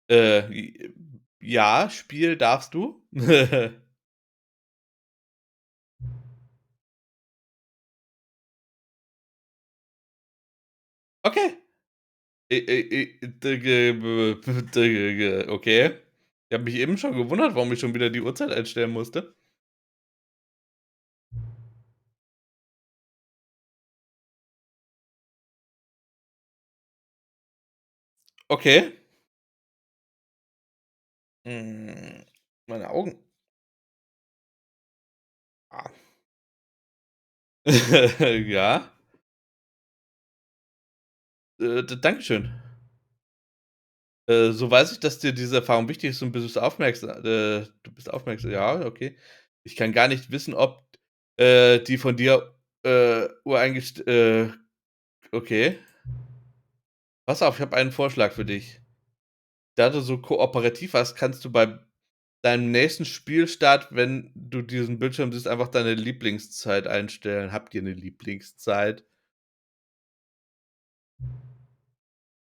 J ja, Spiel darfst du. Okay. Okay. Ich habe mich eben schon gewundert, warum ich schon wieder die Uhrzeit einstellen musste. Okay. Hm, meine Augen. Ah. Ja, d Dankeschön. So weiß ich, dass dir diese Erfahrung wichtig ist und du bist aufmerksam. Ja, okay. Ich kann gar nicht wissen, ob, die von dir, ureingest okay. Pass auf, ich habe einen Vorschlag für dich. Da du so kooperativ warst, kannst du bei deinem nächsten Spielstart, wenn du diesen Bildschirm siehst, einfach deine Lieblingszeit einstellen. Habt ihr 'ne Lieblingszeit?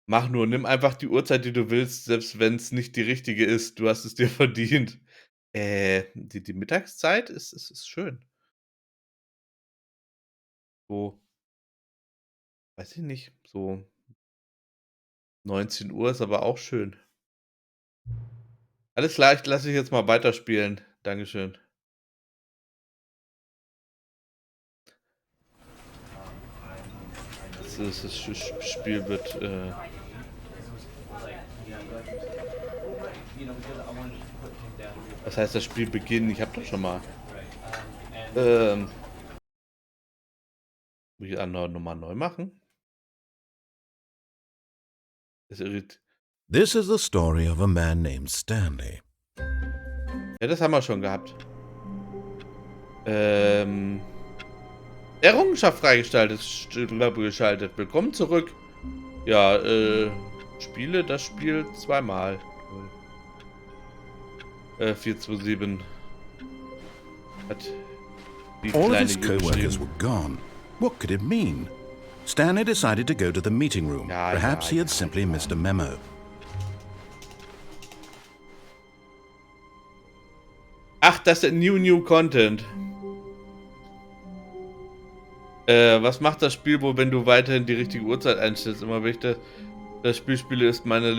Mach nur, nimm einfach die Uhrzeit, die du willst, selbst wenn's nicht die richtige ist. Du hast es dir verdient. Die Mittagszeit ist schön. So, weiß ich nicht, so 19 Uhr ist aber auch schön. Alles klar, ich lasse dich jetzt mal weiterspielen. Dankeschön. Das Spiel wird, was heißt das Spiel beginnen? Ich habe doch schon mal, ähm, muss ich noch mal neu machen? Das irrit This is the story of a man named Stanley. Ja, das haben wir schon gehabt. Ähm, Errungenschaft freigestaltet geschaltet. Willkommen zurück. Ja, spiele das Spiel zweimal. Toll. 427 hat die All of Kleine his hier co-workers geschrieben. were gone. What could it mean? Stanley decided to go to the meeting room. Ja, Perhaps ja, he had ja, simply ja. missed a memo. Ach, das ist New Content. Was macht das Spiel wohl, wenn du weiterhin die richtige Uhrzeit einstellst? Immer wenn ich das Spiel spiele, ist meine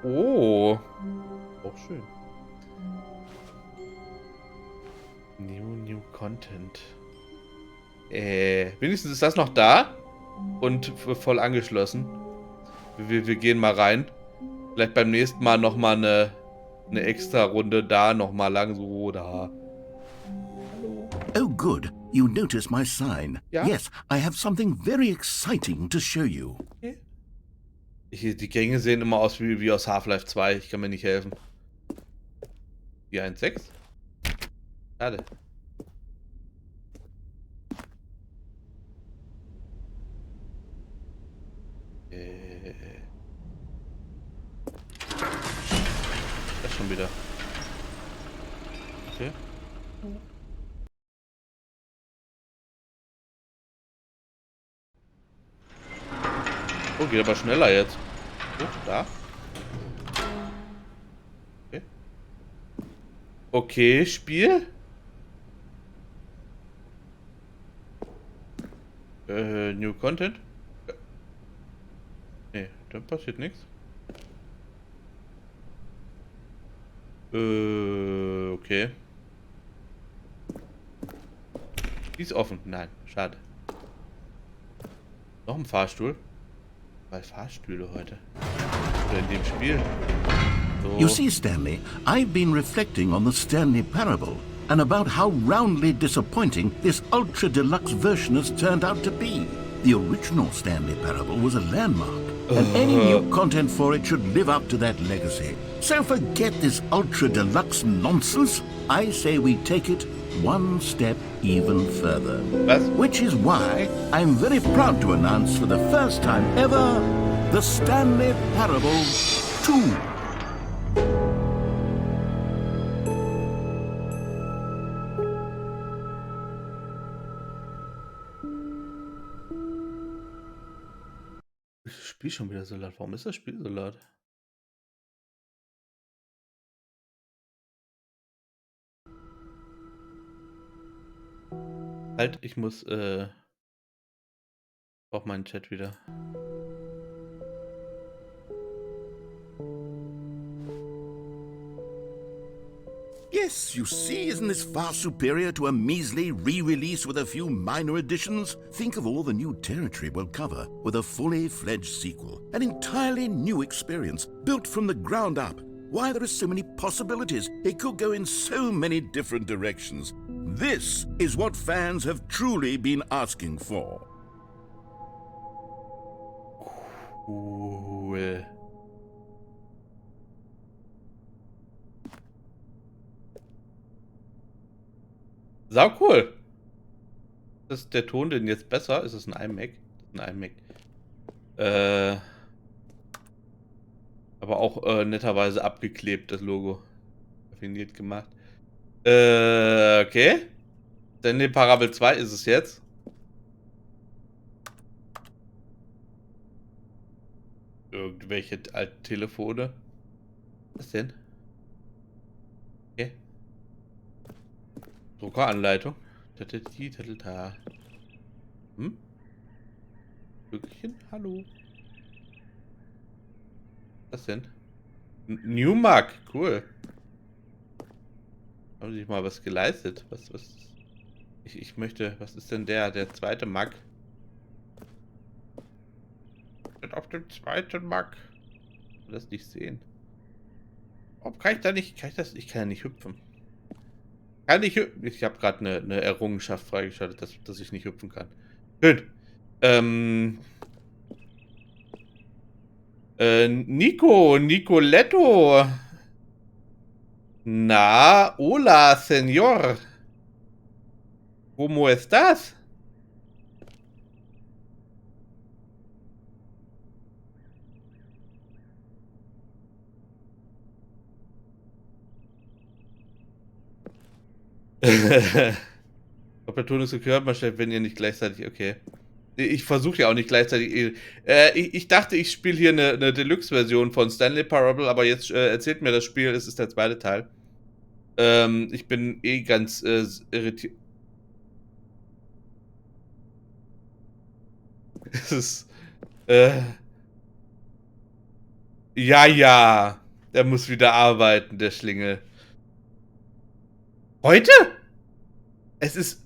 Oh, auch schön. New Content. Wenigstens ist das noch da und voll angeschlossen. Wir gehen mal rein. Vielleicht beim nächsten Mal noch mal 'ne Extrarunde da noch mal lang so da. Hallo. Oh, good. You noticed my sign. Ja, Yes, I have something very exciting to show you. okay. Die Gänge sehen immer aus wie aus Half-Life 2. Ich kann mir nicht helfen. Die 1.6? Schade. Äh, das schon wieder. Okay. Oh, geht aber schneller jetzt. Gut, da. Okay. Okay, Spiel. New Content? Ne, da passiert nix. Okay. Die ist offen. Nein, schade. Noch 'n Fahrstuhl? 2 Fahrstühle heute. Oder in dem Spiel. You So. see, Stanley, I've been reflecting on the Stanley parable and about how roundly disappointing this ultra deluxe version has turned out to be. The original Stanley parable was a landmark, and any new content for it should live up to that legacy. So forget this ultra deluxe nonsense. I say we take it one step even further. Was? Which is why I'm very proud to announce for the first time ever the Stanley Parable 2. Das Spiel schon wieder so laut. Warum ist das Spiel so laut? Halt, ich muss, brauche meinen Chat wieder. Yes, you see, isn't this far superior to a measly re-release with a few minor additions? Think of all the new territory we'll cover with a fully fledged sequel. An entirely new experience, built from the ground up. Why, there are so many possibilities. It could go in so many different directions. This is what fans have truly been asking for. Cool. Sau cool. Ist der Ton denn jetzt besser? Ist es ein iMac? Das ist ein iMac. Aber auch netterweise abgeklebt, das Logo. Raffiniert gemacht. Okay. Stanley Parable 2 ist es jetzt. Irgendwelche alten Telefone. Was denn? Okay. Druckeranleitung. Tatatata. Hm? Vögelchen? Hallo. Was denn? Newmark. Cool. Haben Sie sich mal was geleistet? Was? Ich möchte. Was ist denn der zweite Mac? Auf dem zweiten Mac. Ich kann das nicht sehen. Warum kann ich da nicht? Kann ich das? Ich kann ja nicht hüpfen. Kann ich hüpfen? Ich habe gerade eine Errungenschaft freigeschaltet, dass ich nicht hüpfen kann. Schön. Nicoletto. Na, hola, señor. ¿Cómo estás? Doppelton ist gehört, man stellt, wenn ihr nicht gleichzeitig. Okay. Ich versuche ja auch nicht gleichzeitig. Ich dachte, ich spiele hier eine Deluxe-Version von Stanley Parable, aber jetzt erzählt mir das Spiel, es ist der zweite Teil. Ich bin eh ganz irritiert. Es ist. Ja. Der muss wieder arbeiten, der Schlingel. Heute? Es ist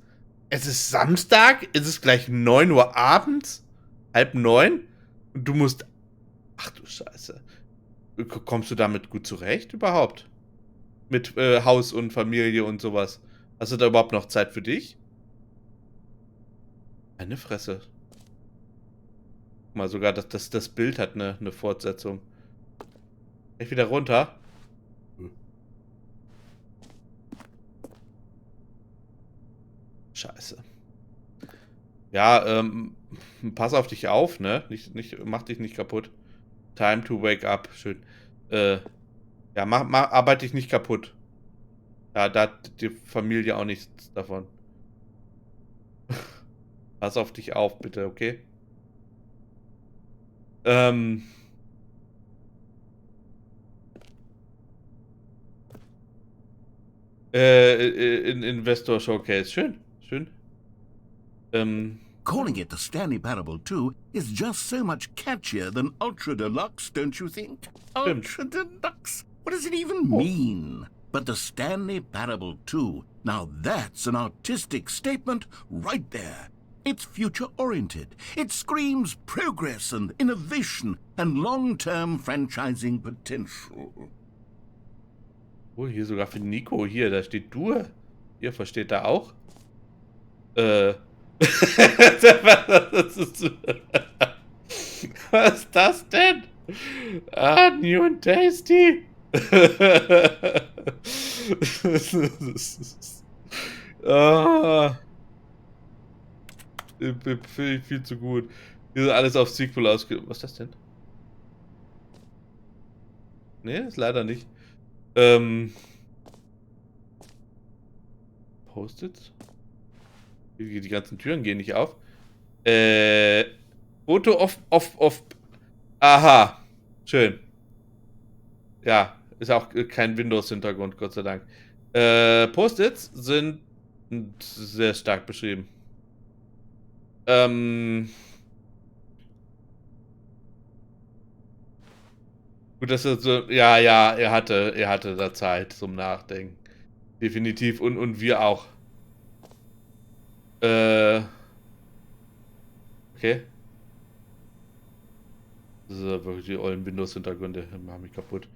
Samstag, es ist gleich 9 Uhr abends, 8:30 und du musst. Ach du Scheiße. Kommst du damit gut zurecht überhaupt? Mit Haus und Familie und sowas. Hast du da überhaupt noch Zeit für dich? Meine Fresse. Guck mal, sogar das Bild hat eine Fortsetzung. Echt wieder runter? Scheiße. Ja, pass auf dich auf, ne? Mach dich nicht kaputt. Time to wake up. Schön. Ja, arbeite dich nicht kaputt. Ja, da hat die Familie auch nichts davon. Pass auf dich auf, bitte, okay? Investor Showcase. Schön. Calling it the Stanley Parable 2 is just so much catchier than Ultra Deluxe, don't you think? Ultra Deluxe? What does it even mean? But the Stanley Parable 2, now that's an artistic statement right there. It's future-oriented. It screams progress and innovation and long-term franchising potential. Oh, hier sogar für Nico. Hier, da steht du. Hier, versteht er auch? Was ist das denn? Ah, new and tasty. Ah. Finde ich viel zu gut. Hier ist alles auf Sequel ausge... Was ist das denn? Nee, ist leider nicht. Post-its? Die ganzen Türen gehen nicht auf. Foto auf. Aha. Schön. Ja, ist auch kein Windows-Hintergrund, Gott sei Dank. Post-its sind sehr stark beschrieben. Gut, dass er so ja, ja, er hatte da Zeit zum Nachdenken. Definitiv und wir auch. Äh, okay. Das ist ja wirklich die ollen Windows-Hintergründe machen mich kaputt.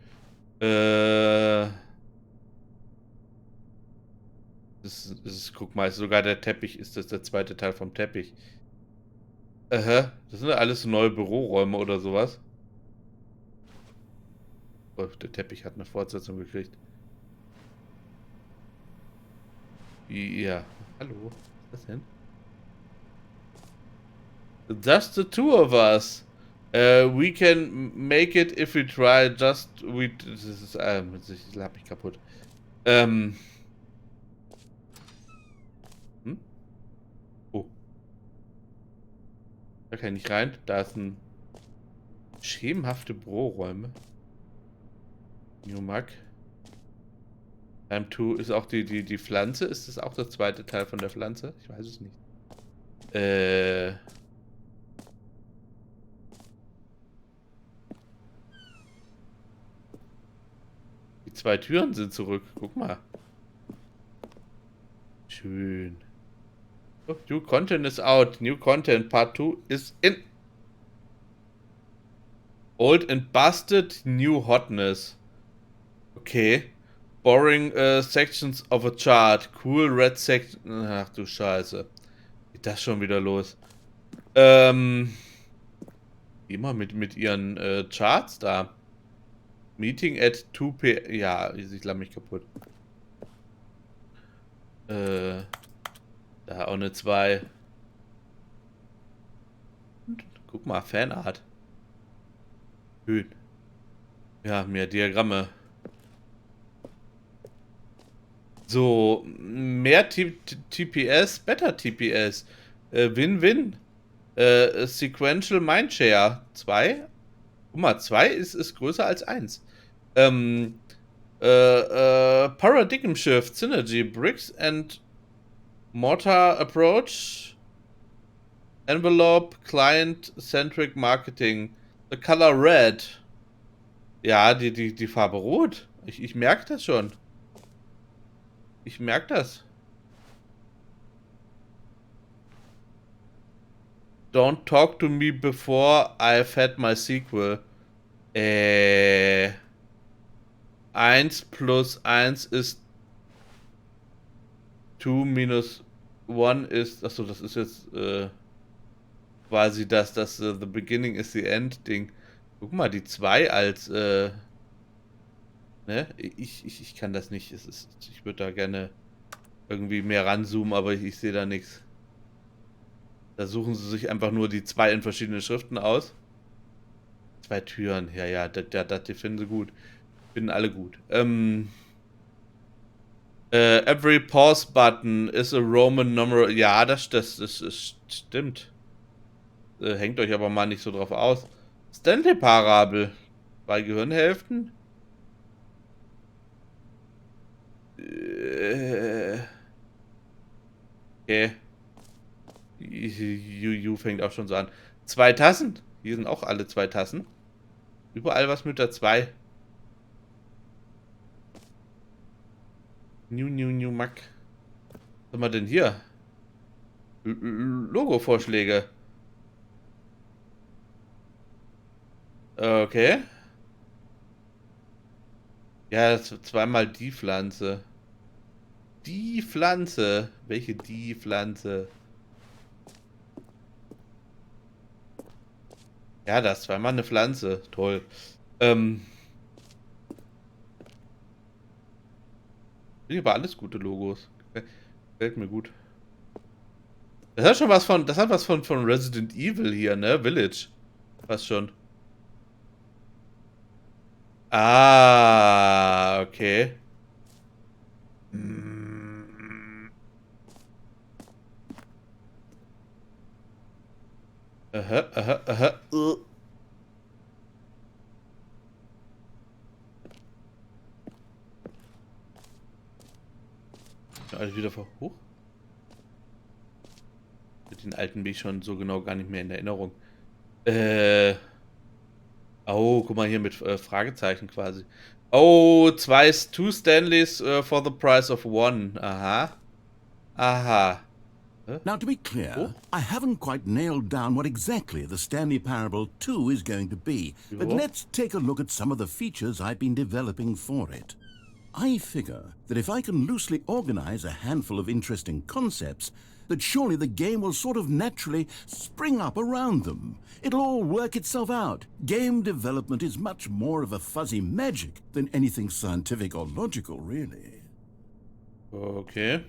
Äh, guck mal, sogar der Teppich ist das der zweite Teil vom Teppich. Das sind ja alles so neue Büroräume oder sowas. Oh, der Teppich hat eine Fortsetzung gekriegt. Ja. Hallo. Was ist das denn? Just the two of us. We can make it if we try. Das ist, ich lach mich kaputt. Ähm. Hm? Oh, da kann ich nicht rein. Da ist ein schemenhafte Büroräume. New Mac. Time to ist auch die Pflanze. Ist das auch der zweite Teil von der Pflanze? Ich weiß es nicht. Äh. Die zwei Türen sind zurück. Guck mal. Schön. Oh, new content is out. New content part 2 is in. Old and busted, new hotness. Okay. Boring sections of a chart. Cool red section. Ach du Scheiße. Geht das schon wieder los? Immer mit ihren Charts da. Meeting at 2 p. Ja, ich lasse mich kaputt. Da auch eine 2. Guck mal, Fanart. Schön. Ja, mehr Diagramme. So, mehr TPS, better TPS. Win-Win. Sequential Mindshare. 2. Guck mal, 2 ist größer als 1. Paradigm Shift, Synergy, Bricks and Mortar Approach, Envelope, Client-Centric Marketing. The color red. Ja, die Farbe rot. Ich merke das schon. Ich merke das. Don't talk to me before I've had my sequel. 1 plus 1 ist 2 minus 1 ist. Achso, das ist jetzt quasi das The Beginning is the End Ding. Guck mal, die 2 als ne? Ich kann das nicht. Ich würde da gerne irgendwie mehr ranzoomen, aber ich sehe da nichts. Da suchen sie sich einfach nur die 2 in verschiedenen Schriften aus. 2 Türen, ja, die finden sie gut. Finden alle gut. Every pause button is a Roman numeral. Ja, das stimmt. Hängt euch aber mal nicht so drauf aus. Stanley-Parabel. 2 Gehirnhälften. Okay. You fängt auch schon so an. 2 Tassen. Hier sind auch alle 2 Tassen. Überall was mit der 2. New Mac. Was haben wir denn hier? Logo-Vorschläge. Okay. Ja, das ist zweimal die Pflanze. Die Pflanze. Welche die Pflanze? Ja, das ist zweimal eine Pflanze. Toll. Hier war alles gute Logos. Gefällt mir gut. Das hat was von Resident Evil hier, ne? Village. Fast schon. Ah, okay. Mm. Aha. Alles wieder vor. Hoch. Den alten bin ich schon so genau gar nicht mehr in Erinnerung. Oh, guck mal hier mit Fragezeichen quasi. Oh, two Stanleys for the price of one. Aha. Aha. Hä? Now, to be clear, Oh, I haven't quite nailed down what exactly the Stanley Parable 2 is going to be, but ja. let's take a look at some of the features I've been developing for it. I figure that if I can loosely organize a handful of interesting concepts, that surely the game will sort of naturally spring up around them. It'll all work itself out. Game development is much more of a fuzzy magic than anything scientific or logical, really. Okay.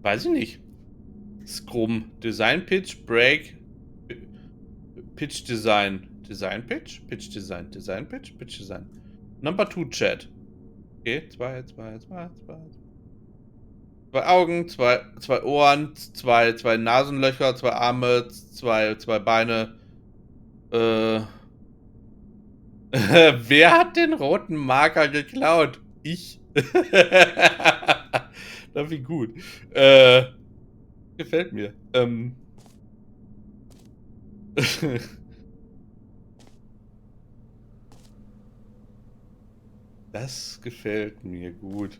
Weiß ich nicht. Scrum. Design Pitch, Break, Pitch Design. Design Pitch? Pitch Design. Design Pitch? Pitch Design. Number 2 Chat. Okay, zwei Augen, zwei Ohren, zwei Nasenlöcher, zwei Arme, zwei Beine. Wer hat den roten Marker geklaut? Ich. Das wie gut. Gefällt mir. Das gefällt mir gut.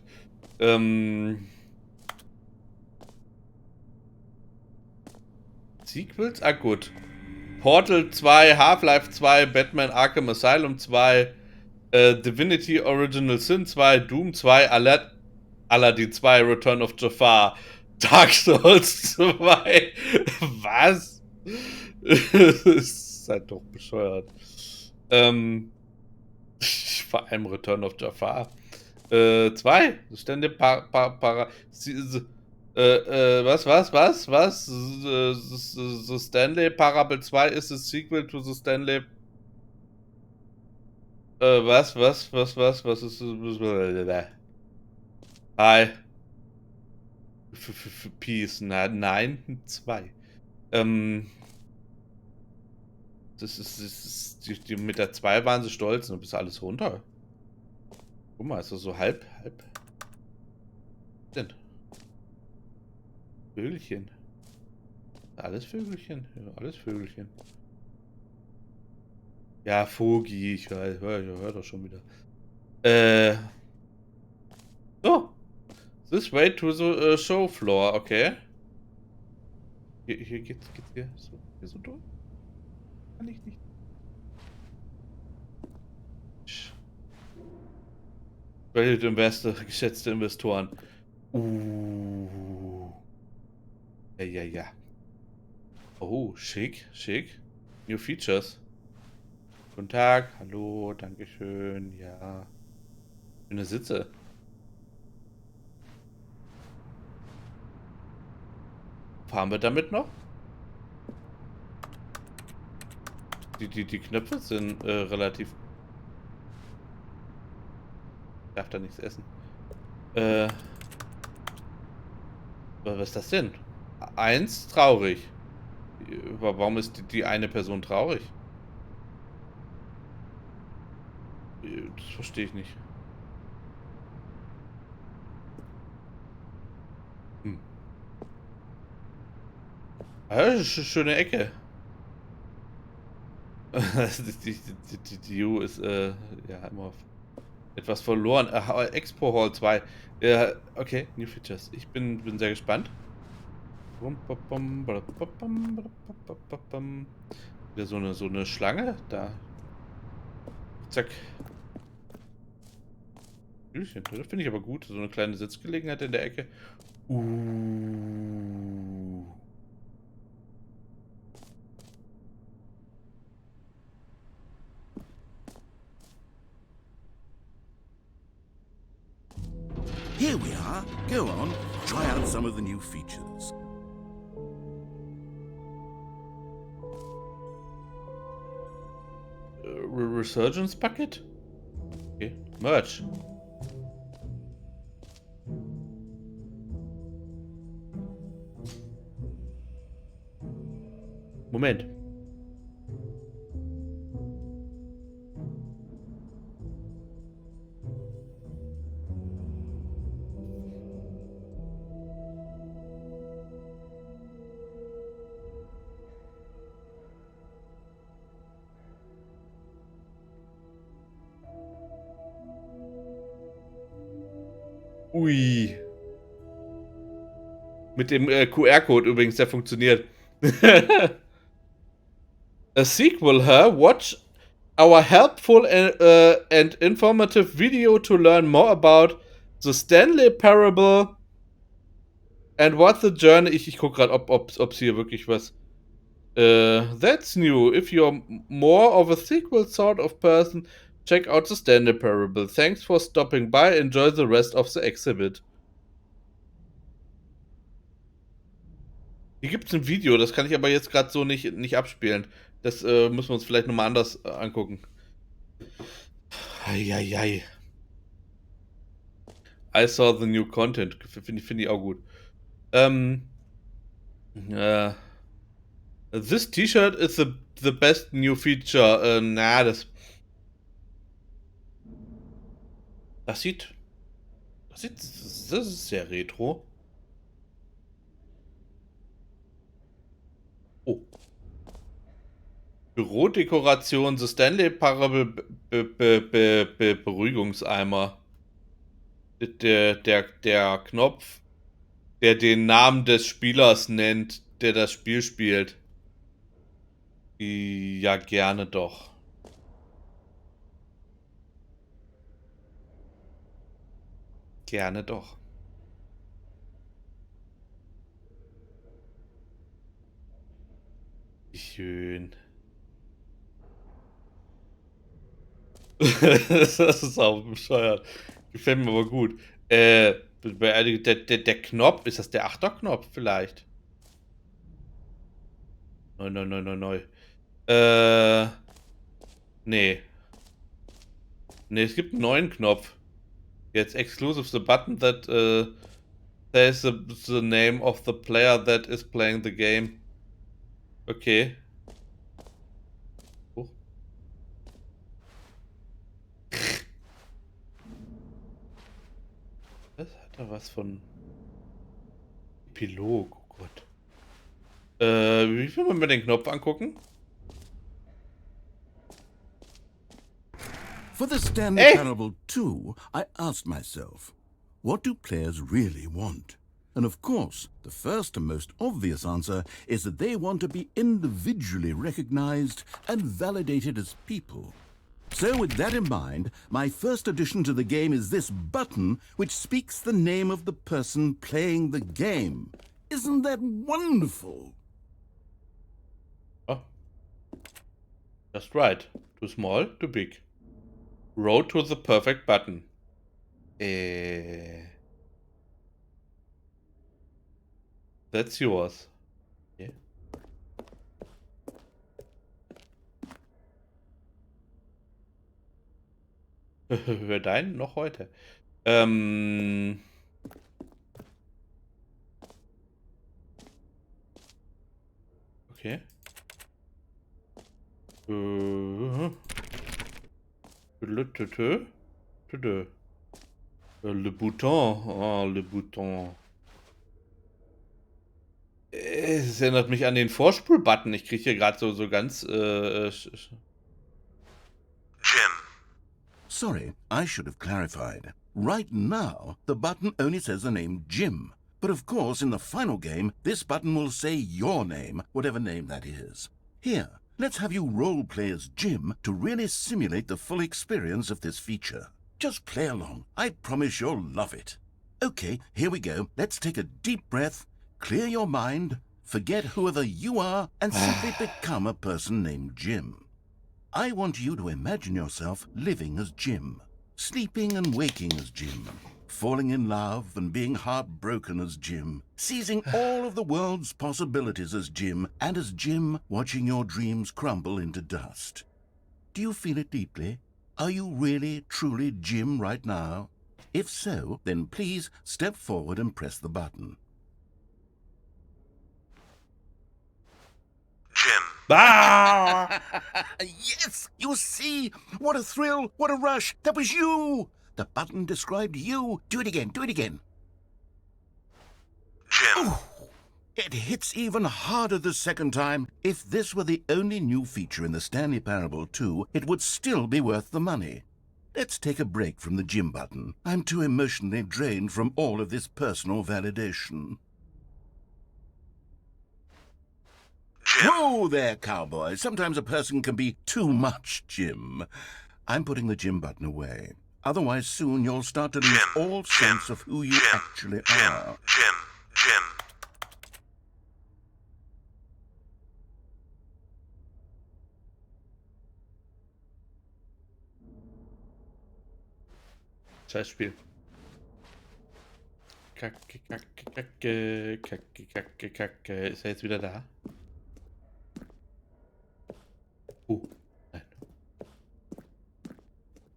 Sequels? Ah, gut. Portal 2, Half-Life 2, Batman Arkham Asylum 2, Divinity Original Sin 2, Doom 2, Aladdin 2, Return of Jafar, Dark Souls 2. Was? Ist halt doch bescheuert. Vor allem Return of Jafar. 2. Stände was? The Stanley Parable 2 ist das Sequel to the Stanley. Was ist. Hi. Peace. Nein, 2. Das ist mit der 2 waren sie stolz und bis alles runter. Guck mal, ist das so halb. Denn. Vögelchen. Alles Vögelchen. Ja, alles Vögelchen. Ja, Fogi, ich hör doch schon wieder. So. This way to the show floor, okay. Hier geht's hier so durch. Kann ich nicht. Valued Investor, geschätzte Investoren. Ja. Oh, schick. New Features. Guten Tag, hallo, dankeschön, ja. Schöne Sitze. Fahren wir damit noch? Die Knöpfe sind relativ... Ich darf da nichts essen. Was ist das denn? 1, traurig. Warum ist die eine Person traurig? Das verstehe ich nicht. Schöne Ecke. Die U ist ja immer etwas verloren. Expo Hall 2. Okay, New Features. Ich bin sehr gespannt. Wieder so eine Schlange. Da. Zack. Das finde ich aber gut. So eine kleine Sitzgelegenheit in der Ecke. Here we are. Go on, try out some of the new features. Resurgence Bucket? Okay. Merch. Moment. Ui. Mit dem QR-Code übrigens, der funktioniert. A sequel, huh? Watch our helpful and informative video to learn more about the Stanley Parable and what the journey. Ich guck gerade, ob's hier wirklich was. That's new. If you're more of a sequel sort of person, check out the Stanley Parable. Thanks for stopping by. Enjoy the rest of the exhibit. Hier gibt's ein Video, das kann ich aber jetzt gerade so nicht abspielen. Das müssen wir uns vielleicht nochmal anders angucken. Eieiei. I saw the new content. Find ich auch gut. This T-Shirt is the best new feature. Das sieht. Das ist sehr retro. Oh. Bürodekoration, The Stanley Parable Beruhigungseimer. Der Knopf, der den Namen des Spielers nennt, der das Spiel spielt. Ja, gerne doch. Gerne doch. Wie schön. Das ist auch bescheuert. Gefällt mir aber gut. Der Knopf, ist das der Achterknopf vielleicht? Neu. Nee. Nee, es gibt einen neuen Knopf. Jetzt exclusive the button that says the name of the player that is playing the game. Okay. Oh. Das hat da was von Epilog, oh Gott. Wie will man mir den Knopf angucken? For the Stanley Parable 2, I asked myself, what do players really want? And of course, the first and most obvious answer is that they want to be individually recognized and validated as people. So with that in mind, my first addition to the game is this button which speaks the name of the person playing the game. Isn't that wonderful? Oh. Just right. Too small, too big. Road to the perfect button. That's yours. Okay. Hör deinen noch heute. Okay. Le Bouton. Oh, le Bouton. Es erinnert mich an den Vorspul-Button. Ich kriege hier gerade so ganz. Jim. Sorry, I should have clarified. Right now, the button only says the name Jim. But of course, in the final game, this button will say your name, whatever name that is. Here, let's have you roleplay as Jim to really simulate the full experience of this feature. Just play along. I promise you'll love it. Okay, here we go. Let's take a deep breath, clear your mind, forget whoever you are, and simply become a person named Jim. I want you to imagine yourself living as Jim, sleeping and waking as Jim, falling in love and being heartbroken as Jim, seizing all of the world's possibilities as Jim, and as Jim watching your dreams crumble into dust. Do you feel it deeply? Are you really, truly Jim right now? If so, then please step forward and press the button. Jim. Ah! Yes! You see? What a thrill! What a rush! That was you! The button described you. Do it again. Do it again. Jim. Ooh, it hits even harder the second time. If this were the only new feature in the Stanley Parable 2, it would still be worth the money. Let's take a break from the gym button. I'm too emotionally drained from all of this personal validation. Whoa there, cowboy. Sometimes a person can be too much, Jim. I'm putting the gym button away. Otherwise, soon you'll start to lose all sense of who you actually are. Jim. Scheiß Spiel. Kacke, Kacke, Kacke, Kacke, Kacke, Kacke. Ist er jetzt wieder da?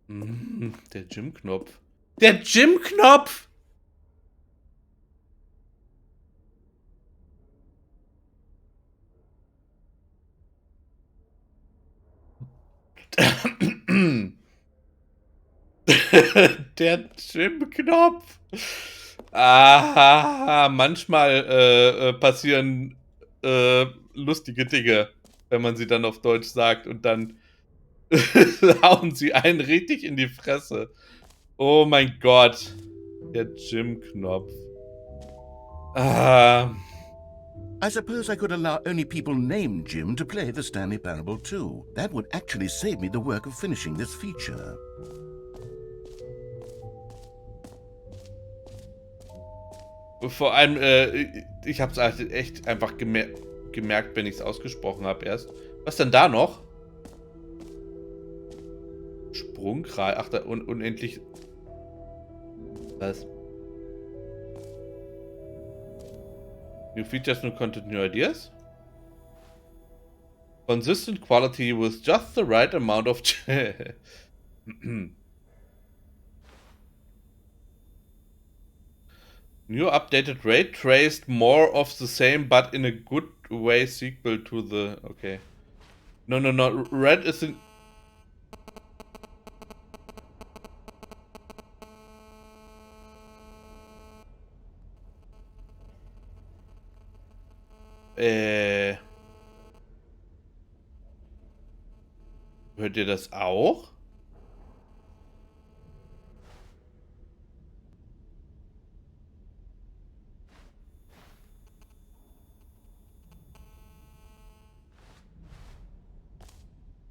Nein. Der Gym-Knopf. Der Gym-Knopf! Der Gym-Knopf. Manchmal passieren lustige Dinge, wenn man sie dann auf Deutsch sagt und dann hauen sie einen richtig in die Fresse. Oh mein Gott. Der Gym-Knopf. I suppose I could allow only people named Jim to play the Stanley Parable too. That would actually save me the work of finishing this feature. Vor allem, ich hab's echt einfach gemerkt, wenn ich es ausgesprochen habe erst. Was denn da noch? Sprungkreis. Ach, da unendlich. Was? New features, new content, new ideas? Consistent quality with just the right amount of. New updated rate traced more of the same, but in a good way sequel to the. Okay. No. Red is in. Hört ihr das auch?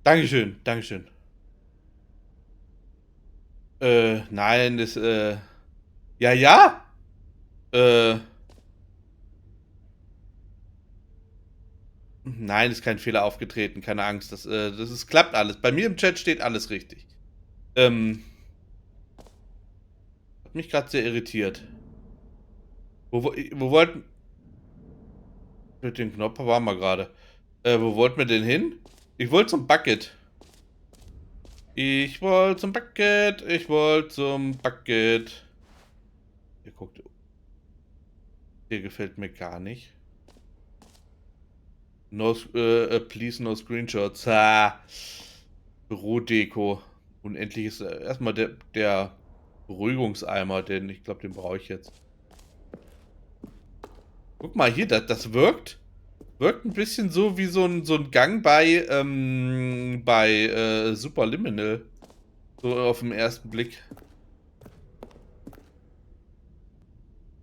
Dankeschön. Nein, das, ja. Nein, ist kein Fehler aufgetreten, keine Angst. Das ist, klappt alles. Bei mir im Chat steht alles richtig. Hat mich gerade sehr irritiert. Wo wollten. Mit dem Knopf waren wir gerade. Wo wollten wir denn hin? Ich wollte zum Bucket. Ich wollte zum Bucket. Ihr guckt. Hier gefällt mir gar nicht. No, please no screenshots. Bürodeko. Unendlich ist erstmal der Beruhigungseimer, den ich glaube, den brauche ich jetzt. Guck mal hier, das wirkt. Wirkt ein bisschen so wie so ein Gang bei Superliminal. So auf den ersten Blick.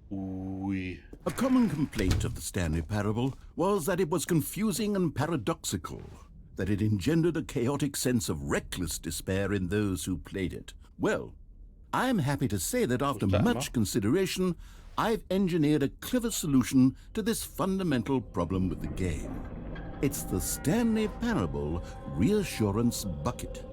Ui. A common complaint of the Stanley Parable was that it was confusing and paradoxical, that it engendered a chaotic sense of reckless despair in those who played it. Well, I am happy to say that after much consideration, I've engineered a clever solution to this fundamental problem with the game. It's the Stanley Parable Reassurance Bucket.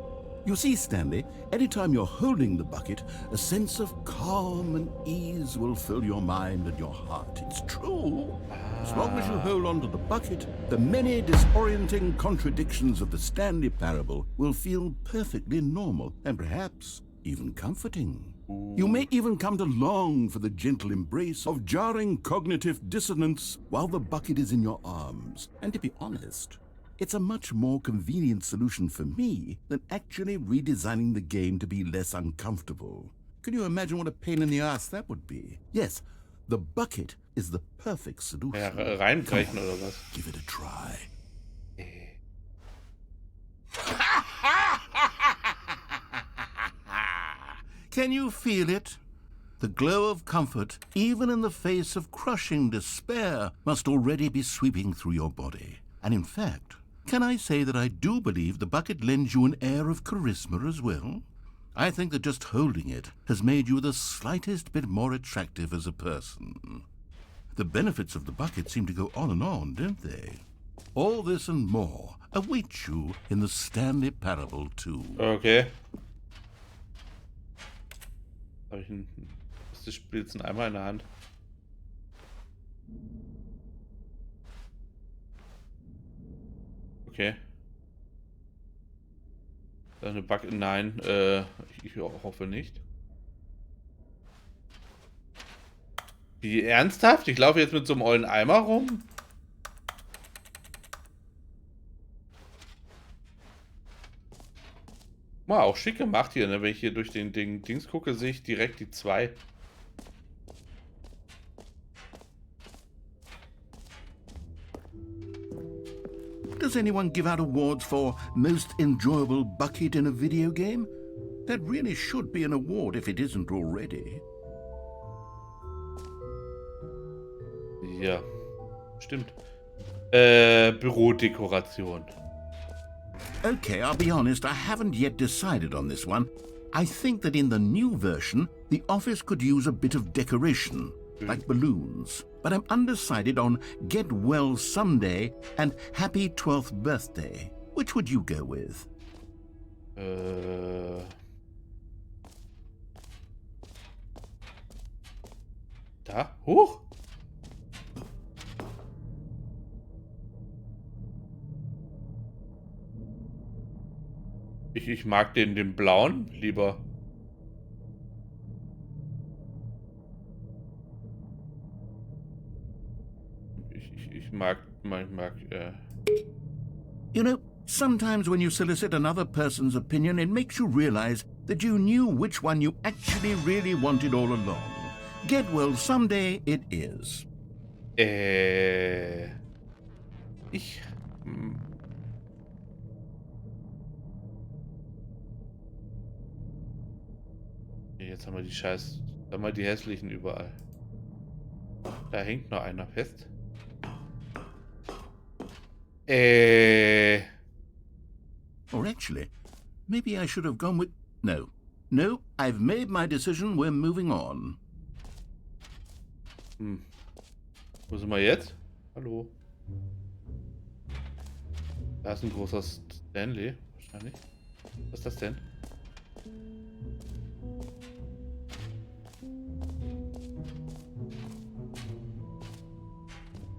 You see, Stanley, anytime you're holding the bucket, a sense of calm and ease will fill your mind and your heart. It's true. As long as you hold on to the bucket, the many disorienting contradictions of the Stanley Parable will feel perfectly normal and perhaps even comforting. You may even come to long for the gentle embrace of jarring cognitive dissonance while the bucket is in your arms. And to be honest, it's a much more convenient solution for me than actually redesigning the game to be less uncomfortable. Can you imagine what a pain in the ass that would be? Yes, the bucket is the perfect solution. Ja, reinbrechen oder was? Give it a try. Can you feel it? The glow of comfort, even in the face of crushing despair, must already be sweeping through your body. And in fact, can I say that I do believe the bucket lends you an air of charisma as well? I think that just holding it has made you the slightest bit more attractive as a person. The benefits of the bucket seem to go on and on, don't they? All this and more await you in the Stanley Parable 2. Okay. Habe ich das Spiel jetzt einmal in der Hand? Okay. Eine Bug. Nein, ich hoffe nicht. Wie ernsthaft? Ich laufe jetzt mit so einem ollen Eimer rum? Mal auch schick gemacht hier, ne? Wenn ich hier durch den Dings gucke, sehe ich direkt die 2. Does anyone give out awards for most enjoyable bucket in a video game? That really should be an award if it isn't already. Ja, stimmt. Bürodekoration. Okay, I'll be honest, I haven't yet decided on this one. I think that in the new version, the office could use a bit of decoration, like balloons. But I'm undecided on Get Well Someday and Happy 12th Birthday. Which would you go with? Da? Hoch? Ich mag den blauen lieber. Ich mag. You know, sometimes when you solicit another person's opinion, it makes you realize that you knew which one you actually really wanted all along. Get Well Someday it is. Jetzt haben wir die hässlichen überall. Da hängt noch einer fest. Or actually, maybe I should have gone with... No, I've made my decision, we're moving on. Wo sind wir jetzt? Hallo. Da ist ein großer Stanley, wahrscheinlich. Was ist das denn?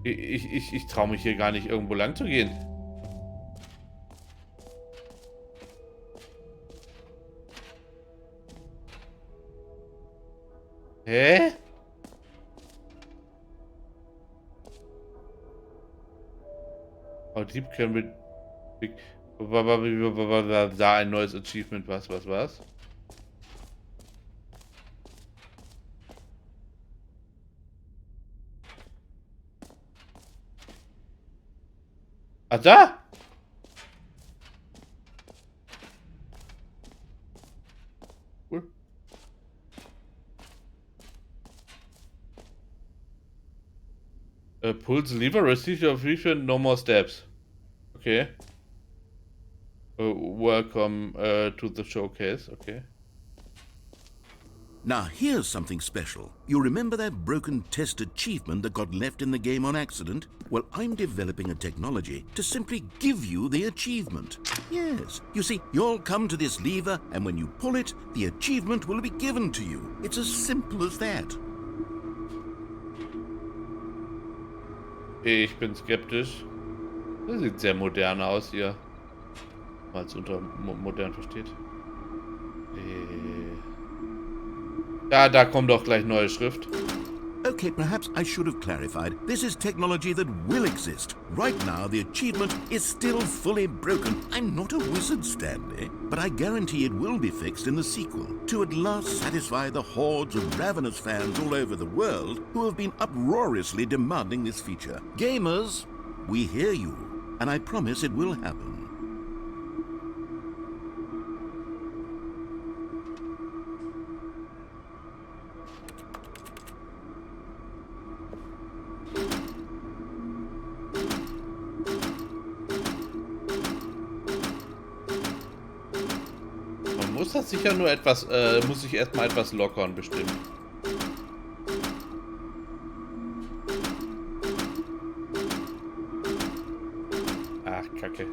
Ich traue mich hier gar nicht irgendwo lang zu gehen. Hä? Oh, Dieb können wir... Da ein neues Achievement. Was? Ah, da! Cool. Pull the lever, receive your free no more steps. Okay. Welcome to the showcase. Okay. Now here's something special. You remember that broken test achievement that got left in the game on accident? Well, I'm developing a technology to simply give you the achievement. Yes, you see, you'll come to this lever and when you pull it, the achievement will be given to you. It's as simple as that. Ich bin skeptisch. Das sieht sehr modern aus hier. Mal es unter modern versteht. Ja, da kommt doch gleich neue Schrift. Okay, perhaps I should have clarified. This is technology that will exist. Right now, the achievement is still fully broken. I'm not a wizard, Stanley, but I guarantee it will be fixed in the sequel to at last satisfy the hordes of ravenous fans all over the world who have been uproariously demanding this feature. Gamers, we hear you, and I promise it will happen. muss das sicher nur etwas, muss ich erstmal etwas lockern, bestimmt. Ach, Kacke.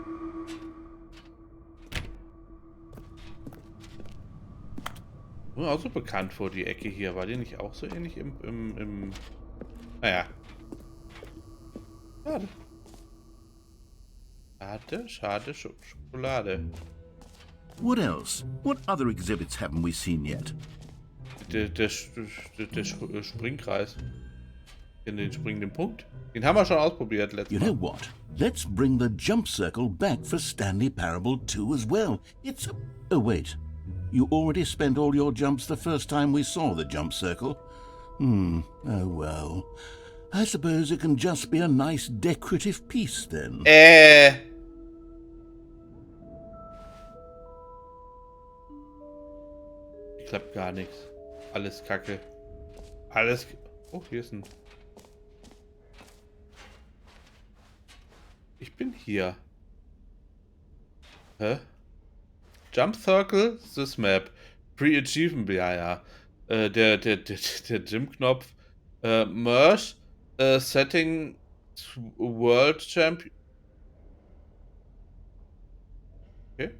Nur auch so bekannt vor die Ecke hier. War die nicht auch so ähnlich im... Naja. Schade. Schade, schade, Schokolade. What else? What other exhibits haven't we seen yet? Der Springkreis. In den springenden Punkt. Den haben wir schon ausprobiert letztes You Mal. know what? Let's bring the jump circle back for Stanley Parable 2 as well. It's a... Oh, wait. You already spent all your jumps the first time we saw the jump circle. Oh well. I suppose it can just be a nice decorative piece then. Klappt gar nichts. Alles Kacke. Alles... Oh, hier ist ein... Ich bin hier. Hä? Jump Circle, this map. Pre-Achievement, ja. Der Gym-Knopf. Merge, Setting, World Champion. Okay.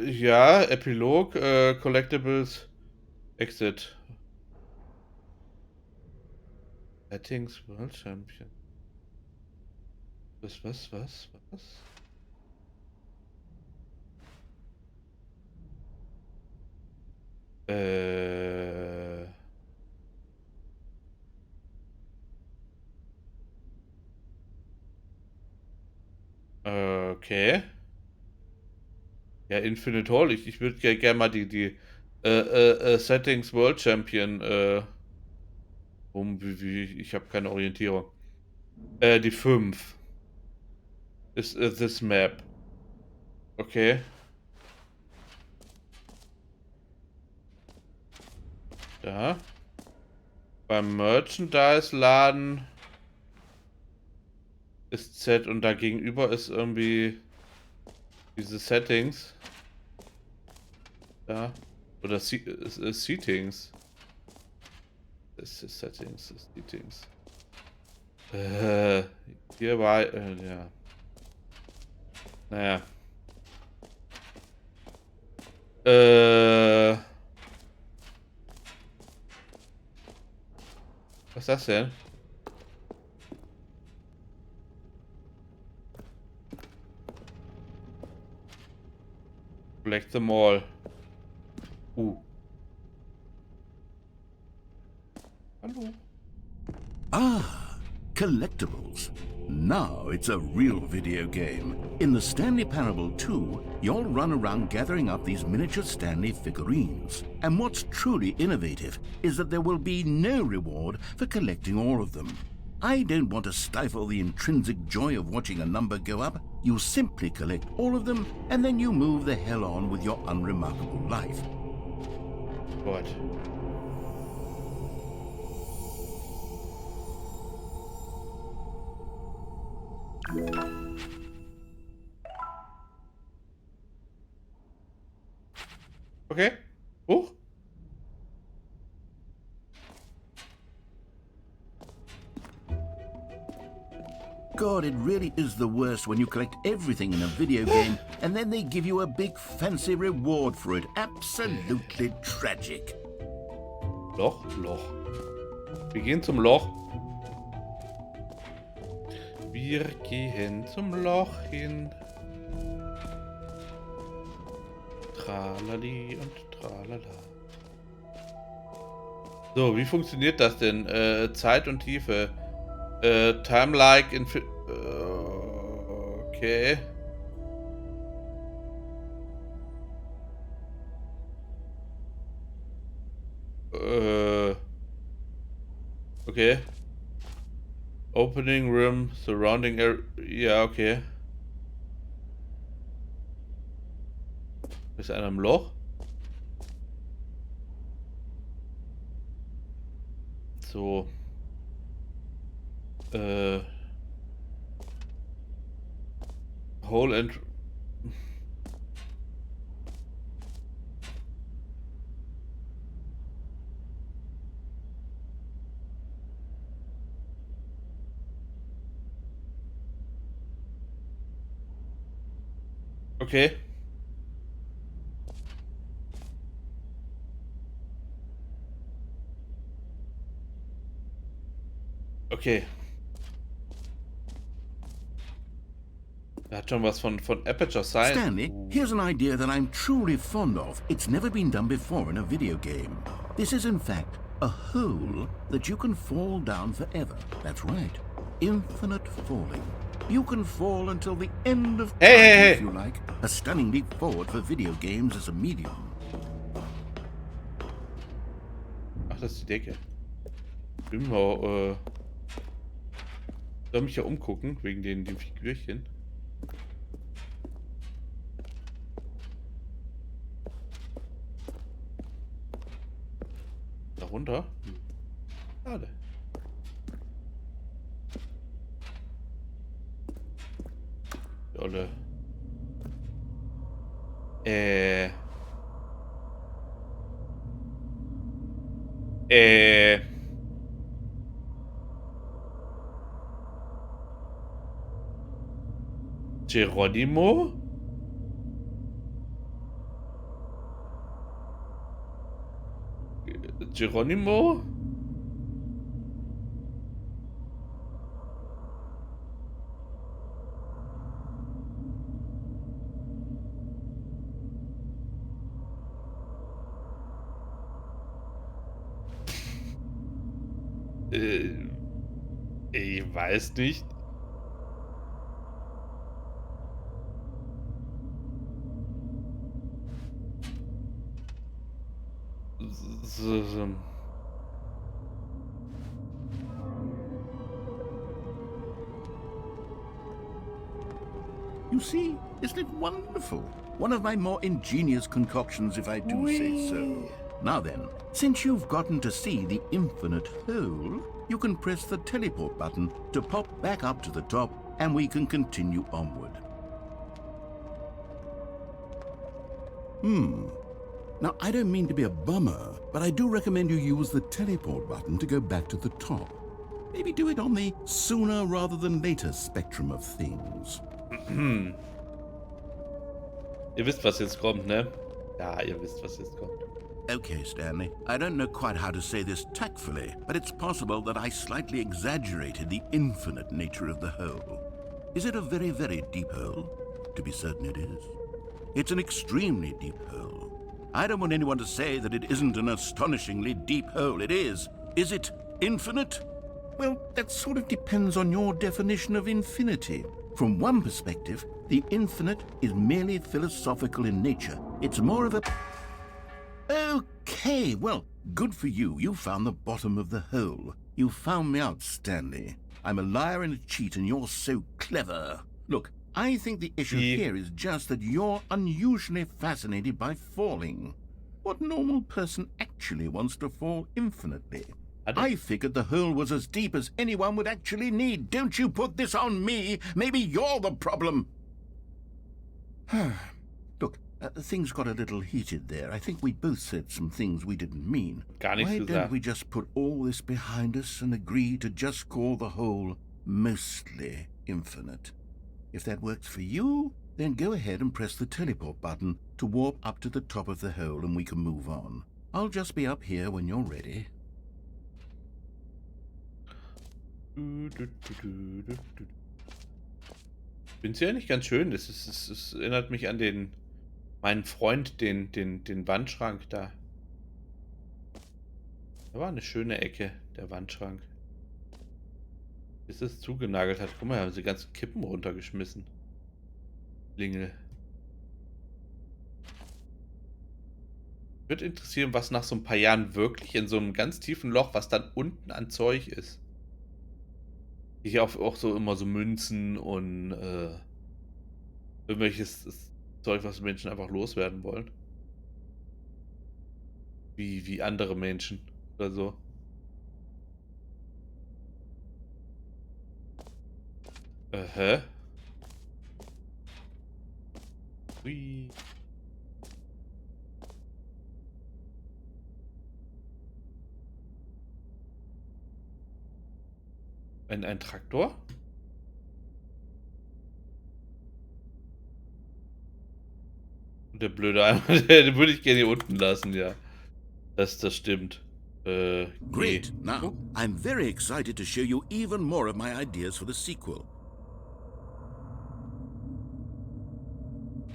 Ja, Epilog, Collectibles, Exit. Settings, World Champion. Was? Okay. Ja, Infinite Hall. Ich würde gerne mal die Settings World Champion ich habe keine Orientierung. Die 5 ist this map. Okay. Da. Beim Merchandise-Laden ist Z und da gegenüber ist irgendwie diese Settings. Da. Oder Settings. Das ist Settings, das ist Settings. Hier war, ja. Naja. Was ist das denn? Collect them all. Hallo. Ah, collectibles. Now it's a real video game. In the Stanley Parable 2, you'll run around gathering up these miniature Stanley figurines. And what's truly innovative is that there will be no reward for collecting all of them. I don't want to stifle the intrinsic joy of watching a number go up. You simply collect all of them, and then you move the hell on with your unremarkable life. What? Okay. Hoch. God, it really is the worst when you collect everything in a video game and then they give you a big fancy reward for it. Absolutely tragic. Loch. Wir gehen zum Loch. Wir gehen zum Loch hin. Tralali und tralala. So, wie funktioniert das denn? Zeit und Tiefe. Time like in... okay. Okay. Opening room, surrounding area. Ja, okay. Ist einer im Loch? So. Hole and... Okay. Okay. Er hat schon was von Aperture Science. Stanley, here's an idea that I'm truly fond of. It's never been done before in a video game. This is, in fact, a hole that you can fall down forever. That's right. Infinite falling. You can fall until the end of time, if you like. A stunning leap forward for video games as a medium. Ach, das ist die Decke. Immer, soll mich ja umgucken, wegen den Figürchen. Darunter? Schade. Dolle. Äh. Geronimo? Geronimo? Ich weiß nicht. So. You see, isn't it wonderful? One of my more ingenious concoctions, if I do say so. Now then, since you've gotten to see the infinite hole, you can press the teleport button to pop back up to the top, and we can continue onward. Now, I don't mean to be a bummer, but I do recommend you use the teleport button to go back to the top. Maybe do it on the sooner rather than later spectrum of things. Ihr wisst, was jetzt kommt, ne? Ja, ihr wisst, was jetzt kommt. Okay, Stanley. I don't know quite how to say this tactfully, but it's possible that I slightly exaggerated the infinite nature of the hole. Is it a very, very deep hole? To be certain it is. It's an extremely deep hole. I don't want anyone to say that it isn't an astonishingly deep hole. It is. Is it infinite? Well, that sort of depends on your definition of infinity. From one perspective, the infinite is merely philosophical in nature. It's more of a... Okay, well, good for you. You found the bottom of the hole. You found me out, Stanley. I'm a liar and a cheat, and you're so clever. Look, I think the issue here is just that you're unusually fascinated by falling. What normal person actually wants to fall infinitely? I figured the hole was as deep as anyone would actually need. Don't you put this on me. Maybe you're the problem. Look, things got a little heated there. I think we both said some things we didn't mean. Why don't we just put all this behind us and agree to just call the hole mostly infinite? If that works for you, then go ahead and press the teleport button to warp up to the top of the hole and we can move on. I'll just be up here when you're ready. Find's ja nicht ganz schön. Es erinnert mich an meinen Freund, den Wandschrank da. Da war eine schöne Ecke, der Wandschrank. Bis es zugenagelt hat. Guck mal, haben sie die ganzen Kippen runtergeschmissen. Lingel. Würde interessieren, was nach so ein paar Jahren wirklich in so einem ganz tiefen Loch, was dann unten an Zeug ist. Hier auch so immer so Münzen und irgendwelches Zeug, was Menschen einfach loswerden wollen. Wie andere Menschen oder so. Hä? Hui. Ein Traktor? Der blöde Eimer, den würde ich gerne hier unten lassen, ja. Das stimmt. G. Great. Now, I'm very excited to show you even more of my ideas for the sequel.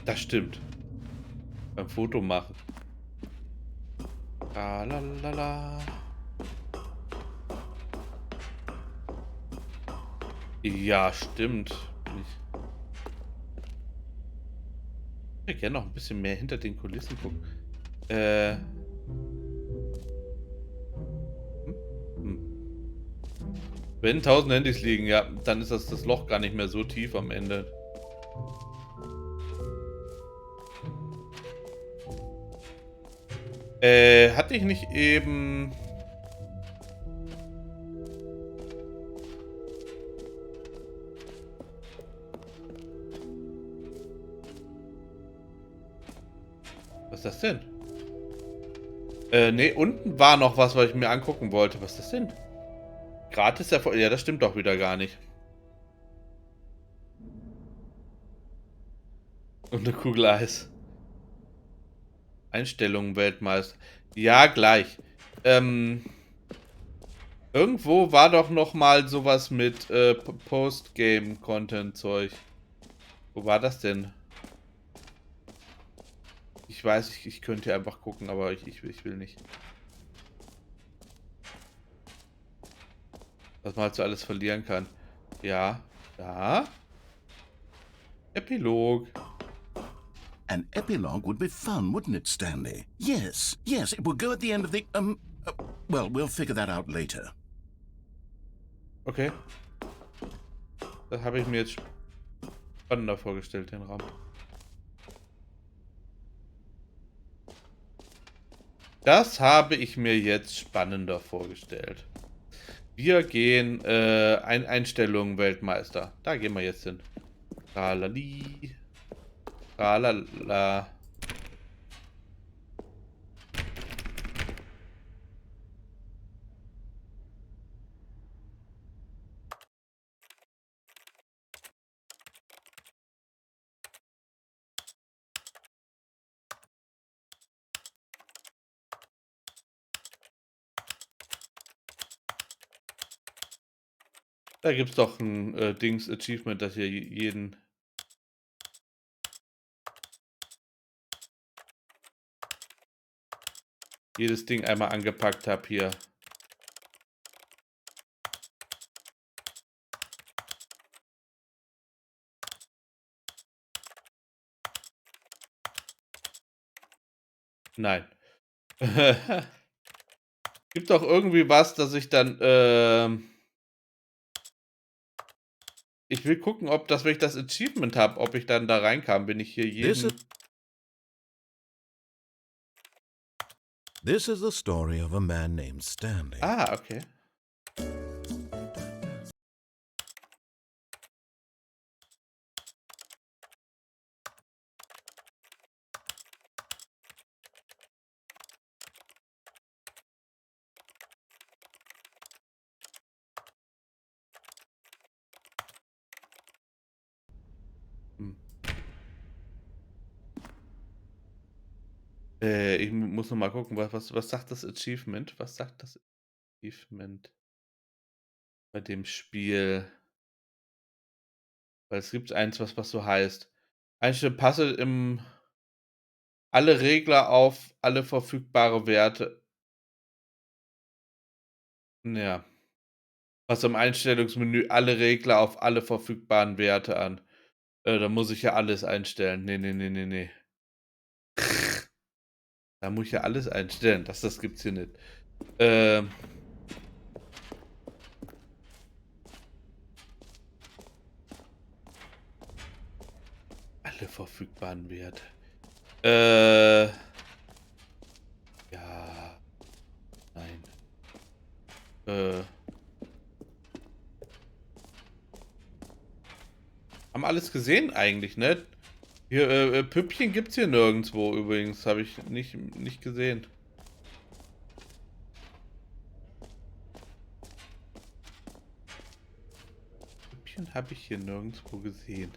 Das stimmt. Beim Foto machen. Tralalala. Ja, stimmt. Ich würde gerne noch ein bisschen mehr hinter den Kulissen gucken. Hm? Hm. Wenn 1000 Handys liegen, ja, dann ist das Loch gar nicht mehr so tief am Ende. Hatte ich nicht eben... Was ist das denn? Nee, unten war noch was ich mir angucken wollte. Was ist das denn? Gratis Erfolg. Ja, das stimmt doch wieder gar nicht. Und eine Kugel Eis. Einstellungen Weltmeister. Ja, gleich. Irgendwo war doch noch mal sowas mit Postgame-Content-Zeug. Wo war das denn? Ich weiß, ich könnte einfach gucken, aber ich will nicht. Was man halt so alles verlieren kann. Ja, da. Epilog. An epilogue would be fun, wouldn't it, Stanley? Yes, yes, it would go at the end of the, well, we'll figure that out later. Okay. Das habe ich mir jetzt spannender vorgestellt, den Raum. Das habe ich mir jetzt spannender vorgestellt. Wir gehen Einstellungen Weltmeister. Da gehen wir jetzt hin. Tralali. Tralala. Da gibt es doch ein Achievement, dass ihr jedes Ding einmal angepackt habt hier. Nein. Gibt doch irgendwie was, dass ich dann, ich will gucken, ob das, wenn ich das Achievement habe, ob ich dann da reinkam, wenn ich hier This is, jeden... this is the story of a man named Stanley. Ah, okay. Hm. Ich muss noch mal gucken, was sagt das Achievement? Was sagt das Achievement bei dem Spiel? Weil es gibt eins, was so heißt. Einstelle passe im alle Regler auf alle verfügbare Werte. Ja. Passe im Einstellungsmenü alle Regler auf alle verfügbaren Werte an. Da muss ich ja alles einstellen. Ne, ne, ne, ne, ne. Da muss ich ja alles einstellen. Das gibt's hier nicht. Ähm. Alle verfügbaren Werte. Ja. Nein. Haben alles gesehen eigentlich, ne? Hier, Püppchen gibt's hier nirgendwo übrigens. Habe ich nicht gesehen. Püppchen habe ich hier nirgendwo gesehen.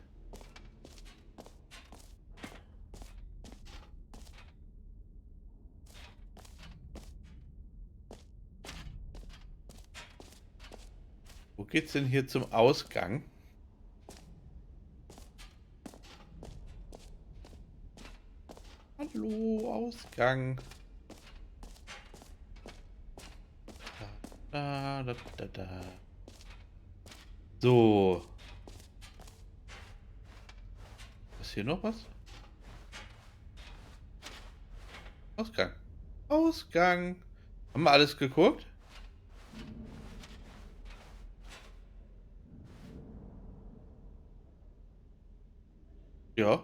Wo geht's denn hier zum Ausgang? Hallo, Ausgang. Da. So. Ist hier noch was? Ausgang. Ausgang. Haben wir alles geguckt? Ja.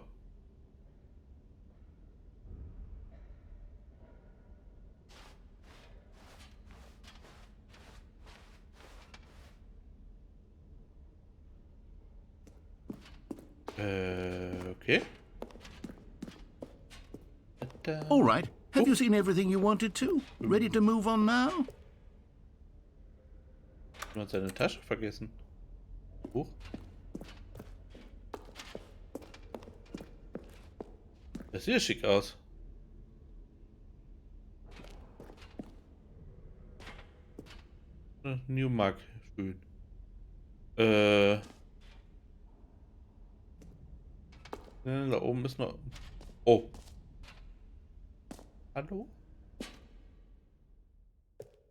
Okay. All right. Have you seen everything you wanted to? Ready to move on now? Er hat seine Tasche vergessen. Huch. Das sieht ja schick aus. New Mark. Schön. Da oben ist noch... Oh. Hallo?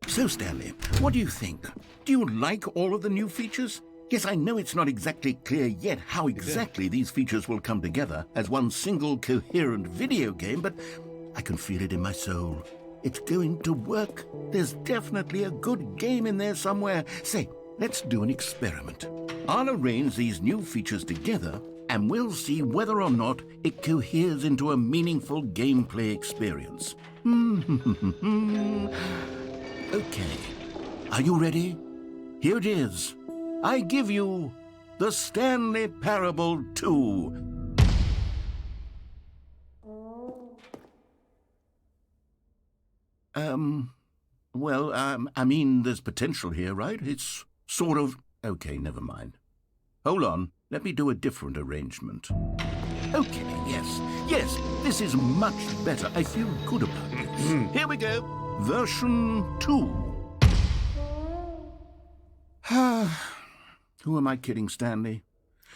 So, Stanley, what do you think? Do you like all of the new features? Yes, I know it's not exactly clear yet how exactly these features will come together as one single coherent video game, but I can feel it in my soul. It's going to work. There's definitely a good game in there somewhere. Say, let's do an experiment. I'll arrange these new features together and we'll see whether or not it coheres into a meaningful gameplay experience. Okay, are you ready? Here it is. I give you the Stanley Parable 2. Well, I mean, there's potential here, right? It's sort of... Okay, never mind. Hold on, let me do a different arrangement. Okay, yes, this is much better. I feel good about this. Here we go. Version 2. Who am I kidding, Stanley?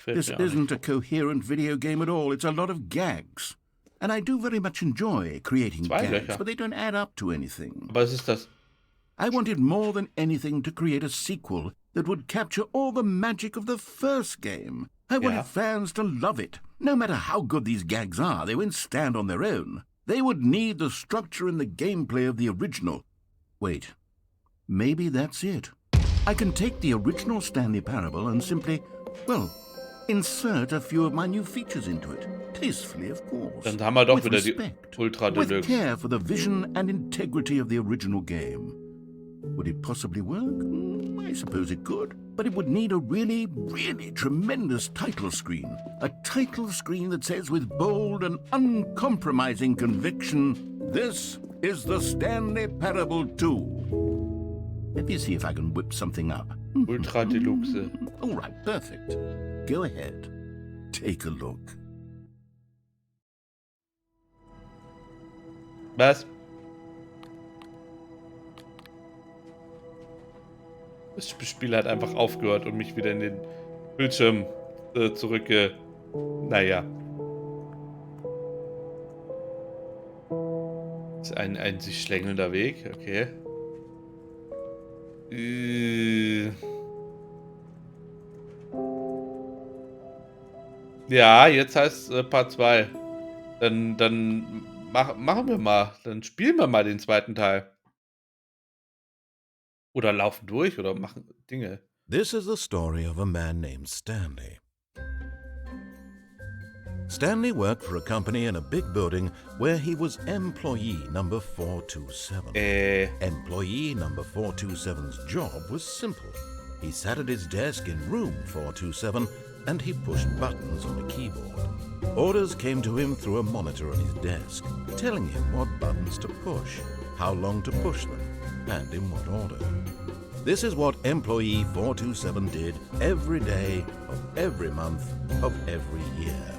This isn't a coherent video game at all. It's a lot of gags. And I do very much enjoy creating gags, but they don't add up to anything. Was ist das? I wanted more than anything to create a sequel that would capture all the magic of the first game. I wanted fans to love it. No matter how good these gags are, they won't stand on their own. They would need the structure and the gameplay of the original. Wait, maybe that's it. I can take the original Stanley Parable and simply, well, insert a few of my new features into it. Tastefully, of course. Dann haben wir doch with wieder respect, die Ultra with Deluxe. care for the vision and integrity of the original game. Would it possibly work? I suppose it could. But it would need a really, really tremendous title screen. A title screen that says with bold and uncompromising conviction, "This is the Stanley Parable 2." Let me see if I can whip something up. Ultra Deluxe. All right, perfect. Go ahead. Take a look. Was? Das Spiel hat einfach aufgehört und mich wieder in den Bildschirm Naja. Das ist ein sich schlängelnder Weg, okay. Ja, jetzt heißt es Part 2. Dann machen wir mal. Dann spielen wir mal den zweiten Teil. Oder laufen durch oder machen Dinge. This is the story of a man named Stanley. Stanley worked for a company in a big building where he was employee number 427. Employee number 427's job was simple. He sat at his desk in room 427 and he pushed buttons on a keyboard. Orders came to him through a monitor on his desk, telling him what buttons to push, how long to push them, and in what order. This is what employee 427 did every day of every month of every year.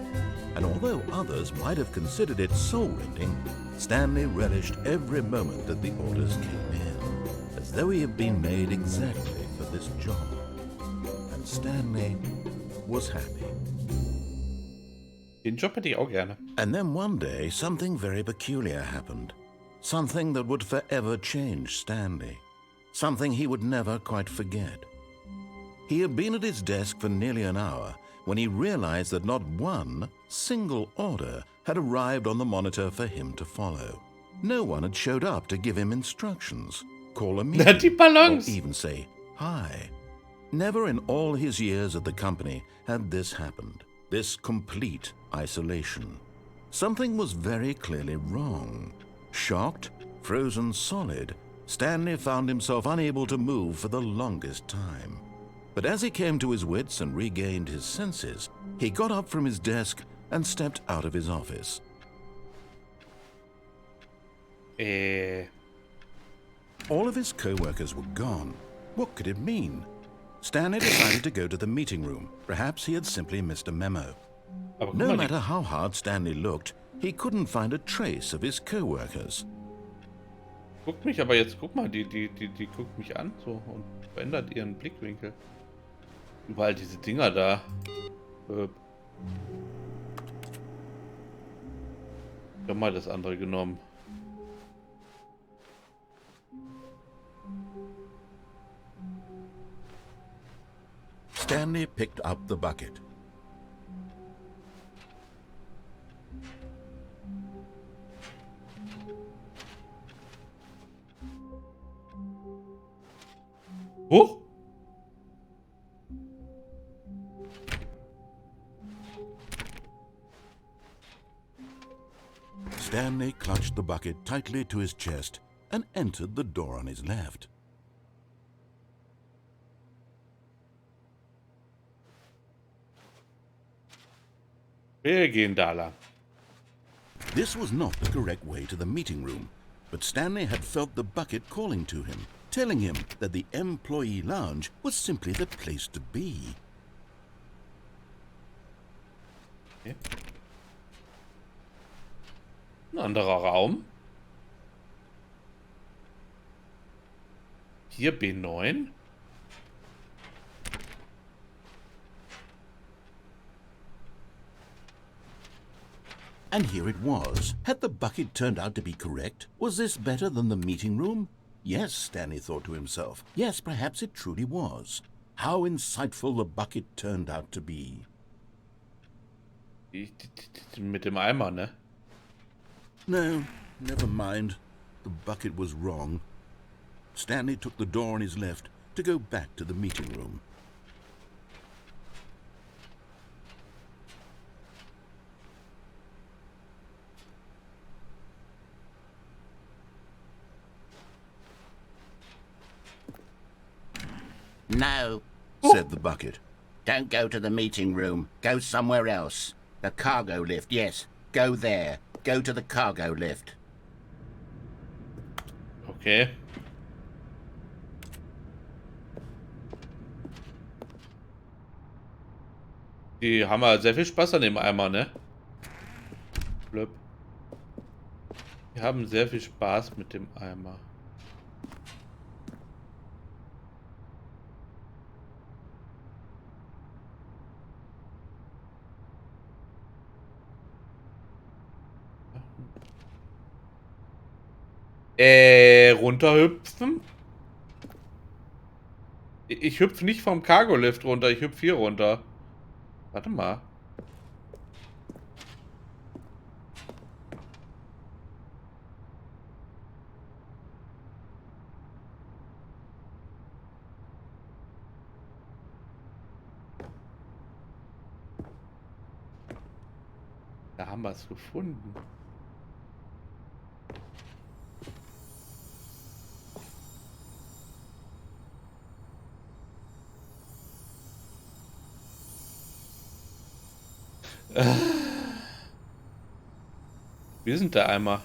And although others might have considered it soul-rending, Stanley relished every moment that the orders came in, as though he had been made exactly for this job. Stanley was happy. Den Job hätte ich auch gerne. And then one day, something very peculiar happened. Something that would forever change Stanley. Something he would never quite forget. He had been at his desk for nearly an hour when he realized that not one single order had arrived on the monitor for him to follow. No one had showed up to give him instructions, call a meeting, Die Ballons. or even say hi. Never in all his years at the company had this happened, this complete isolation. Something was very clearly wrong. Shocked, frozen solid, Stanley found himself unable to move for the longest time. But as he came to his wits and regained his senses, he got up from his desk and stepped out of his office. All of his co-workers were gone. What could it mean? Stanley decided to go to the meeting room. Perhaps he had simply missed a memo. Aber guck No mal, matter how hard Stanley looked, he couldn't find a trace of his co-workers. guckt mich aber jetzt, guck mal, die guckt mich an so und verändert ihren Blickwinkel. Überall diese Dinger da. Ich hab mal das andere genommen. Stanley picked up the bucket. Huch! Stanley clutched the bucket tightly to his chest and entered the door on his left. Wir gehen da lang. This was not the correct way to the meeting room, but Stanley had felt the bucket calling to him, telling him that the employee lounge was simply the place to be. Okay. Ein anderer Raum. Hier B9. And here it was. Had the bucket turned out to be correct? Was this better than the meeting room? Yes, Stanley thought to himself. Yes, perhaps it truly was. How insightful the bucket turned out to be. Mit dem Eimer, ne? No, never mind. The bucket was wrong. Stanley took the door on his left to go back to the meeting room. No, Said the bucket. don't go to the meeting room. Go somewhere else. The cargo lift, yes. Go there. Go to the cargo lift. Okay. Die haben ja sehr viel Spaß an dem Eimer, ne? Blöp. Die haben sehr viel Spaß mit dem Eimer. Runterhüpfen? Ich hüpfe nicht vom Cargo-Lift runter, ich hüpfe hier runter. Warte mal. Da haben wir es gefunden. Wir sind der Eimer.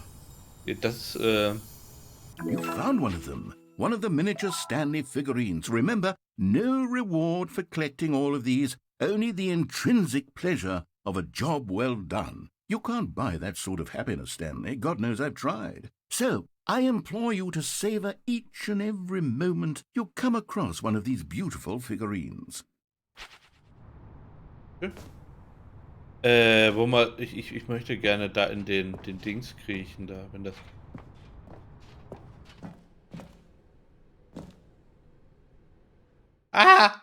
Das You found one of them. One of the miniature Stanley figurines. Remember, no reward for collecting all of these, only the intrinsic pleasure of a job well done. You can't buy that sort of happiness, Stanley. God knows I've tried. So, I implore you to savor each and every moment you come across one of these beautiful figurines. Wo man... Ich möchte gerne da in den Dings kriechen, da, wenn das... Ah!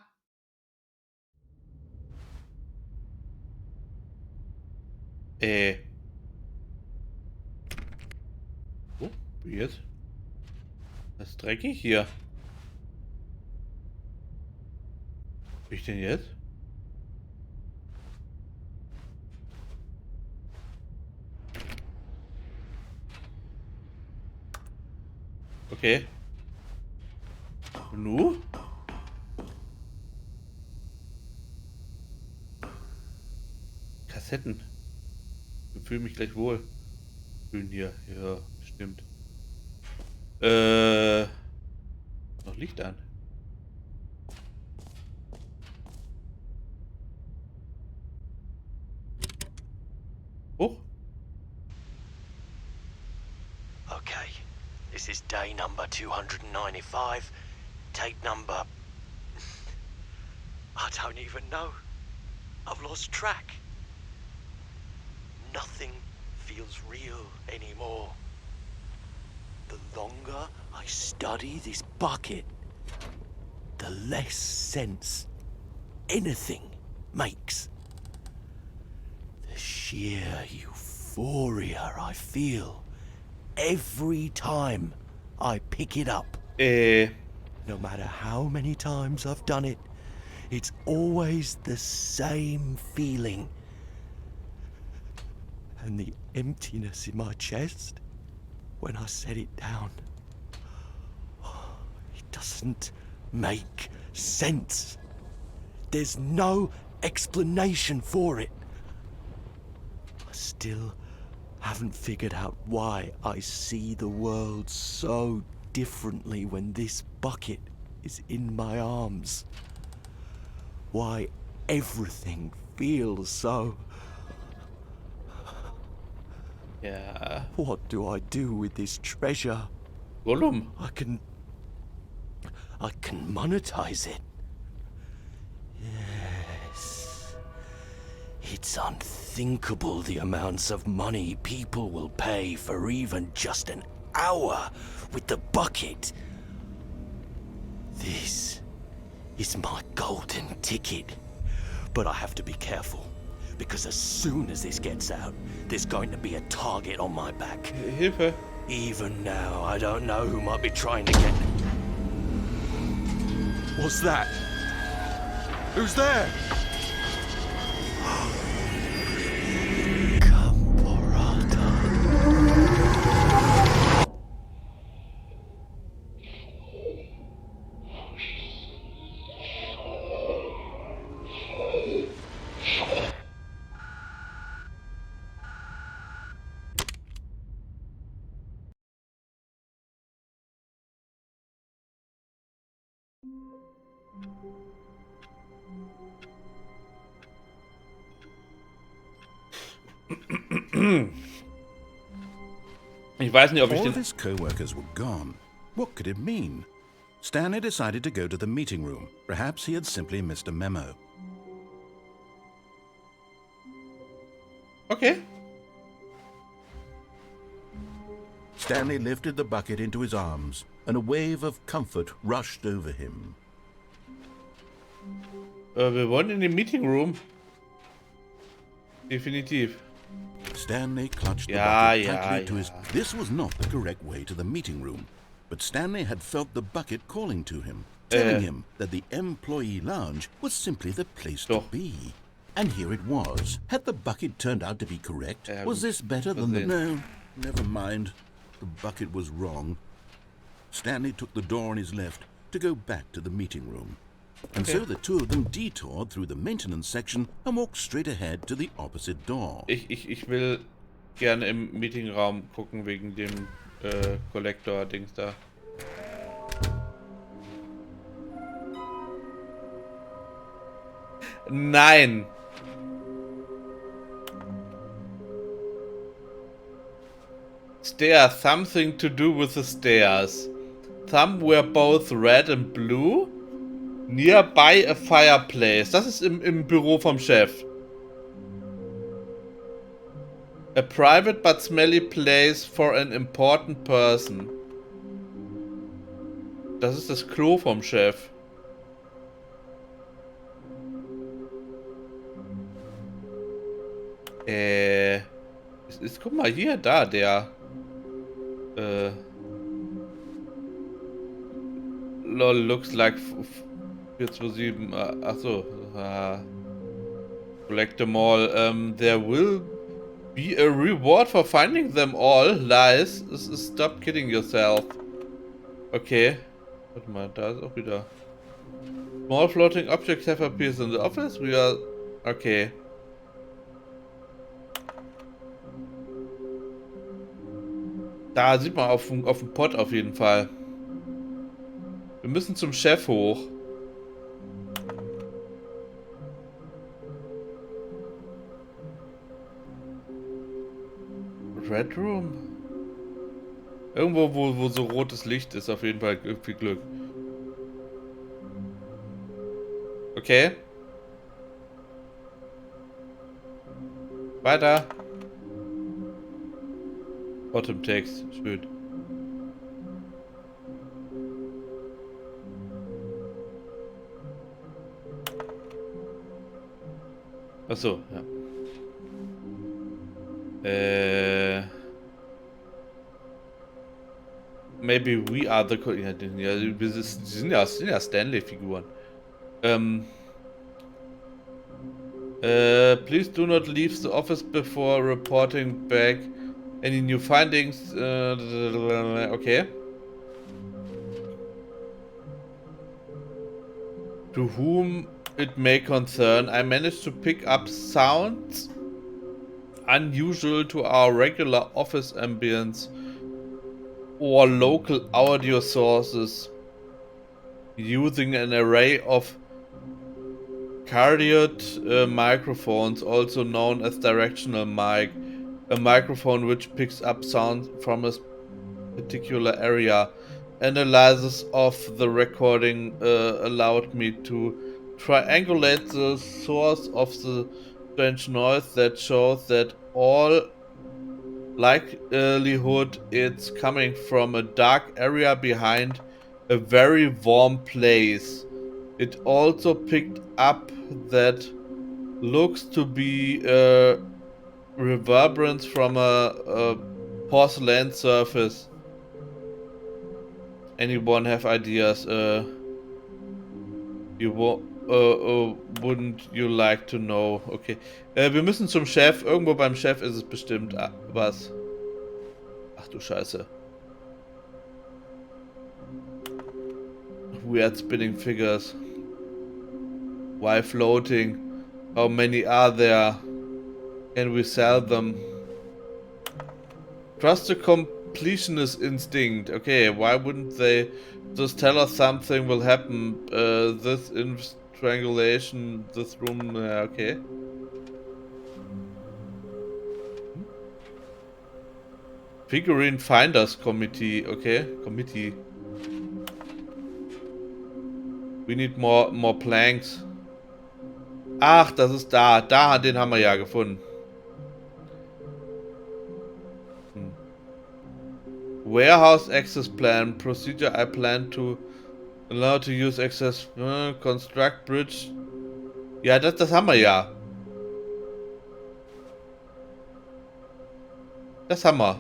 Oh, wie jetzt? Das ist dreckig hier. Wie ich denn jetzt? Okay. Nu? Kassetten. Ich fühle mich gleich wohl. Fühlen hier. Ja, stimmt. Noch Licht an. Hoch. Okay, this is day number 295. Tape number... I don't even know. I've lost track. Nothing feels real anymore. The longer I study this bucket, the less sense anything makes. The sheer euphoria I feel every time I pick it up. No matter how many times I've done it, it's always the same feeling. And the emptiness in my chest when I set it down. It doesn't make sense. There's no explanation for it. I still haven't figured out why I see the world so differently when this bucket is in my arms. Why everything feels so... Ja. What do I do with this treasure? Gollum. I can monetize it. Yes. It's unthinkable the amounts of money people will pay for even just an hour with the bucket. This is my golden ticket. But I have to be careful, because as soon as this gets out, there's going to be a target on my back. Hilfe. Even now, I don't know who might be trying to get... What's that? Who's there? Ich weiß nicht, ob ich All den... of his co-workers were gone. What could it mean? Stanley decided to go to the meeting room. Perhaps he had simply missed a memo. Okay. Stanley lifted the bucket into his arms, and a wave of comfort rushed over him. Wir wollen in den Meeting Room. Definitiv. Stanley clutched the Ja, bucket ja, tightly to ja. his... This was not the correct way to the meeting room, but Stanley had felt the bucket calling to him, telling him that the employee lounge was simply the place to Doch. be. And here it was. Had the bucket turned out to be correct? Was this better than the... versehen. No, never mind. The bucket was wrong. Stanley took the door on his left to go back to the meeting room. And so the two of them detoured through the maintenance section and walked straight ahead to the opposite door. Ich will gerne im Meetingraum gucken wegen dem Collector-Dings da. Nein! Stairs, something to do with the stairs. Some were both red and blue. Nearby a fireplace. Das ist im Büro vom Chef. A private but smelly place for an important person. Das ist das Klo vom Chef. Guck mal hier, der. Lol, looks like 427. Achso. Collect them all. There will be a reward for finding them all. Lies. Stop kidding yourself. Okay. Warte mal, da ist auch wieder. Small floating objects have appeared in the office. We are. Okay. Da sieht man auf dem Pott auf jeden Fall. Wir müssen zum Chef hoch. Red Room? Irgendwo, wo so rotes Licht ist, auf jeden Fall viel Glück. Okay. Weiter. Bottom Text. Schön. Achso, ja. Maybe we are the... Ja, die sind ja Stanley-Figuren. Please do not leave the office before reporting back any new findings. Okay. To whom it may concern, I managed to pick up sounds unusual to our regular office ambience or local audio sources using an array of cardioid microphones, also known as directional mic, a microphone which picks up sound from a particular area. Analysis of the recording allowed me to triangulate the source of the strange noise that shows that all likelihood it's coming from a dark area behind a very warm place. It also picked up that looks to be reverberance from a porcelain surface. Anyone have ideas? Wouldn't you like to know? Okay. Wir müssen zum Chef. Irgendwo beim Chef ist es bestimmt was. Ach du Scheiße. Weird spinning figures. Why floating? How many are there? Can we sell them? Trust the completionist instinct. Okay, why wouldn't they just tell us something will happen? This in strangulation, this room. Okay. Figurine Finders Committee. Okay, committee. We need more planks. Ach, das ist da. Den haben wir ja gefunden. Warehouse access plan. Procedure I plan to allow to use access. Construct bridge. Ja, das haben wir ja. Das haben wir.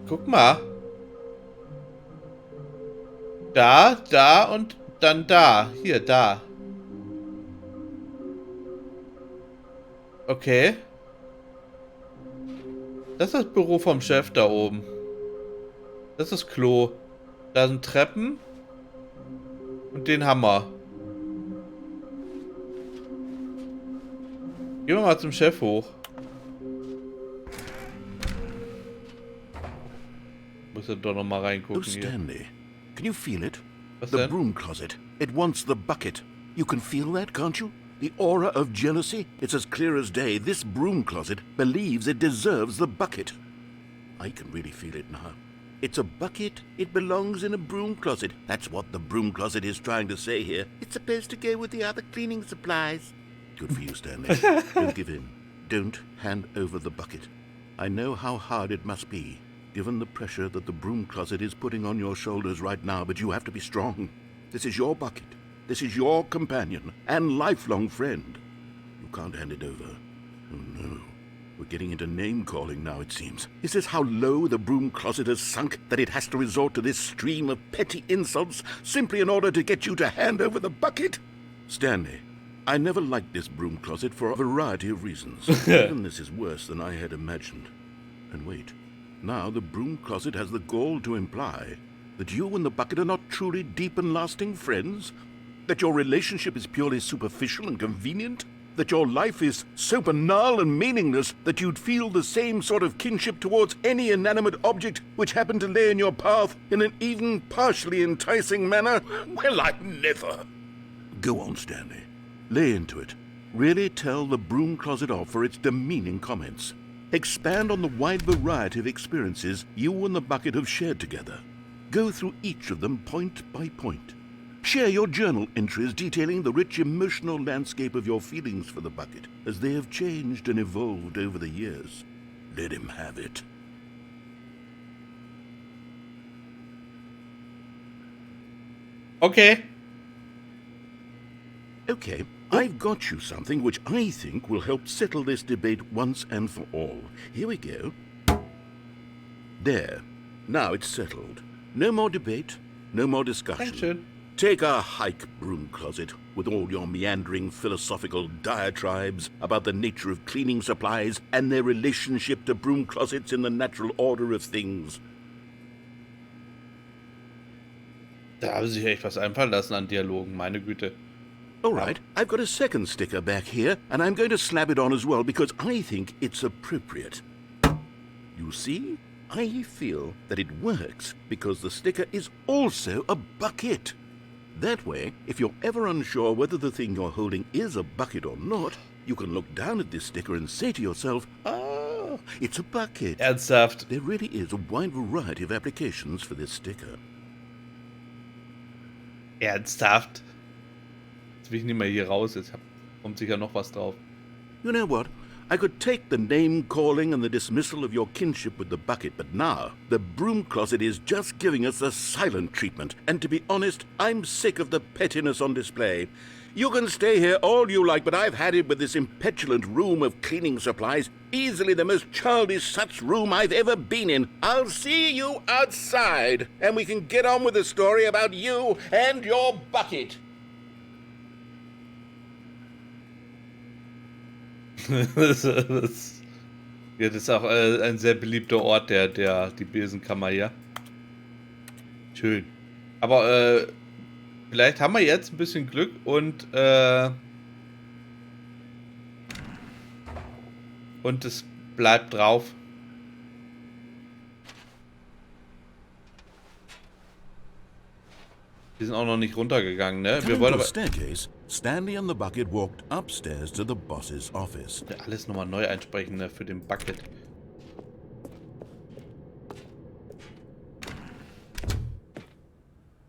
Guck mal. Da und dann da. Hier, da. Okay. Das ist das Büro vom Chef da oben. Das ist das Klo. Da sind Treppen. Und den Hammer. Gehen wir mal zum Chef hoch. Muss ja doch noch mal reingucken Oh, hier. Stanley, can you feel it? Was The denn? broom closet. It wants the bucket. You can feel that, can't you? The aura of jealousy? It's as clear as day. This broom closet believes it deserves the bucket. I can really feel it now. It's a bucket. It belongs in a broom closet. That's what the broom closet is trying to say here. It's supposed to go with the other cleaning supplies. Good for you, Stanley. Don't give in. Don't hand over the bucket. I know how hard it must be, given the pressure that the broom closet is putting on your shoulders right now, but you have to be strong. This is your bucket. This is your companion and lifelong friend. You can't hand it over. Oh, no. We're getting into name-calling now, it seems. Is this how low the broom closet has sunk, that it has to resort to this stream of petty insults simply in order to get you to hand over the bucket? Stanley, I never liked this broom closet for a variety of reasons. Even this is worse than I had imagined. And wait, now the broom closet has the gall to imply that you and the bucket are not truly deep and lasting friends? That your relationship is purely superficial and convenient? That your life is so banal and meaningless that you'd feel the same sort of kinship towards any inanimate object which happened to lay in your path in an even partially enticing manner? Well, I never. Go on, Stanley. Lay into it. Really tell the broom closet off for its demeaning comments. Expand on the wide variety of experiences you and the bucket have shared together. Go through each of them point by point. Share your journal entries detailing the rich emotional landscape of your feelings for the bucket as they have changed and evolved over the years. Let him have it. Okay. Okay, I've got you something which I think will help settle this debate once and for all. Here we go. There. Now it's settled. No more debate, no more discussion. Dankeschön. Take a hike, broom closet, with all your meandering philosophical diatribes about the nature of cleaning supplies and their relationship to broom closets in the natural order of things. Da haben sie sich echt was einfallen lassen an Dialogen, meine Güte. All right, I've got a second sticker back here, and I'm going to slap it on as well because I think it's appropriate. You see? I feel that it works because the sticker is also a bucket. That way, if you're ever unsure whether the thing you're holding is a bucket or not, you can look down at this sticker and say to yourself, ah, it's a bucket. Ernsthaft? There really is a wide variety of applications for this sticker. Ernsthaft? Jetzt will ich nicht mehr hier raus, jetzt kommt sicher noch was drauf. You know what? I could take the name-calling and the dismissal of your kinship with the bucket, but now the broom closet is just giving us the silent treatment. And to be honest, I'm sick of the pettiness on display. You can stay here all you like, but I've had it with this impetulant room of cleaning supplies. Easily the most childish such room I've ever been in. I'll see you outside, and we can get on with the story about you and your bucket. Das ist auch ein sehr beliebter Ort, die Besenkammer hier. Schön. Aber vielleicht haben wir jetzt ein bisschen Glück und es bleibt drauf. Wir sind auch noch nicht runtergegangen, ne? Wir wollen aber staircase. Stanley and the bucket walked upstairs to the boss's office. alles nochmal neu einsprechen, ne, für den Bucket.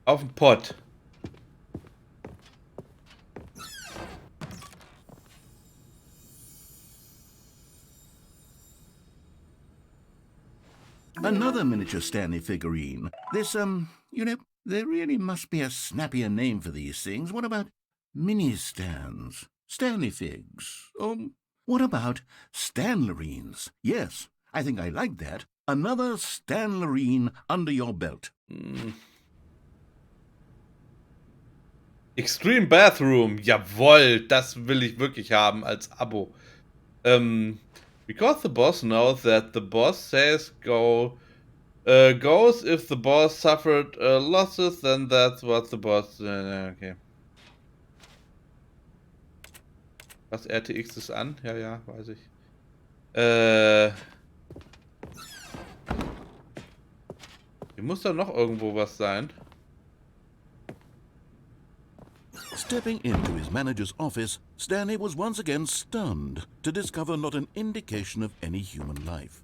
Auf den Pott. Another miniature Stanley figurine. This, you know, there really must be a snappier name for these things. What about mini-stands? Stanley figs? What about Stanlerines? Yes, I think I like that. Another Stanlerine under your belt. Extreme Bathroom. Jawohl, das will ich wirklich haben als Abo. Because the boss knows that the boss says goes if the boss suffered losses, then that's what the boss... okay. Was, RTX ist an? Ja, weiß ich. Hier muss doch noch irgendwo was sein. Stepping into his manager's office, Stanley was once again stunned to discover not an indication of any human life.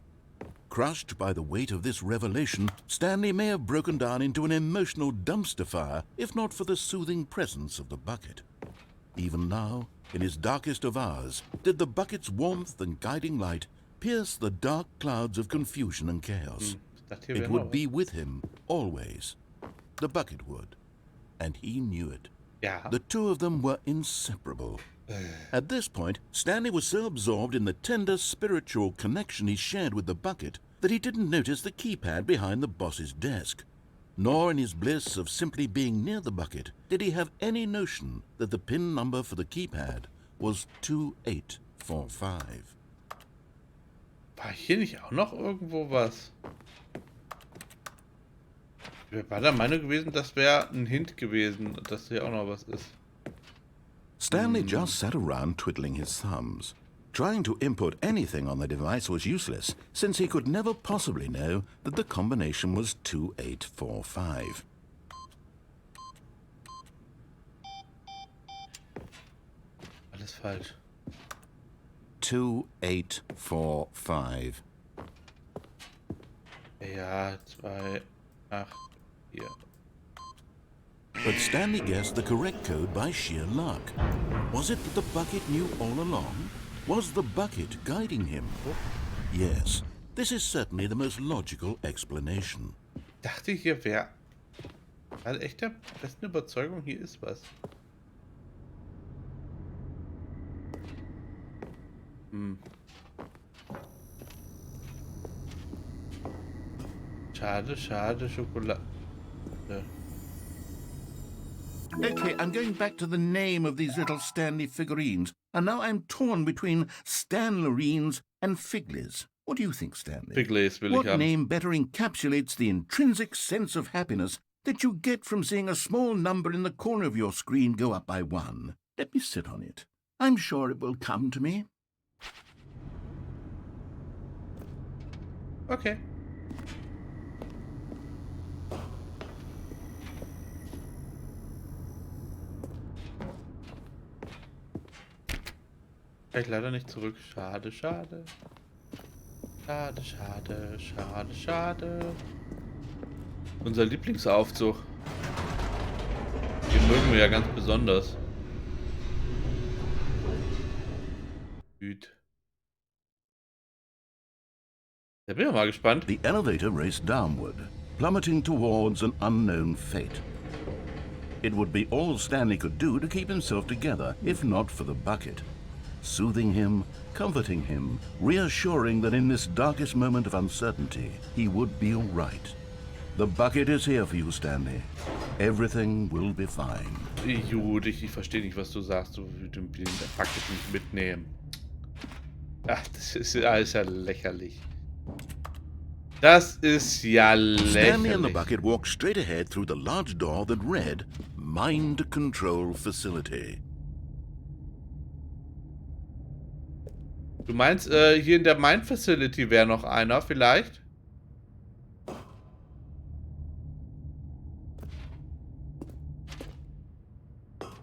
Crushed by the weight of this revelation, Stanley may have broken down into an emotional dumpster fire if not for the soothing presence of the bucket. Even now, in his darkest of hours, did the bucket's warmth and guiding light pierce the dark clouds of confusion and chaos. It would be with him always. The bucket would. And he knew it. Yeah. The two of them were inseparable. At this point, Stanley was so absorbed in the tender spiritual connection he shared with the bucket that he didn't notice the keypad behind the boss's desk. Nor in his bliss of simply being near the bucket did he have any notion that the PIN number for the keypad was 2845. War hier nicht auch noch irgendwo was? Ich war der Meinung gewesen, das wäre ein Hint gewesen, dass hier auch noch was ist. Stanley just sat around twiddling his thumbs. Trying to input anything on the device was useless, since he could never possibly know that the combination was 2845. Alles falsch. 2845. Ja, 2, 8, 4. But Stanley guessed the correct code by sheer luck. Was it that the bucket knew all along? Was the bucket guiding him? Yes, this is certainly the most logical explanation. Dachte hier wäre. War echt der festen Überzeugung, hier ist was. Schade, schade, Schokolade. Okay, I'm going back to the name of these little Stanley figurines, and now I'm torn between Stanlerines and Figlies. What do you think, Stanley? Figlies will What ich haben. name better encapsulates the intrinsic sense of happiness that you get from seeing a small number in the corner of your screen go up by 1? Let me sit on it. I'm sure it will come to me. Okay. Kann ich leider nicht zurück. Schade, schade. Schade, schade, schade, schade. Unser Lieblingsaufzug. Den mögen wir ja ganz besonders. Gut. Da bin ich mal gespannt. The elevator raced downward, plummeting towards an unknown fate. It would be all Stanley could do to keep himself together, if not for the bucket. Soothing him, comforting him, reassuring that in this darkest moment of uncertainty, he would be all right. The bucket is here for you, Stanley. Everything will be fine. Jude, ich verstehe nicht, was du sagst. Du willst den Bucket nicht mitnehmen. Ach, das ist ja lächerlich. Das ist ja lächerlich. Stanley and the bucket walked straight ahead through the large door that read, Mind Control Facility. Du meinst, hier in der Mind Facility wäre noch einer, vielleicht?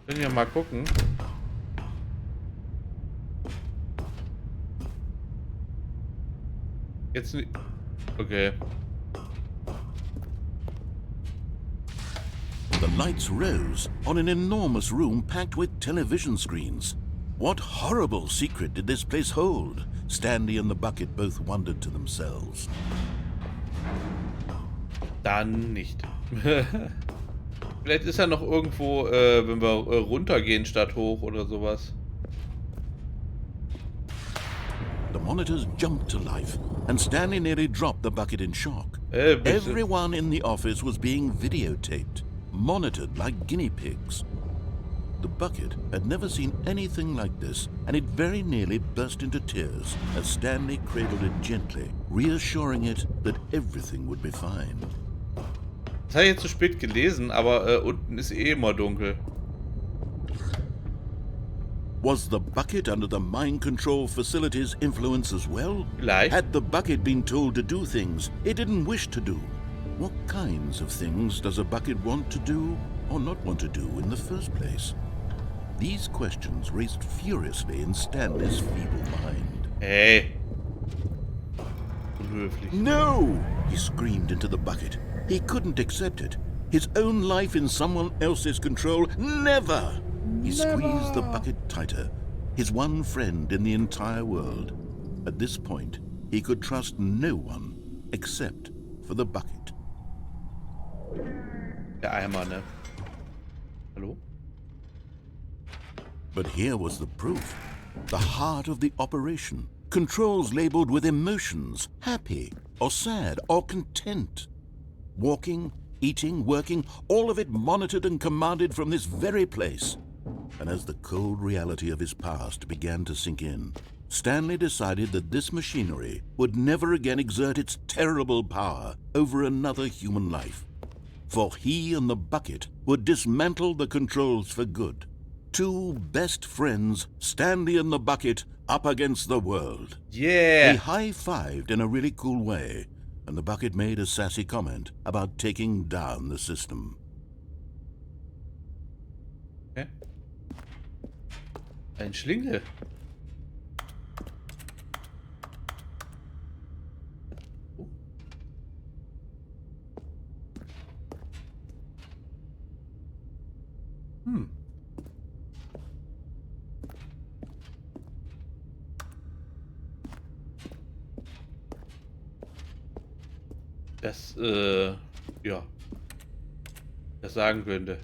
Können wir mal gucken. Jetzt nicht. Okay. The lights rose on an enormous room packed with television screens. What horrible secret did this place hold? Stanley and the bucket both wondered to themselves. Dann nicht. Vielleicht ist er noch irgendwo, wenn wir runtergehen statt hoch oder sowas. The monitors jumped to life, and Stanley nearly dropped the bucket in shock. Bitte. Everyone in the office was being videotaped, monitored like guinea pigs. The bucket had never seen anything like this, and it very nearly burst into tears as Stanley cradled it gently, reassuring it that everything would be fine. Das habe ich jetzt zu spät gelesen, aber unten ist eh immer dunkel. Was the bucket under the mind control facility's influence as well? Vielleicht. Had the bucket been told to do things it didn't wish to do? What kinds of things does a bucket want to do or not want to do in the first place? These questions raced furiously in Stanley's feeble mind. Hey. Du unhöflich. No! He screamed into the bucket. He couldn't accept it. His own life in someone else's control. Never! He squeezed the bucket tighter. His one friend in the entire world. At this point, he could trust no one except for the bucket. Der Eimer, ne? Hallo? But here was the proof. The heart of the operation. Controls labeled with emotions, happy or sad or content. Walking, eating, working, all of it monitored and commanded from this very place. And as the cold reality of his past began to sink in, Stanley decided that this machinery would never again exert its terrible power over another human life. For he and the bucket would dismantle the controls for good. Two best friends, Stanley and the bucket, up against the world. Yeah! They high-fived in a really cool way, and the bucket made a sassy comment about taking down the system. Okay. Ein Schlingel. Das, ja. Das sagen könnte.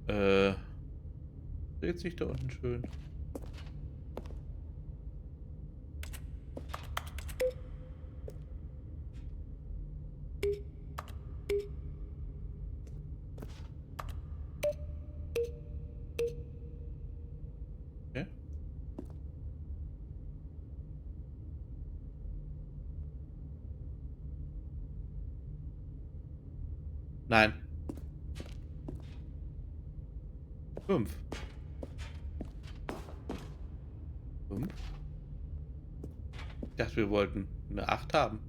Dreht sich da unten schön. Okay. Nein. 5. 5? Ich dachte, wir wollten eine 8 haben.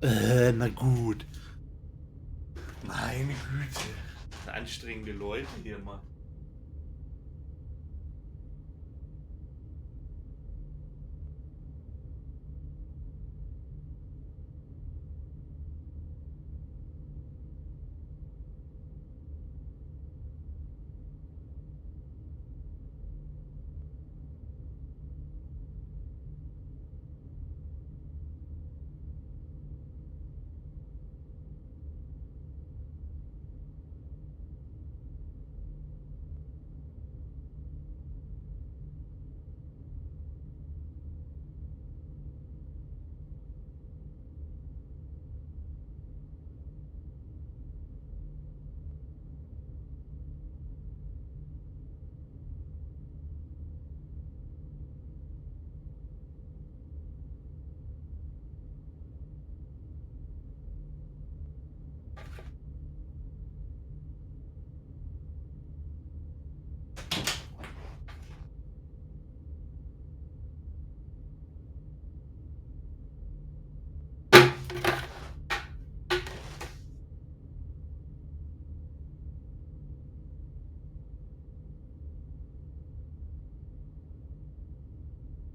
Na gut. Meine Güte. Anstrengende Leute hier mal.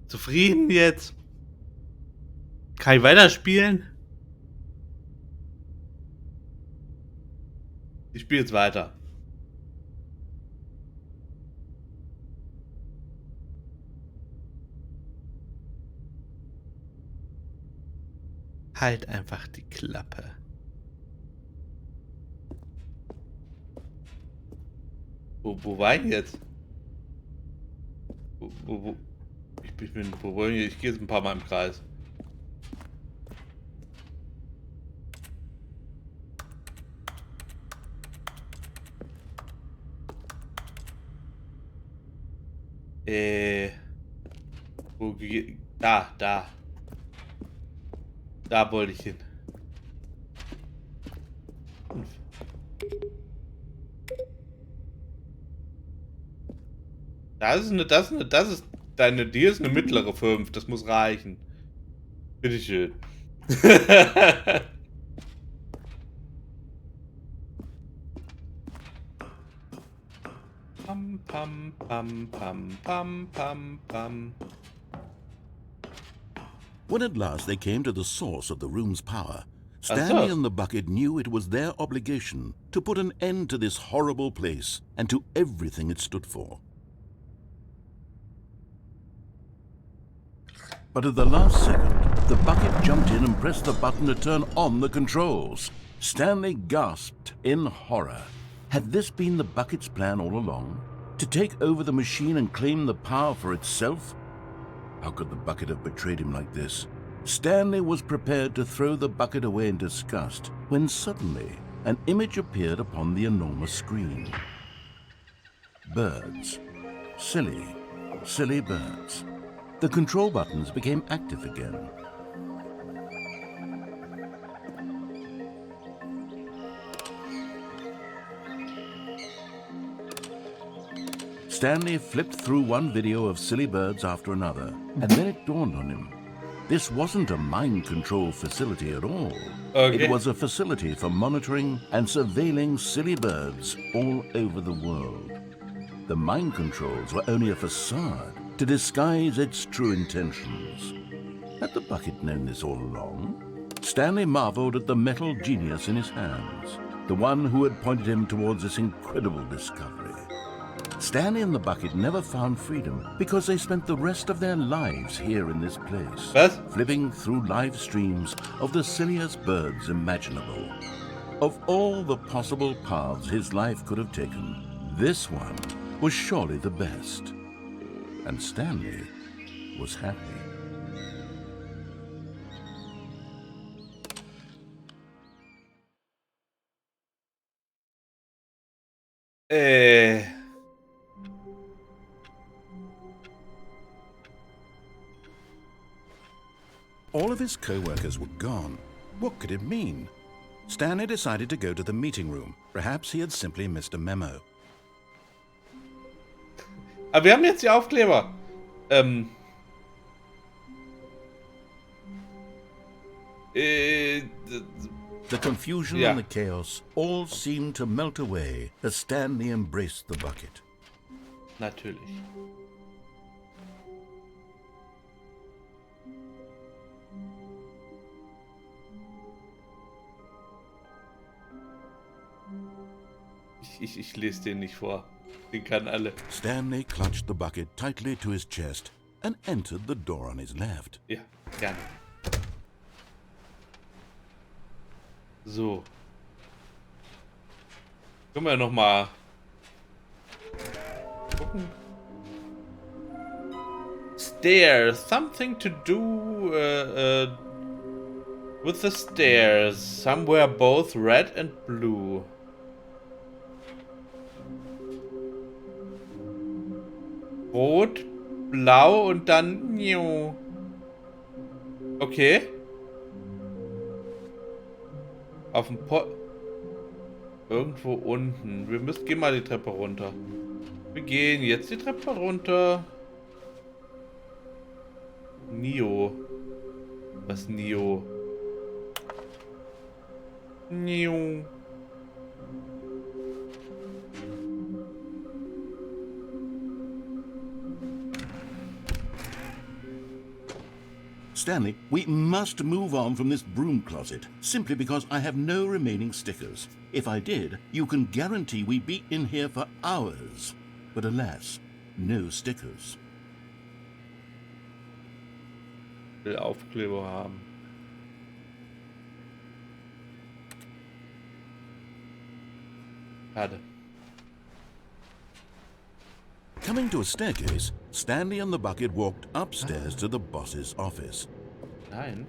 Zufrieden jetzt? Kann ich weiterspielen? Ich spiele jetzt weiter. Halt einfach die Klappe. Wo war ich jetzt? Ich gehe jetzt ein paar Mal im Kreis. Da wollte ich hin. 5. Die ist eine mittlere 5. Das muss reichen. Bitteschön. Pam, pam, pam, pam, pam, pam, pam. When at last they came to the source of the room's power, Ach Stanley so. and the bucket knew it was their obligation to put an end to this horrible place and to everything it stood for. But at the last second, the bucket jumped in and pressed the button to turn on the controls. Stanley gasped in horror. Had this been the bucket's plan all along? To take over the machine and claim the power for itself? How could the bucket have betrayed him like this? Stanley was prepared to throw the bucket away in disgust when suddenly an image appeared upon the enormous screen. Birds. Silly, silly birds. The control buttons became active again. Stanley flipped through one video of silly birds after another, and then it dawned on him. This wasn't a mind control facility at all. Okay. It was a facility for monitoring and surveilling silly birds all over the world. The mind controls were only a facade to disguise its true intentions. Had the bucket known this all along? Stanley marveled at the metal genius in his hands, the one who had pointed him towards this incredible discovery. Stanley and the bucket never found freedom because they spent the rest of their lives here in this place, Was? flipping through live streams of the silliest birds imaginable. Of all the possible paths his life could have taken, this one was surely the best. And Stanley was happy. All of his co-workers were gone. What could it mean? Stanley decided to go to the meeting room. Perhaps he had simply missed a memo. Aber wir haben jetzt die Aufkleber. The confusion and the chaos all seemed to melt away as Stanley embraced the bucket. Natürlich. Ich lese den nicht vor. Den kann alle. Stanley clutched the bucket tightly to his chest and entered the door on his left. Ja, gerne. So. Können wir noch mal gucken. Stairs. Something to do with the stairs. Somewhere both red and blue. Rot, blau und dann new. Okay. Auf dem irgendwo unten. Wir müssen gehen mal die Treppe runter. Wir gehen jetzt die Treppe runter. Neo. Was Neo? Neo. Stanley, we must move on from this broom closet, simply because I have no remaining stickers. If I did, you can guarantee we'd be in here for hours. But alas, no stickers. Ich will Aufkleber haben. Schade. Coming to a staircase, Stanley and the bucket walked upstairs to the boss's office. Nein.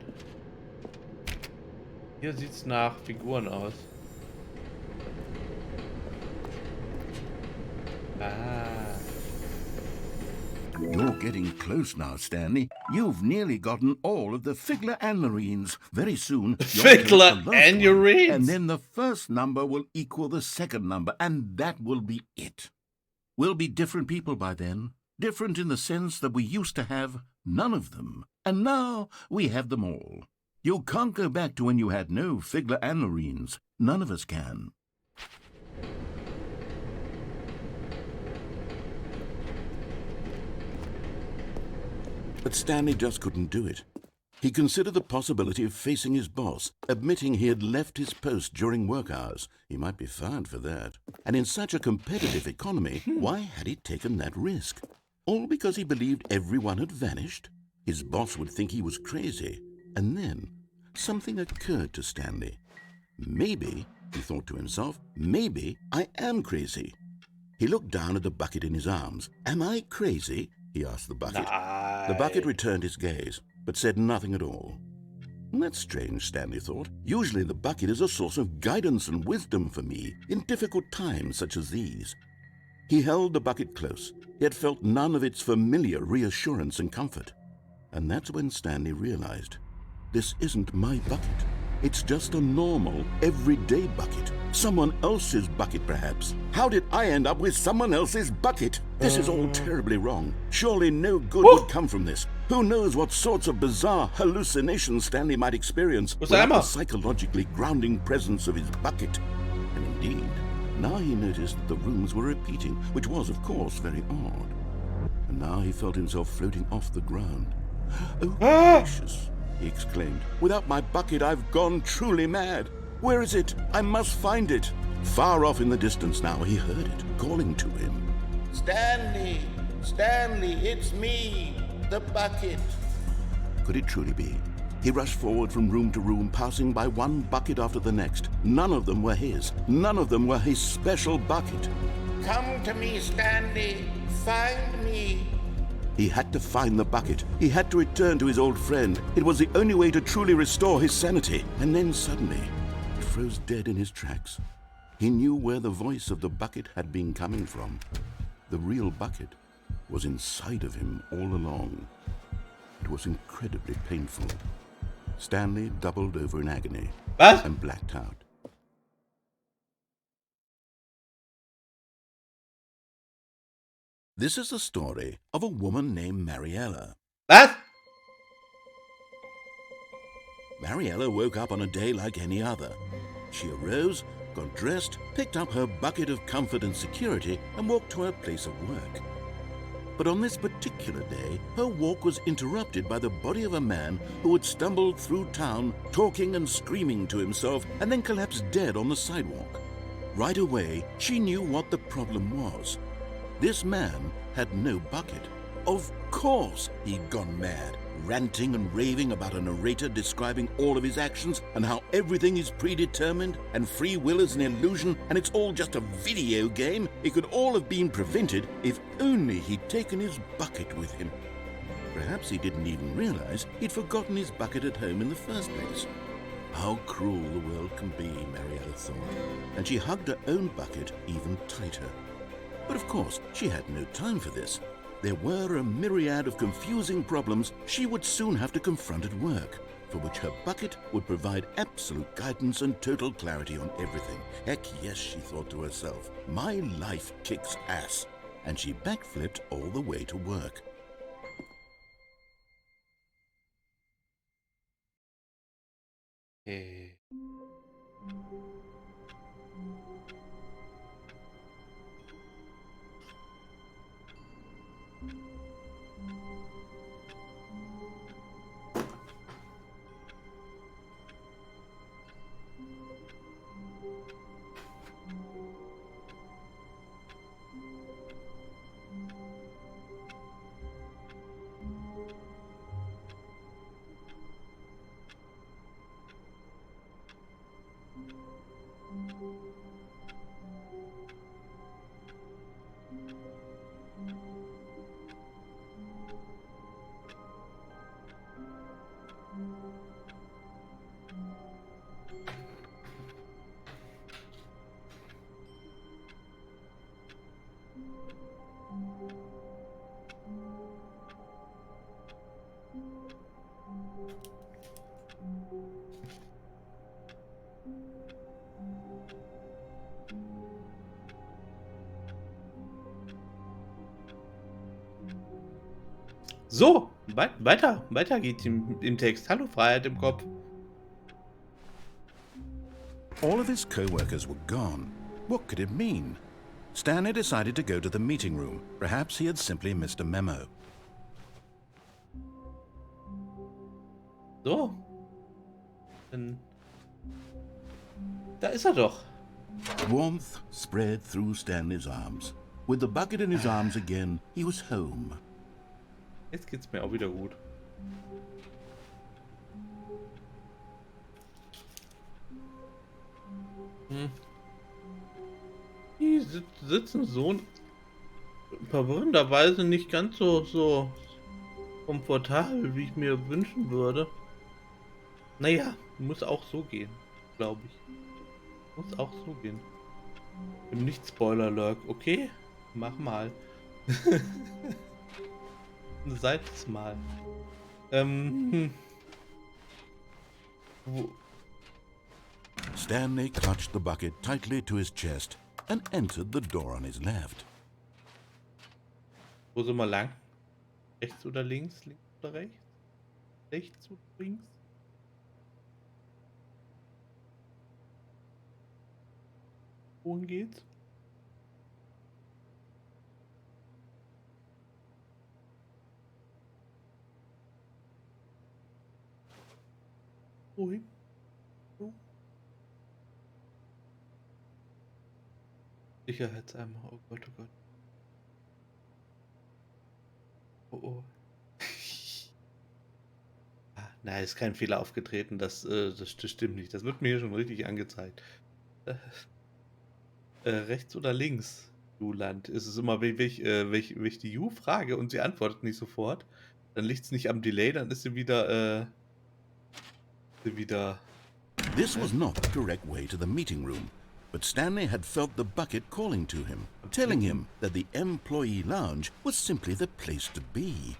Hier sieht's nach Figuren aus. Ah. You're getting close now, Stanley. You've nearly gotten all of the Figler Anurines. Very soon, you'll take the Figler last one, Anurines? and then the first number will equal the second number, and that will be it. We'll be different people by then. Different in the sense that we used to have none of them, and now we have them all. You can't go back to when you had no Figler Anurines. None of us can. But Stanley just couldn't do it. He considered the possibility of facing his boss, admitting he had left his post during work hours. He might be fired for that. And in such a competitive economy, why had he taken that risk? All because he believed everyone had vanished? His boss would think he was crazy. And then something occurred to Stanley. Maybe, he thought to himself, maybe I am crazy. He looked down at the bucket in his arms. Am I crazy? He asked the bucket. The bucket returned his gaze, but said nothing at all. That's strange, Stanley thought. Usually the bucket is a source of guidance and wisdom for me in difficult times such as these. He held the bucket close, yet felt none of its familiar reassurance and comfort. And that's when Stanley realized, this isn't my bucket. It's just a normal, everyday bucket. Someone else's bucket, perhaps. How did I end up with someone else's bucket? This is all terribly wrong. Surely no good would come from this. Who knows what sorts of bizarre hallucinations Stanley might experience without the psychologically grounding presence of his bucket. And indeed, now he noticed that the rooms were repeating, which was, of course, very odd. And now he felt himself floating off the ground. Oh, gracious, he exclaimed. Without my bucket, I've gone truly mad. Where is it? I must find it. Far off in the distance now, he heard it, calling to him. Stanley! Stanley, it's me, the bucket. Could it truly be? He rushed forward from room to room, passing by one bucket after the next. None of them were his. None of them were his special bucket. Come to me, Stanley. Find me. He had to find the bucket. He had to return to his old friend. It was the only way to truly restore his sanity. And then suddenly, he froze dead in his tracks. He knew where the voice of the bucket had been coming from. The real bucket was inside of him all along. It was incredibly painful. Stanley doubled over in agony and blacked out. This is the story of a woman named Mariella. Was? Mariella woke up on a day like any other. She arose, got dressed, picked up her bucket of comfort and security, and walked to her place of work. But on this particular day, her walk was interrupted by the body of a man who had stumbled through town, talking and screaming to himself, and then collapsed dead on the sidewalk. Right away, she knew what the problem was. This man had no bucket. Of course he'd gone mad, ranting and raving about a narrator describing all of his actions and how everything is predetermined and free will is an illusion and it's all just a video game. It could all have been prevented if only he'd taken his bucket with him. Perhaps he didn't even realize he'd forgotten his bucket at home in the first place. How cruel the world can be, Mariella thought, and she hugged her own bucket even tighter. But of course, she had no time for this. There were a myriad of confusing problems she would soon have to confront at work, for which her bucket would provide absolute guidance and total clarity on everything. Heck yes, she thought to herself, my life kicks ass. And she backflipped all the way to work. So, weiter geht's im Text. Hallo, Freiheit im Kopf. All of his co-workers were gone. What could it mean? Stanley decided to go to the meeting room. Perhaps he had simply missed a memo. So. Dann. Da ist er doch. Warmth spread through Stanley's arms. With the bucket in his arms again, he was home. Jetzt geht's mir auch wieder gut. Die sitzen so verwirrenderweise nicht ganz so komfortabel, wie ich mir wünschen würde. Naja, muss auch so gehen, glaube ich. Muss auch so gehen. Im Nicht-Spoiler-Lurk, okay? Mach mal. Seid es mal. Wo? Stanley clutched the bucket tightly to his chest and entered the door on his left. Wo sind wir lang? Rechts oder links? Links oder rechts? Rechts oder links? Wohin geht's? Wohin? Wo? Sicherheitseimer, oh Gott, oh Gott. Oh oh. Nein, ist kein Fehler aufgetreten, das stimmt nicht. Das wird mir hier schon richtig angezeigt. Rechts oder links, du Land? Ist es immer, wenn ich die Ju frage und sie antwortet nicht sofort, dann liegt es nicht am Delay, dann ist sie wieder. This was not the correct way to the meeting room, but Stanley had felt the bucket calling to him, telling him that the employee lounge was simply the place to be.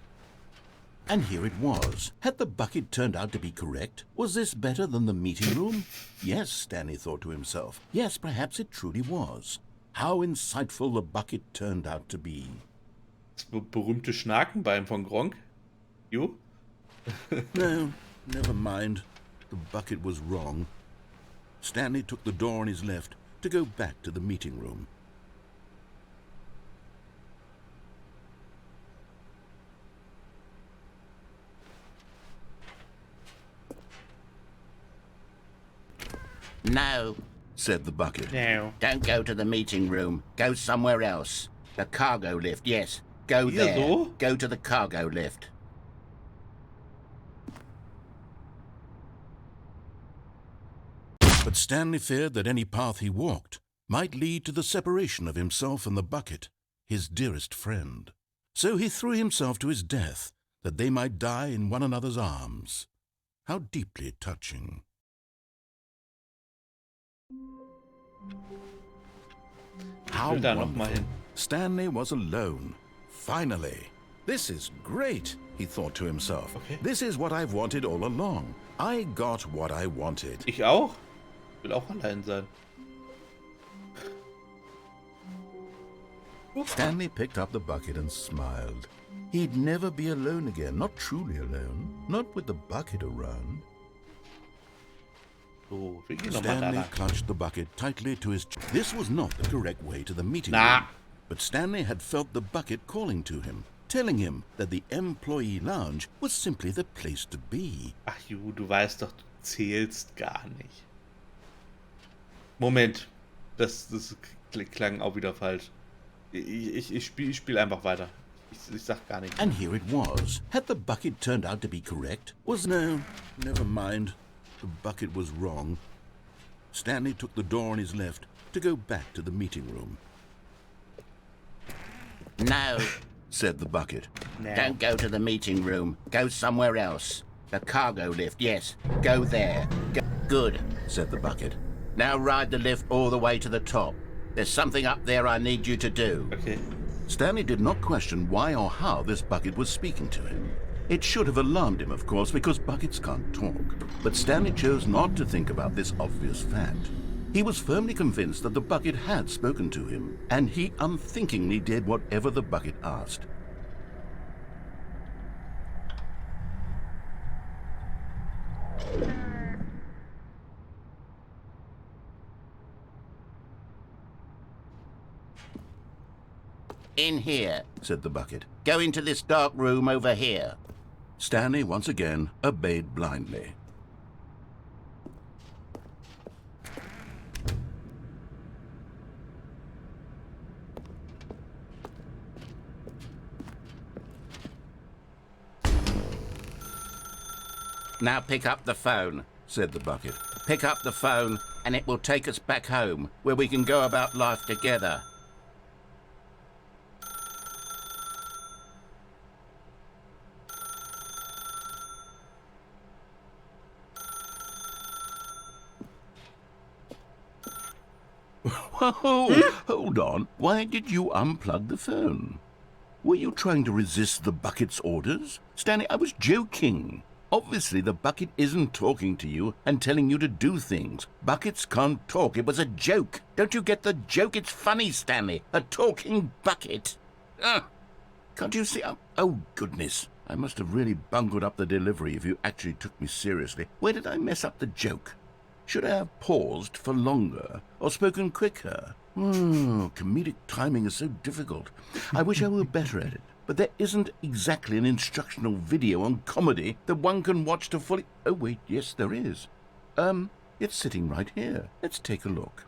And here it was. Had the bucket turned out to be correct? Was this better than the meeting room? Yes, Stanley thought to himself. Yes, perhaps it truly was. How insightful the bucket turned out to be. Das berühmte Schnakenbein von Gronk. Ju? No, never mind. The bucket was wrong. Stanley took the door on his left to go back to the meeting room. No, said the bucket. No. don't go to the meeting room. Go somewhere else. The cargo lift, yes. Go there. so? Go to the cargo lift. But Stanley feared that any path he walked might lead to the separation of himself and the bucket, his dearest friend. So he threw himself to his death, that they might die in one another's arms. How deeply touching. How will da noch mal wonderful. hin. Stanley was alone. Finally. This is great, he thought to himself. Okay. This is what I've wanted all along. I got what I wanted. Ich auch. Ich will auch allein sein. Stanley picked up the bucket and smiled. He'd never be alone again, not truly alone, not with the bucket around. So, wir gehen nochmal da Stanley lang. clutched the bucket tightly to his chest. This was not the correct way to the meeting Na. room, but Stanley had felt the bucket calling to him, telling him that the employee lounge was simply the place to be. Ach Ju, du weißt doch, du zählst gar nicht. Moment. Das klang auch wieder falsch. Ich spiel einfach weiter. Ich sag gar nichts. And here it was. Had the bucket turned out to be correct? No, never mind. The bucket was wrong. Stanley took the door on his left to go back to the meeting room. No, Said the bucket. No. don't go to the meeting room. Go somewhere else. The cargo lift, yes. Go there. Good, Said the bucket. now ride the lift all the way to the top. There's something up there I need you to do. Okay. Stanley did not question why or how this bucket was speaking to him. It should have alarmed him, of course, because buckets can't talk. But Stanley chose not to think about this obvious fact. He was firmly convinced that the bucket had spoken to him, and he unthinkingly did whatever the bucket asked. In here. Said the bucket. Go into this dark room over here. Stanley once again obeyed blindly. Now pick up the phone, Said the bucket. pick up the phone, and it will take us back home, where we can go about life together. Whoa! Hold on. Why did you unplug the phone? Were you trying to resist the bucket's orders? Stanley, I was joking. Obviously, the bucket isn't talking to you and telling you to do things. Buckets can't talk. It was a joke. Don't you get the joke? It's funny, Stanley. A talking bucket. Can't you see? Oh, goodness. I must have really bungled up the delivery if you actually took me seriously. Where did I mess up the joke? Should I have paused for longer or spoken quicker? Comedic timing is so difficult. I wish I were better at it. But there isn't exactly an instructional video on comedy that one can watch to fully... Oh, wait, yes, there is. It's sitting right here. Let's take a look.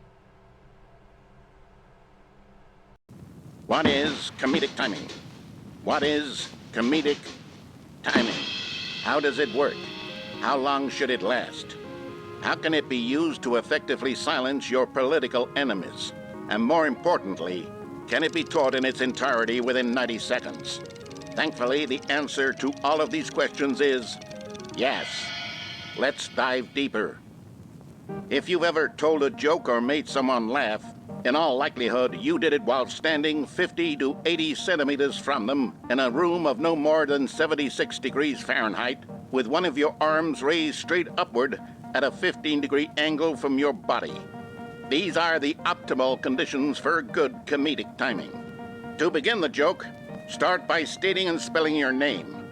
What is comedic timing? What is comedic timing? How does it work? How long should it last? How can it be used to effectively silence your political enemies? And more importantly, can it be taught in its entirety within 90 seconds? Thankfully, the answer to all of these questions is yes. Let's dive deeper. If you've ever told a joke or made someone laugh, in all likelihood, you did it while standing 50 to 80 centimeters from them in a room of no more than 76 degrees Fahrenheit, with one of your arms raised straight upward at a 15-degree angle from your body. These are the optimal conditions for good comedic timing. To begin the joke, start by stating and spelling your name.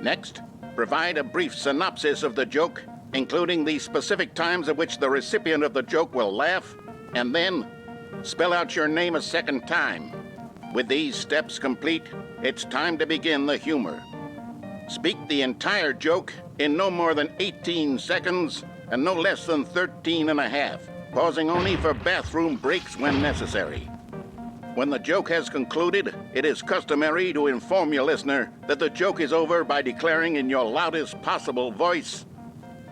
Next, provide a brief synopsis of the joke, including the specific times at which the recipient of the joke will laugh, and then spell out your name a second time. With these steps complete, it's time to begin the humor. Speak the entire joke in no more than 18 seconds and no less than 13 and a half, pausing only for bathroom breaks when necessary. When the joke has concluded, it is customary to inform your listener that the joke is over by declaring in your loudest possible voice,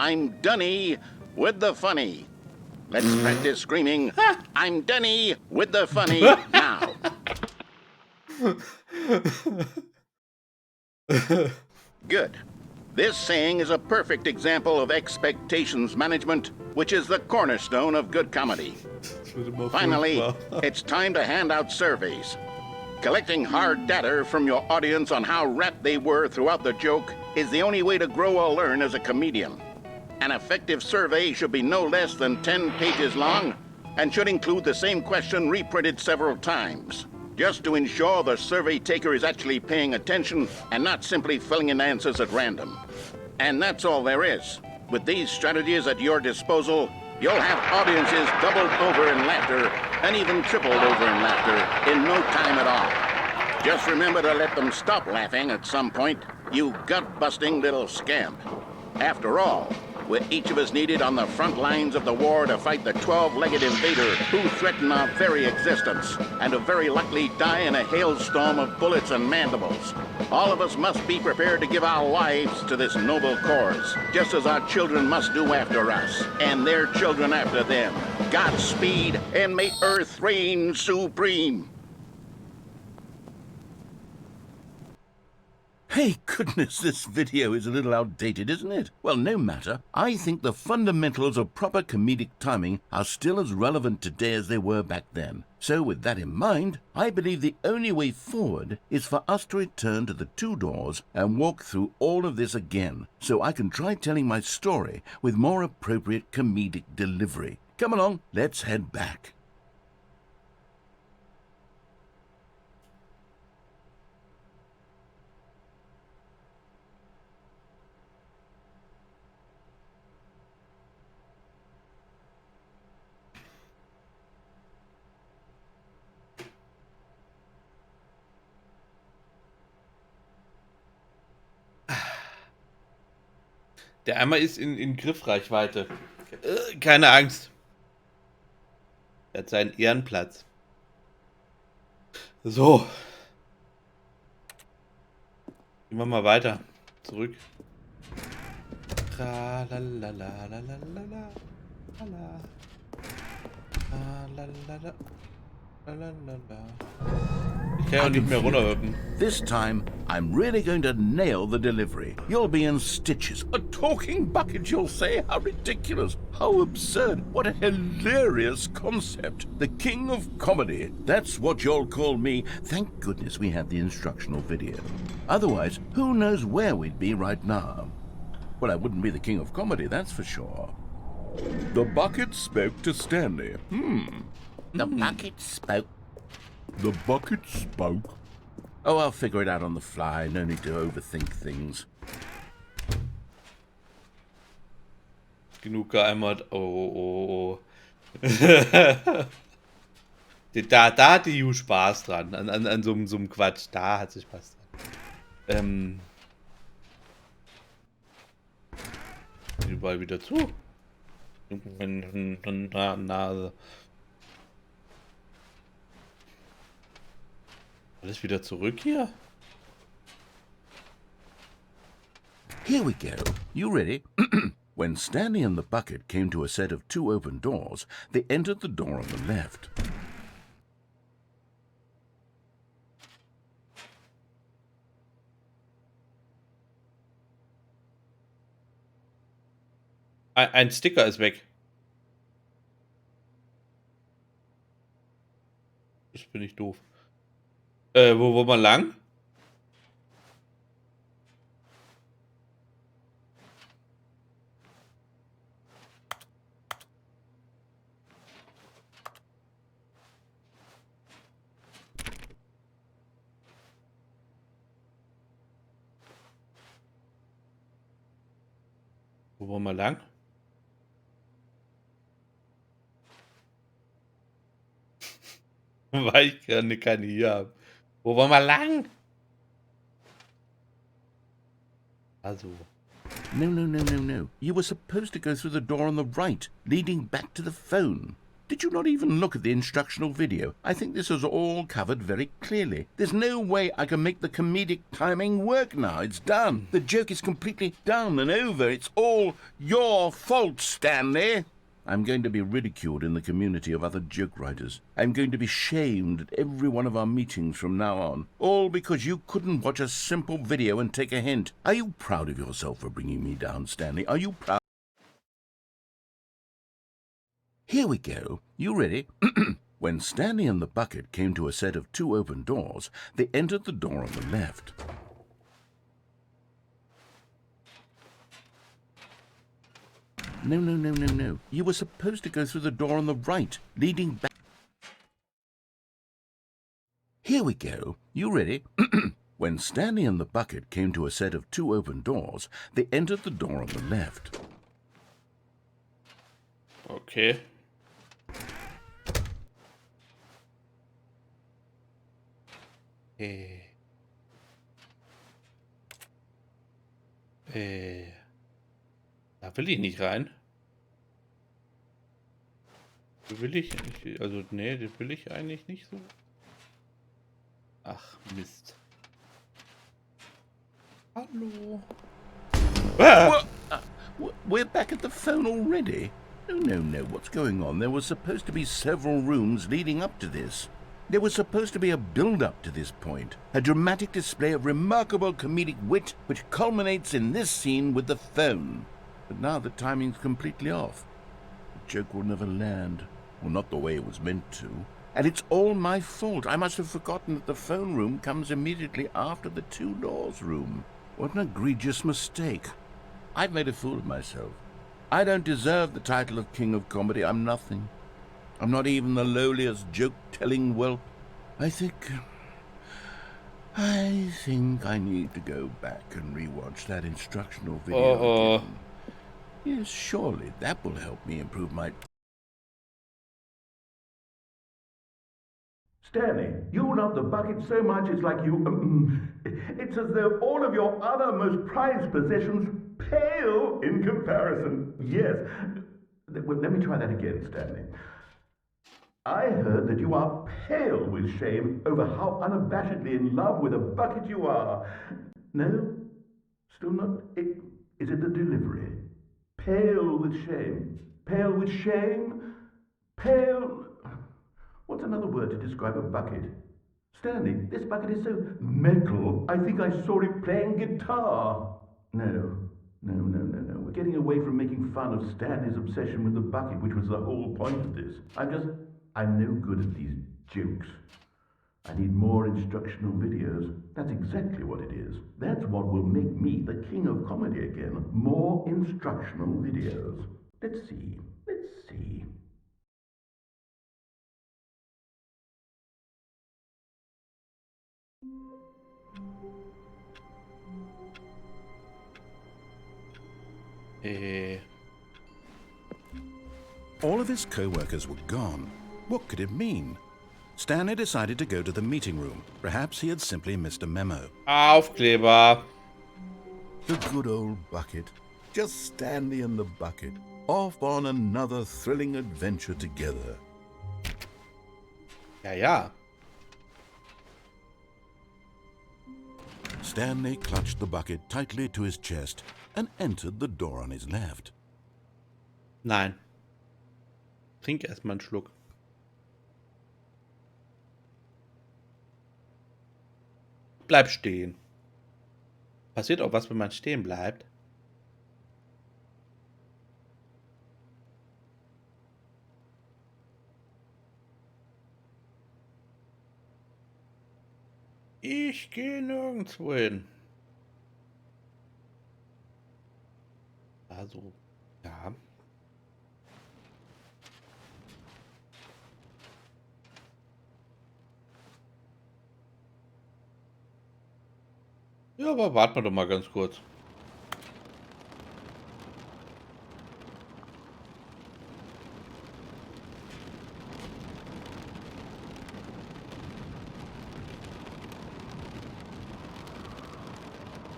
"I'm Dunny with the funny." Let's practice screaming, "I'm Dunny with the funny" now. Good. This saying is a perfect example of expectations management, which is the cornerstone of good comedy. Finally, it's time to hand out surveys. Collecting hard data from your audience on how rapt they were throughout the joke is the only way to grow or learn as a comedian. An effective survey should be no less than 10 pages long and should include the same question reprinted several times, just to ensure the survey taker is actually paying attention and not simply filling in answers at random. And that's all there is. With these strategies at your disposal, you'll have audiences doubled over in laughter and even tripled over in laughter in no time at all. Just remember to let them stop laughing at some point, you gut-busting little scamp. After all, we're each of us needed on the front lines of the war to fight the 12-legged invader who threaten our very existence and to very likely die in a hailstorm of bullets and mandibles. All of us must be prepared to give our lives to this noble cause, just as our children must do after us, and their children after them. Godspeed, and may Earth reign supreme. Hey, goodness, this video is a little outdated, isn't it? Well, no matter. I think the fundamentals of proper comedic timing are still as relevant today as they were back then. So with that in mind, I believe the only way forward is for us to return to the two doors and walk through all of this again, so I can try telling my story with more appropriate comedic delivery. Come along, let's head back. Der Eimer ist in Griffreichweite. Keine Angst. Er hat seinen Ehrenplatz. So. Gehen wir mal weiter. Zurück. Ich kann ja auch nicht mehr runterhüpfen. This time, I'm really going to nail the delivery. You'll be in stitches. A talking bucket, you'll say? How ridiculous. How absurd. What a hilarious concept. The king of comedy. That's what you'll call me. Thank goodness we have the instructional video. Otherwise, who knows where we'd be right now? Well, I wouldn't be the king of comedy, that's for sure. The bucket spoke to Stanley. The bucket spoke. The bucket spoke. Oh, I'll figure it out on the fly. No need to overthink things. Genug geeimert. Oh. Da hat die Ju Spaß dran. An so einem Quatsch. Da hat sie Spaß dran. Überall wieder zu. Nase. Alles wieder zurück hier? Here we go. You ready? When Stanley and the bucket came to a set of 2 open doors, they entered the door on the left. Ein Sticker ist weg. Das bin ich doof. Wo mal lang? Wo wollen wir lang? Weil ich keine hier habe. Wo wollen wir lang? Also. No. You were supposed to go through the door on the right, leading back to the phone. Did you not even look at the instructional video? I think this is all covered very clearly. There's no way I can make the comedic timing work now. It's done. The joke is completely done and over. It's all your fault, Stanley. I'm going to be ridiculed in the community of other joke writers. I'm going to be shamed at every one of our meetings from now on. All because you couldn't watch a simple video and take a hint. Are you proud of yourself for bringing me down, Stanley? Are you proud? Here we go. You ready? When Stanley and the bucket came to a set of 2 open doors, they entered the door on the left. No. You were supposed to go through the door on the right, leading back. Here we go. You ready? When Stanley and the bucket came to a set of 2 open doors, they entered the door on the left. Okay. Da will ich nicht rein. Will ich nicht, also nee, das will ich eigentlich nicht so. Ach Mist. Hallo. Ah! We're back at the phone already? No. What's going on? There was supposed to be several rooms leading up to this. There was supposed to be a build-up to this point, a dramatic display of remarkable comedic wit which culminates in this scene with the phone. But now the timing's completely off. The joke will never land, or not the way it was meant to. And it's all my fault. I must have forgotten that the phone room comes immediately after the 2 doors room. What an egregious mistake. I've made a fool of myself. I don't deserve the title of King of Comedy. I'm nothing. I'm not even the lowliest joke-telling whelp. I think I need to go back and rewatch that instructional video again. Yes, surely that will help me improve my... Stanley, you love the bucket so much it's like you... it's as though all of your other most prized possessions pale in comparison. Yes. Well, let me try that again, Stanley. I heard that you are pale with shame over how unabashedly in love with a bucket you are. No? Still not? Is it the delivery? Pale with shame. Pale with shame? Pale... What's another word to describe a bucket? Stanley, this bucket is so metal, I think I saw it playing guitar. No. We're getting away from making fun of Stanley's obsession with the bucket, which was the whole point of this. I'm no good at these jokes. I need more instructional videos. That's exactly what it is. That's what will make me the king of comedy again. More instructional videos. Let's see. All of his co-workers were gone. What could it mean? Stanley decided to go to the meeting room. Perhaps he had simply missed a memo. Aufkleber. The good old bucket. Just Stanley and the bucket. Off on another thrilling adventure together. Ja. Stanley clutched the bucket tightly to his chest and entered the door on his left. Nein. Trink erstmal einen Schluck. Bleib stehen. Passiert auch was, wenn man stehen bleibt. Ich gehe nirgendwo hin. Also, ja. Ja, aber warten wir doch mal ganz kurz.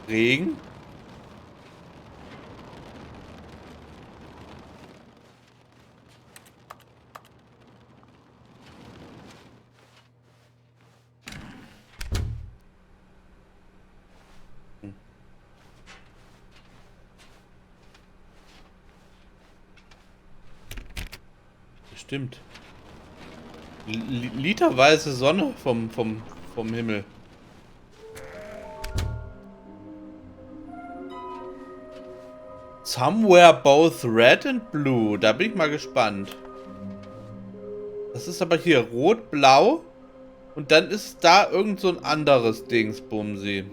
Regen? Stimmt. Literweise Sonne vom Himmel. Somewhere both red and blue. Da bin ich mal gespannt. Das ist aber hier rot, blau. Und dann ist da irgend so ein anderes Dingsbumsi.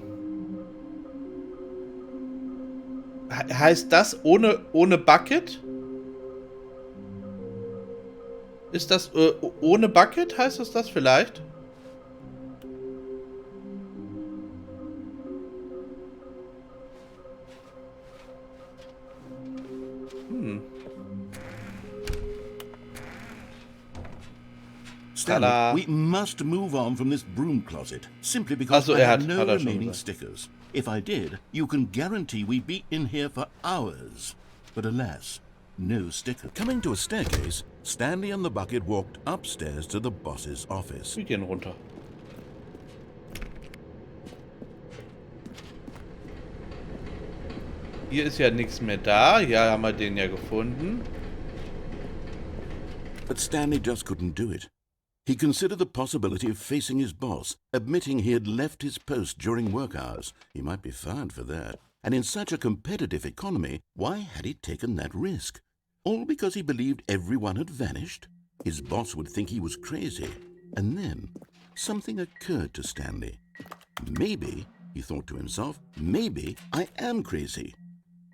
Heißt das ohne Bucket? Ist das ohne Bucket? Heißt das vielleicht? Stanley, we must move on from this broom closet, simply because I have no remaining stickers. If I did, you can guarantee we'd be in here for hours. But alas, no sticker. Coming to a staircase, Stanley and the bucket walked upstairs to the boss's office. Wir gehen runter. Hier ist ja nichts mehr da. Hier haben wir den ja gefunden. But Stanley just couldn't do it. He considered the possibility of facing his boss, admitting he had left his post during work hours. He might be fired for that. And in such a competitive economy, why had he taken that risk? All because he believed everyone had vanished? His boss would think he was crazy. And then, something occurred to Stanley. Maybe, he thought to himself, maybe I am crazy.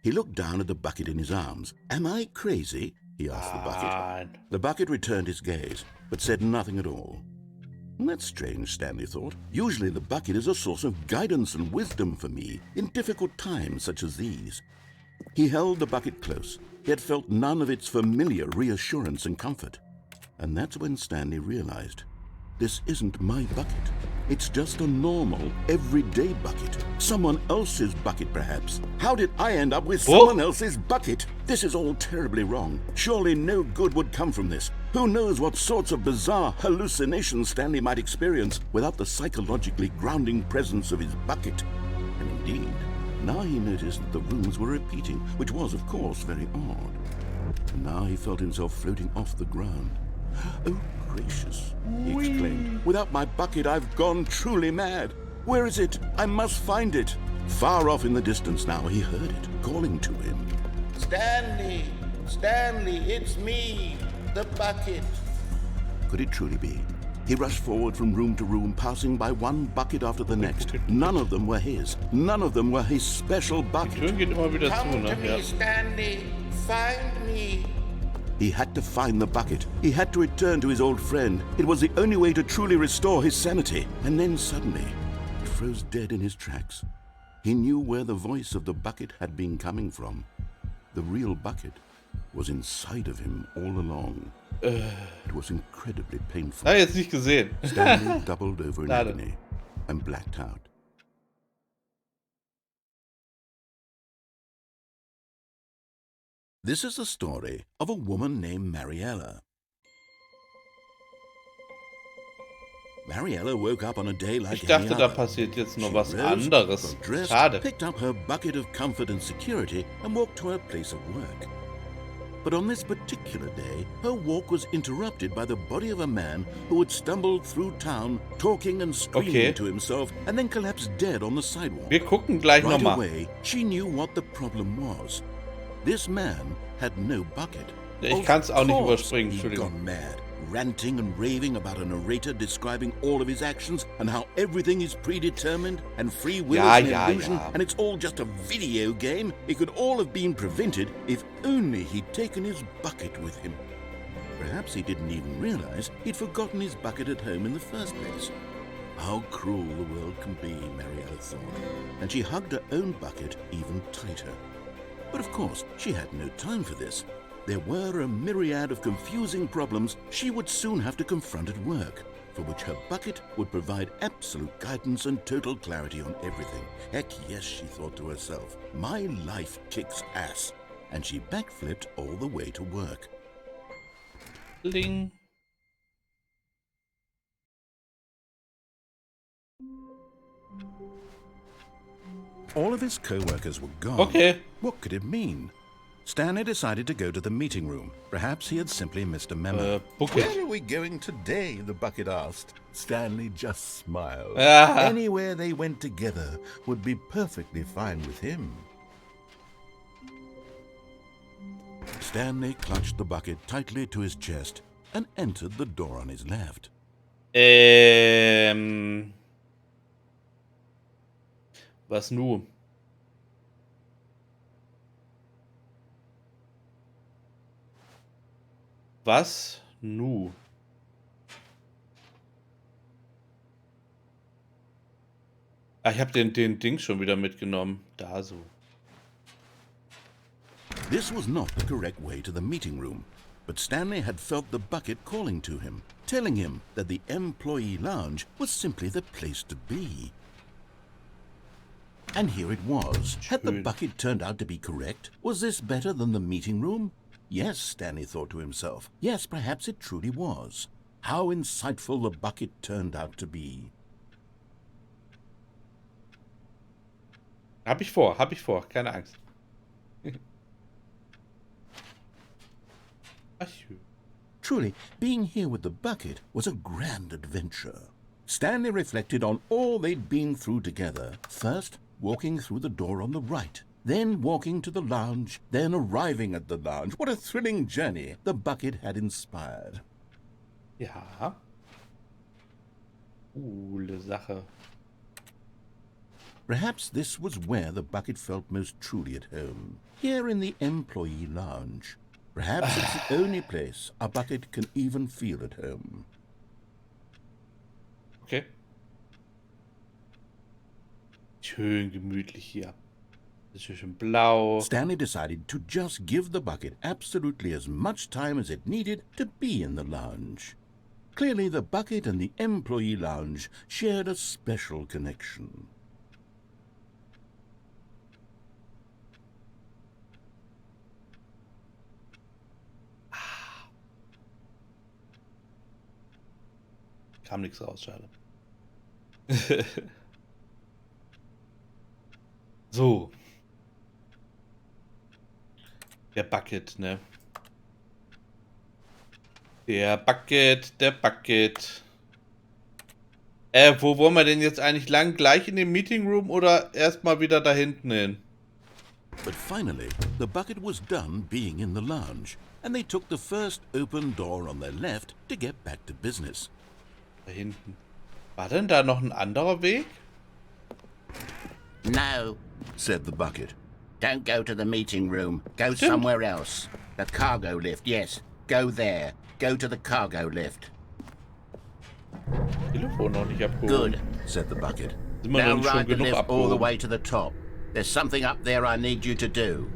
He looked down at the bucket in his arms. Am I crazy? He asked the bucket. The bucket returned his gaze, but said nothing at all. That's strange, Stanley thought. Usually the bucket is a source of guidance and wisdom for me in difficult times such as these. He held the bucket close, yet felt none of its familiar reassurance and comfort. And that's when Stanley realized This isn't my bucket. It's just a normal, everyday bucket. Someone else's bucket, perhaps. How did I end up with someone else's bucket? This is all terribly wrong. Surely no good would come from this. Who knows what sorts of bizarre hallucinations Stanley might experience without the psychologically grounding presence of his bucket. And indeed, now he noticed that the rooms were repeating, which was, of course, very odd. And now he felt himself floating off the ground. Oh, gracious, he exclaimed. Without my bucket, I've gone truly mad. Where is it? I must find it. Far off in the distance now, he heard it, calling to him. Stanley! Stanley, it's me, the bucket. Could it truly be? He rushed forward from room to room, passing by one bucket after the next. None of them were his. None of them were his special bucket. Come to me, Stanley. Find me. He had to find the bucket. He had to return to his old friend. It was the only way to truly restore his sanity. And then suddenly, he froze dead in his tracks. He knew where the voice of the bucket had been coming from. The real bucket was inside of him all along. It was incredibly painful. Habe ich jetzt nicht gesehen. Stanley doubled over in agony and blacked out. This is the story of a woman named Mariella. Mariella woke up on a day like Ich dachte, any da other. passiert jetzt noch She was rose, anderes. got dressed, Schade. picked up her bucket of comfort and security, and walked to her place of work. But on this particular day, her walk was interrupted by the body of a man who had stumbled through town, talking and screaming to himself, and then collapsed dead on the sidewalk. Wir gucken gleich Right nochmal. away, she knew what the problem was. This man had no bucket. Ich kann's auch nicht Of course überspringen, he'd Entschuldigung. gone mad, ranting and raving about a narrator describing all of his actions and how everything is predetermined and free will is an illusion and it's all just a video game. It could all have been prevented if only he'd taken his bucket with him. Perhaps he didn't even realize he'd forgotten his bucket at home in the first place. How cruel the world can be, Mariella thought, and she hugged her own bucket even tighter. But of course, she had no time for this. There were a myriad of confusing problems she would soon have to confront at work, for which her bucket would provide absolute guidance and total clarity on everything. Heck yes, she thought to herself, my life kicks ass. And she backflipped all the way to work. Bling. All of his co-workers were gone. Okay. What could it mean? Stanley decided to go to the meeting room. Perhaps he had simply missed a memo. Bucket. Where are we going today? The bucket asked. Stanley just smiled. Ah. Anywhere they went together would be perfectly fine with him. Stanley clutched the bucket tightly to his chest and entered the door on his left. Was nu? Was nu? Ah, ich habe den Ding schon wieder mitgenommen. Da so. This was not the correct way to the meeting room, but Stanley had felt the bucket calling to him, telling him that the employee lounge was simply the place to be. And here it was. Had the bucket turned out to be correct? Was this better than the meeting room? Yes, Stanley thought to himself. Yes, perhaps it truly was. How insightful the bucket turned out to be. Hab ich vor, keine Angst. Truly, being here with the bucket was a grand adventure. Stanley reflected on all they'd been through together. First, walking through the door on the right, then walking to the lounge, then arriving at the lounge. What a thrilling journey the bucket had inspired. Ja. Coole Sache. Perhaps this was where the bucket felt most truly at home, here in the employee lounge. Perhaps it's the only place a bucket can even feel at home. Okay. Schön gemütlich hier. Das ist schön blau. Stanley decided to just give the bucket absolutely as much time as it needed to be in the lounge. Clearly, the bucket and the employee lounge shared a special connection. Kam nichts raus, schade. So. Der Bucket, ne? Der Bucket. Wo wollen wir denn jetzt eigentlich lang? Gleich in den Meeting Room oder erstmal wieder da hinten hin? But finally, the bucket was done being in the lounge, and they took the first open door on their left to get back to business. Da hinten. War denn da noch ein anderer Weg? No, Said the bucket. don't go to the meeting room. Go Stimmt. somewhere else. The cargo lift, yes. Go there. Go to the cargo lift. Telefon noch nicht abgeholt. Good. Said the bucket. Sind wir noch Now nicht schon ride the genug lift all the abgeholt? way to the top. There's something up there I need you to do.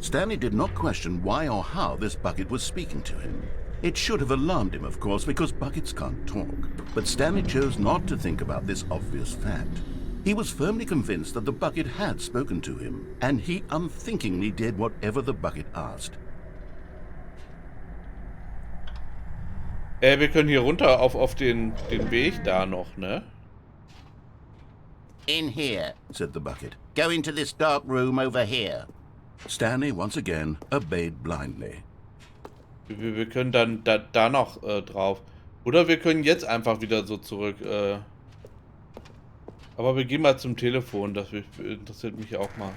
Stanley did not question why or how this bucket was speaking to him. It should have alarmed him, of course, because buckets can't talk. But Stanley chose not to think about this obvious fact. He was firmly convinced that the bucket had spoken to him, and he unthinkingly did whatever the bucket asked. Wir können hier runter auf den Weg da noch, ne? In here. Said the bucket. Go into this dark room over here. Stanley once again obeyed blindly. Wir können dann da noch drauf. Oder wir können jetzt einfach wieder so zurück. Aber wir gehen mal zum Telefon. Das interessiert mich auch mal.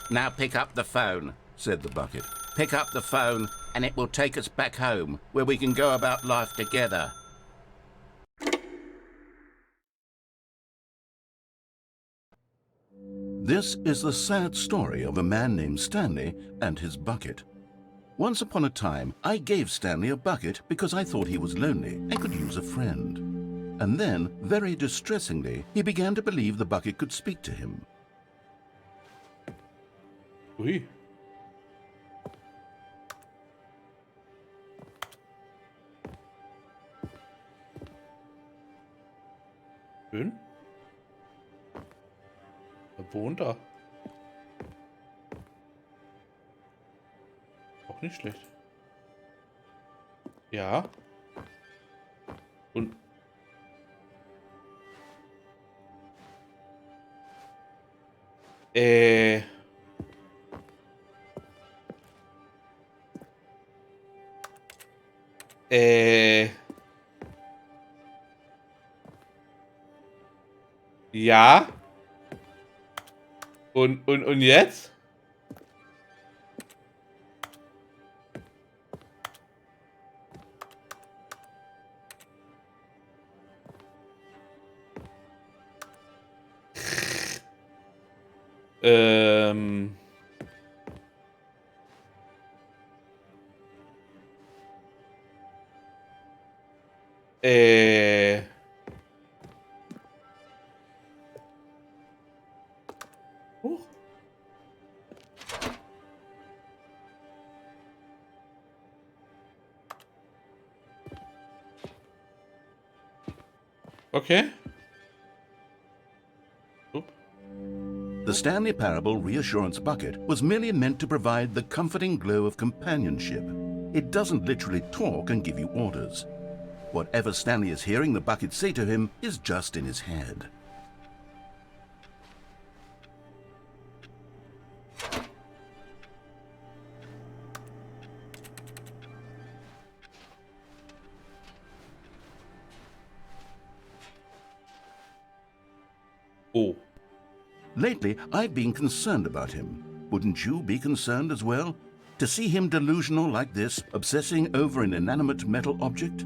Now pick up the phone. Said the bucket. Pick up the phone and it will take us back home, where we can go about life together. This is the sad story of a man named Stanley and his bucket. Once upon a time, I gave Stanley a bucket because I thought he was lonely and could use a friend. And then, very distressingly, he began to believe the bucket could speak to him. Ui. Schön. Wer wohnt da? Auch nicht schlecht. Ja. Und... Ja. Und jetzt? Ähm. Huch. Okay. Oop. The Stanley Parable Reassurance Bucket was merely meant to provide the comforting glow of companionship. It doesn't literally talk and give you orders. Whatever Stanley is hearing the bucket say to him is just in his head. Oh. Lately, I've been concerned about him. Wouldn't you be concerned as well? To see him delusional like this, obsessing over an inanimate metal object?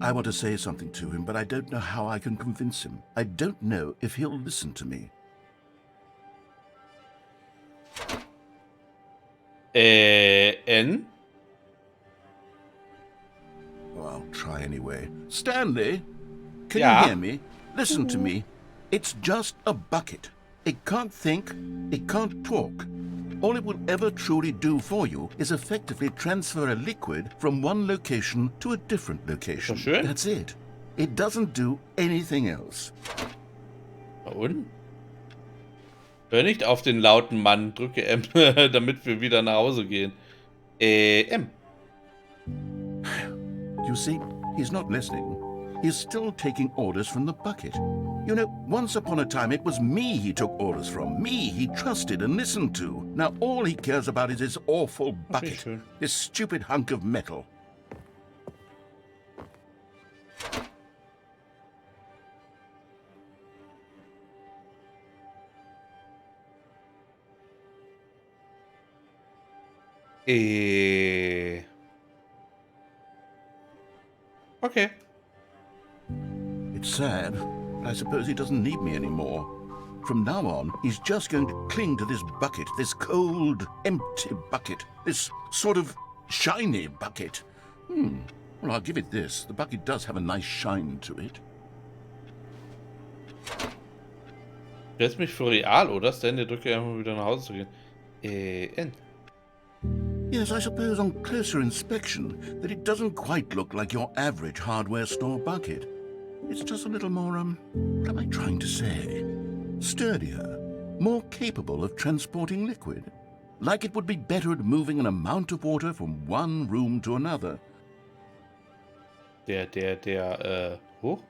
I want to say something to him, but I don't know how I can convince him. I don't know if he'll listen to me. N? Well, I'll try anyway. Stanley? Can Yeah. you hear me? Listen to me. It's just a bucket. It can't think, it can't talk. All it will ever truly do for you is effectively transfer a liquid from one location to a different location. Schön. That's it. It doesn't do anything else. Na und? Hör nicht auf den lauten Mann, drücke M, damit wir wieder nach Hause gehen. M. You see, he's not listening. He's still taking orders from the bucket. You know, once upon a time it was me he took orders from. Me he trusted and listened to. Now all he cares about is his awful bucket. schön. This stupid hunk of metal. Okay. It's sad, but I suppose he doesn't need me anymore. From now on, he's just going to cling to this bucket, this cold, empty bucket, this sort of shiny bucket. Well, I'll give it this. The bucket does have a nice shine to it. Jetzt mich für real, oder? Stanley, drücke einfach wieder nach Hause zu gehen. N. Yes, I suppose on closer inspection that it doesn't quite look like your average hardware store bucket. It's just a little more, what am I trying to say? Sturdier, more capable of transporting liquid. Like it would be better at moving an amount of water from one room to another. Hoch?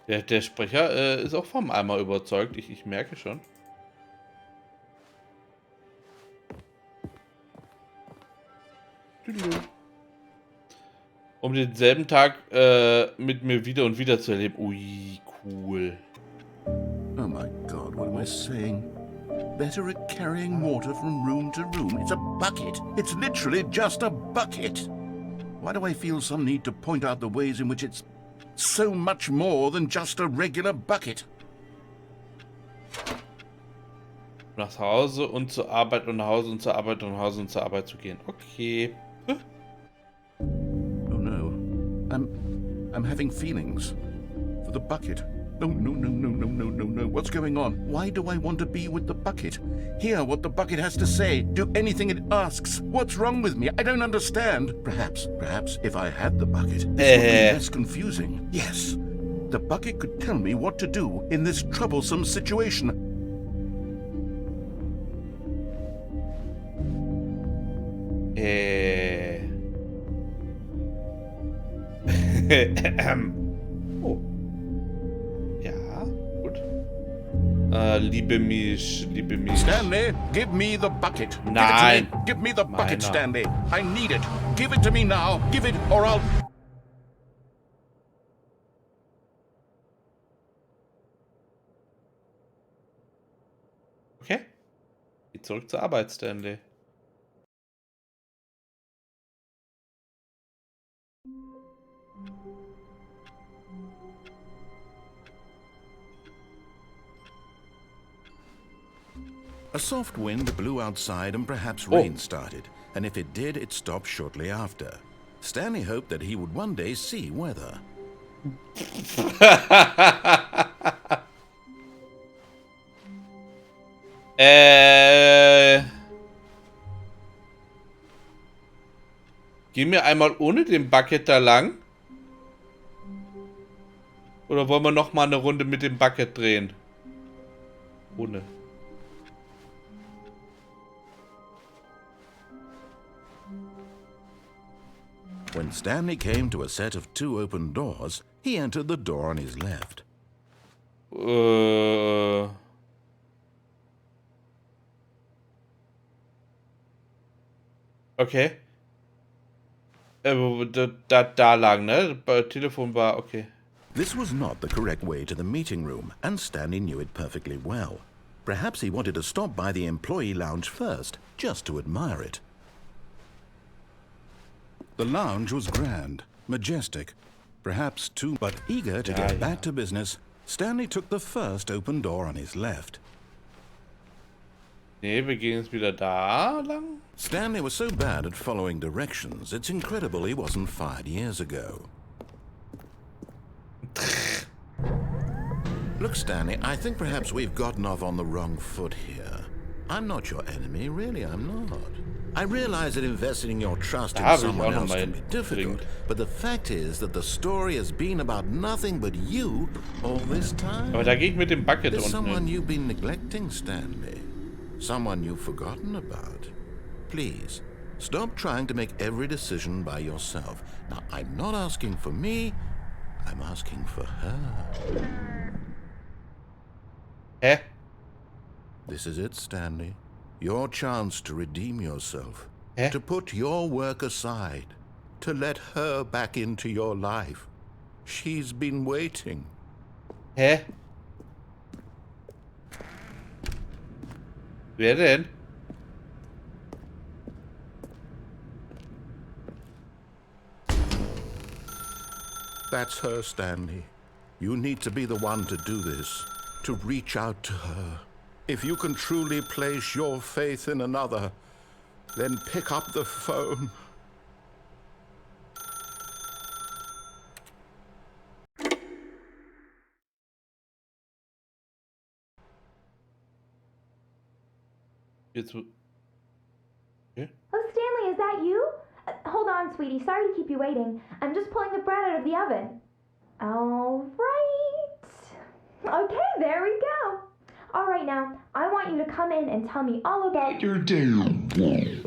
Der Sprecher ist auch vom Eimer überzeugt. Ich merke schon. Um denselben Tag mit mir wieder und wieder zu erleben. Ui, cool. Oh my God, what am I saying? Better at carrying water from room to room. It's a bucket. It's literally just a bucket. Why do I feel some need to point out the ways in which it's so much more than just a regular bucket? Nach Hause und zur Arbeit und nach Hause und zur Arbeit und nach Hause und zur Arbeit zu gehen. Okay. Oh no. I'm having feelings for the bucket. No. What's going on? Why do I want to be with the bucket? Hear what the bucket has to say. Do anything it asks. What's wrong with me? I don't understand. Perhaps if I had the bucket, this would be less confusing. Yes. The bucket could tell me what to do in this troublesome situation. Oh. Ja, gut. Liebe mich. Stanley, give me the bucket. Nein. Give me the bucket, Meiner. Stanley. I need it. Give it to me now. Give it or I'll... Okay. Geh zurück zur Arbeit, Stanley. A soft wind blew outside and perhaps rain started, and if it did, it stopped shortly after. Stanley hoped that he would one day see weather. Gehen wir einmal ohne den Bucket da lang? Oder wollen wir noch mal eine Runde mit dem Bucket drehen? Ohne. When Stanley came to a set of two open doors, he entered the door on his left. Okay. Da lang, ne? Telefon war okay. This was not the correct way to the meeting room, and Stanley knew it perfectly well. Perhaps he wanted to stop by the employee lounge first, just to admire it. The lounge was grand, majestic, perhaps too, but eager to get back to business, Stanley took the first open door on his left. Nee, wir gehen jetzt wieder da lang. Stanley was so bad at following directions, it's incredible he wasn't fired years ago. Look, Stanley, I think perhaps we've gotten off on the wrong foot here. I'm not your enemy, really, I'm not. I realize that investing your trust Da in habe ich someone auch noch else mal can be difficult, but the fact is that the story has been about nothing but you all this time. Aber da gehe ich mit dem Bucket There's unten someone hin. you've been neglecting, Stanley. Someone you've forgotten about. Please, stop trying to make every decision by yourself. Now, I'm not asking for me, I'm asking for her. Hä? This is it, Stanley. Your chance to redeem yourself. Hä? To put your work aside. To let her back into your life. She's been waiting. Hä? Wer denn? That's her, Stanley. You need to be the one to do this. To reach out to her. If you can truly place your faith in another, then pick up the phone. Jetzt. Okay. Oh, Stanley, is that you? Hold on, sweetie. Sorry to keep you waiting. I'm just pulling the bread out of the oven. All right. Okay, there we go. All right, now, I want you to come in and tell me all about your day.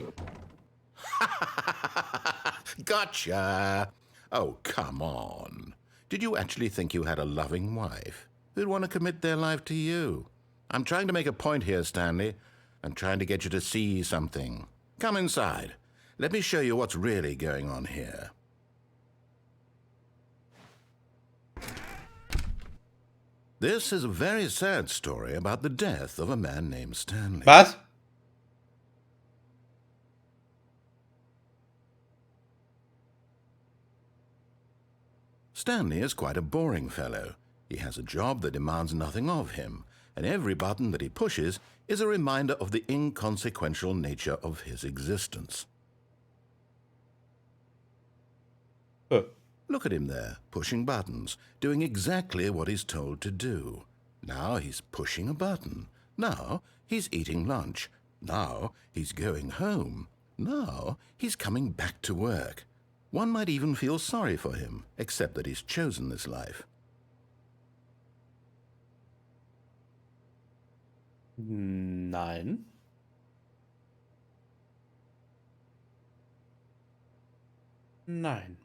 Gotcha. Oh, come on. Did you actually think you had a loving wife who'd want to commit their life to you? I'm trying to make a point here, Stanley. I'm trying to get you to see something. Come inside. Let me show you what's really going on here. This is a very sad story about the death of a man named Stanley. Was? Stanley is quite a boring fellow. He has a job that demands nothing of him, and every button that he pushes is a reminder of the inconsequential nature of his existence. Look at him there, pushing buttons, doing exactly what he's told to do. Now he's pushing a button. Now he's eating lunch. Now he's going home. Now he's coming back to work. One might even feel sorry for him, except that he's chosen this life. Nein. Nein.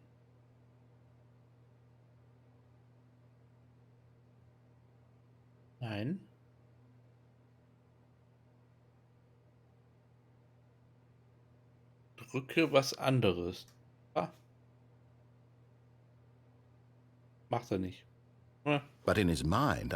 Nein. Drücke was anderes. Ah. Macht er nicht. But in his mind,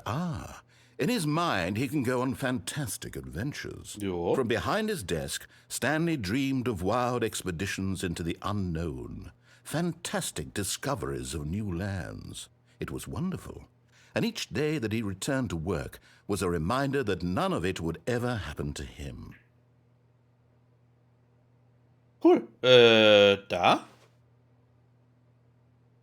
in his mind he can go on fantastic adventures. Jo. From behind his desk, Stanley dreamed of wild expeditions into the unknown, fantastic discoveries of new lands. It was wonderful. And each day that he returned to work was a reminder that none of it would ever happen to him. Cool. Da?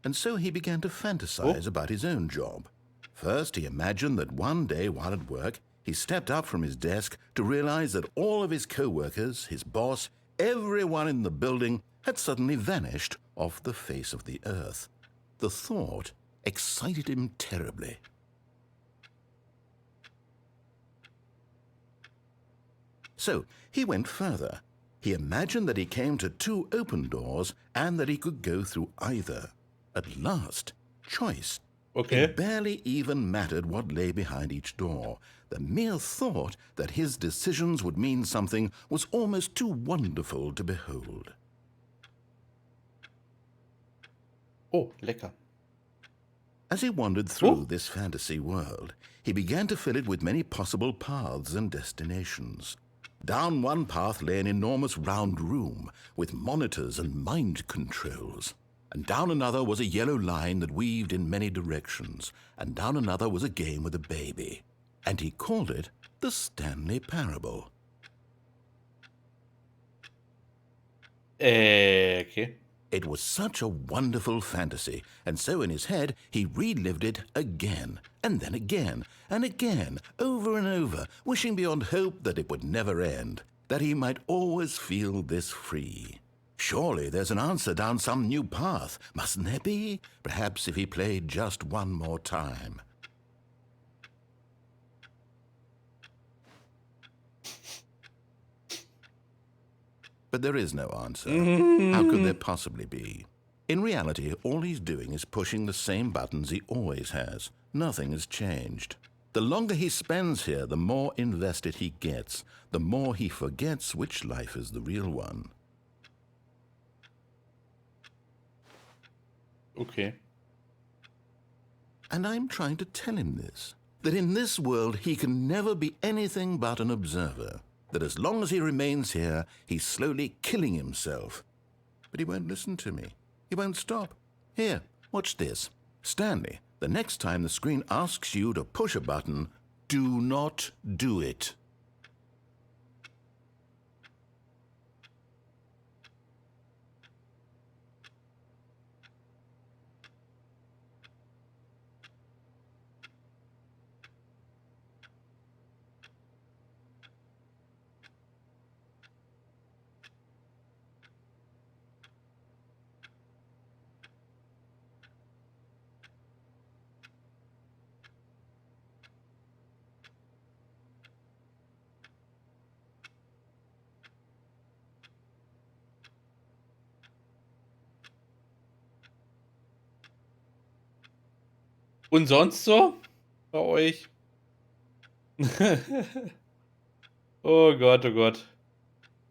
And so he began to fantasize about his own job. First, he imagined that one day while at work, he stepped up from his desk to realize that all of his co-workers, his boss, everyone in the building had suddenly vanished off the face of the earth. The thought excited him terribly. So he went further. He imagined that he came to 2 open doors and that he could go through either. At last, choice. Okay. It barely even mattered what lay behind each door. The mere thought that his decisions would mean something was almost too wonderful to behold. Oh, lecker. As he wandered through this fantasy world, he began to fill it with many possible paths and destinations. Down one path lay an enormous round room with monitors and mind controls. And down another was a yellow line that weaved in many directions. And down another was a game with a baby. And he called it the Stanley Parable. Okay. It was such a wonderful fantasy, and so in his head he relived it again, and then again, and again, over and over, wishing beyond hope that it would never end, that he might always feel this free. Surely there's an answer down some new path, mustn't there be? Perhaps if he played just one more time. But there is no answer. How could there possibly be? In reality, all he's doing is pushing the same buttons he always has. Nothing has changed. The longer he spends here, the more invested he gets, the more he forgets which life is the real one. Okay. And I'm trying to tell him this, that in this world he can never be anything but an observer, that as long as he remains here, he's slowly killing himself. But he won't listen to me. He won't stop. Here, watch this. Stanley, the next time the screen asks you to push a button, do not do it. Und sonst so? Bei euch? Oh Gott, oh Gott.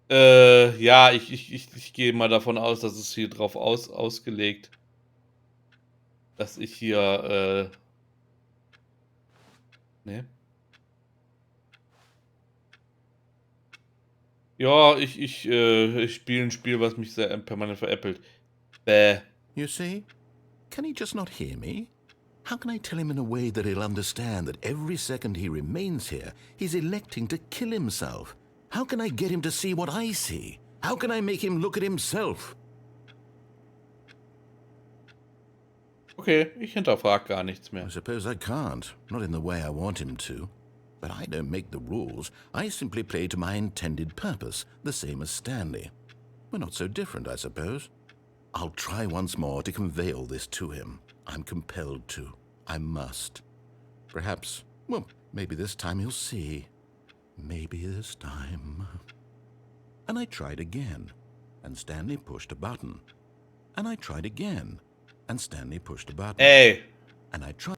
Ja, ich gehe mal davon aus, dass es hier drauf ausgelegt, dass ich hier, ne? Ja, ich spiele ein Spiel, was mich sehr permanent veräppelt. Bäh. You see? Can he just not hear me? How can I tell him in a way that he'll understand that every second he remains here, he's electing to kill himself? How can I get him to see what I see? How can I make him look at himself? Okay, ich hinterfrage gar nichts I mehr. suppose I can't, not in the way I want him to. But I don't make the rules. I simply play to my intended purpose, the same as Stanley. We're not so different, I suppose. I'll try once more to convey all this to him. I'm compelled to. I must. Perhaps, well, maybe this time he'll see. Maybe this time. And I tried again, and Stanley pushed a button. And I tried again, and Stanley pushed a button. Ey! And I tried.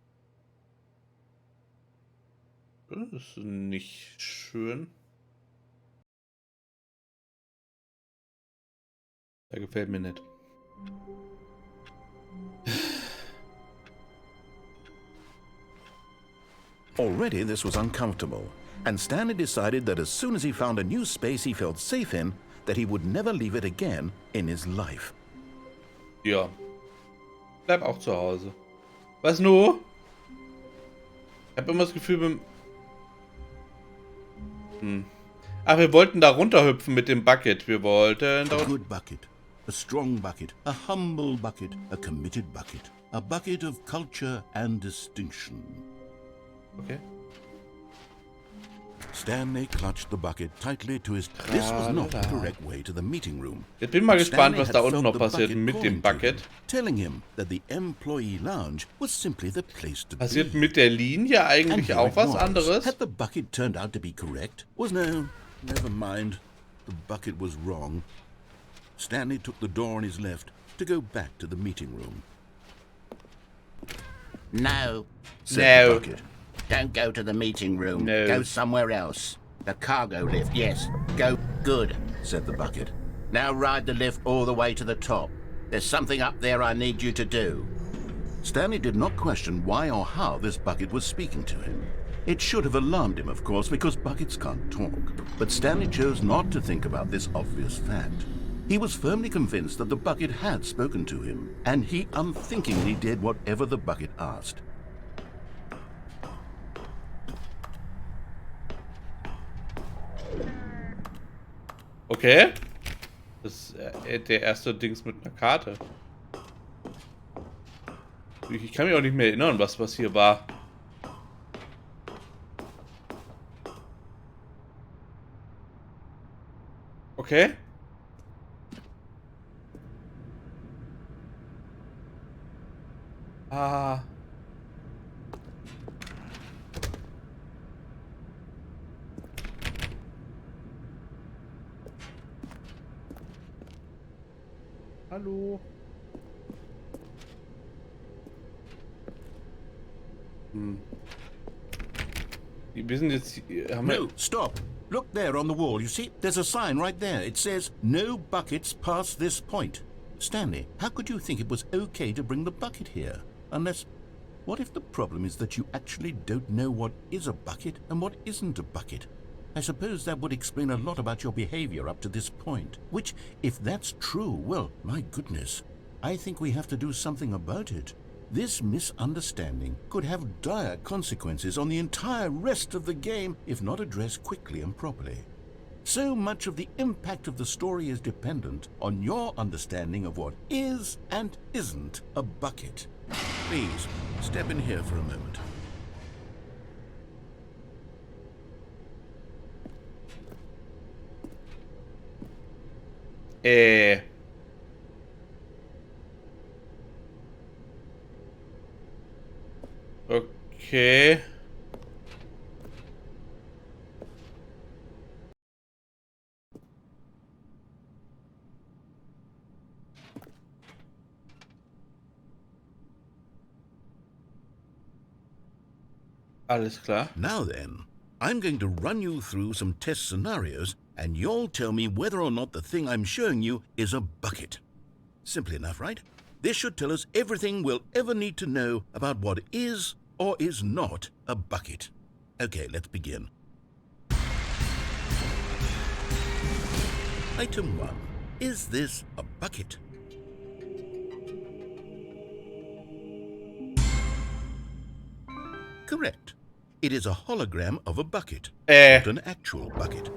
Das ist nicht schön. Der gefällt mir nicht. Already this was uncomfortable, and Stanley decided that as soon as he found a new space he felt safe in, that he would never leave it again in his life. Ja. Bleib auch zu Hause. Was nu? Ich hab immer das Gefühl, Ach, wir wollten da runterhüpfen mit dem Bucket. Wir wollten da A good bucket, a strong bucket, a humble bucket, a committed bucket, a bucket of culture and distinction. Okay. Stanley clutched the bucket tightly to his... This was not the correct way to the meeting room. Jetzt bin mal gespannt, Stanley was had da unten felt noch the passiert bucket mit dem calling to him, Bucket. telling him that the employee lounge was simply the place to Passiert be. mit der Linie And eigentlich here auch it was was. anderes? Had the bucket turned out to be correct? Was no, never mind. The bucket was wrong. Stanley took the door on his left to go back to the meeting room. No, Said No. the bucket. don't go to the meeting room. No. Go somewhere else. The cargo lift, yes. Go. Good. Said the bucket. Now ride the lift all the way to the top. There's something up there I need you to do. Stanley did not question why or how this bucket was speaking to him. It should have alarmed him, of course, because buckets can't talk. But Stanley chose not to think about this obvious fact. He was firmly convinced that the bucket had spoken to him, and he unthinkingly did whatever the bucket asked. Okay. Das ist der erste Dings mit einer Karte. Ich kann mich auch nicht mehr erinnern, was hier war. Okay. Ah. Hallo. Wir sind jetzt hier, No, stop. Look there on the wall. You see, there's a sign right there. It says, no buckets past this point. Stanley, how could you think it was okay to bring the bucket here? Unless, what if the problem is that you actually don't know what is a bucket and what isn't a bucket? I suppose that would explain a lot about your behavior up to this point. Which, if that's true, well, my goodness, I think we have to do something about it. This misunderstanding could have dire consequences on the entire rest of the game if not addressed quickly and properly. So much of the impact of the story is dependent on your understanding of what is and isn't a bucket. Please, step in here for a moment. Okay. Alles klar. Now then, I'm going to run you through some test scenarios and you'll tell me whether or not the thing I'm showing you is a bucket. Simple enough, right? This should tell us everything we'll ever need to know about what is or is not a bucket. Okay, let's begin. Item 1. Is this a bucket? Correct. It is a hologram of a bucket, not an actual bucket.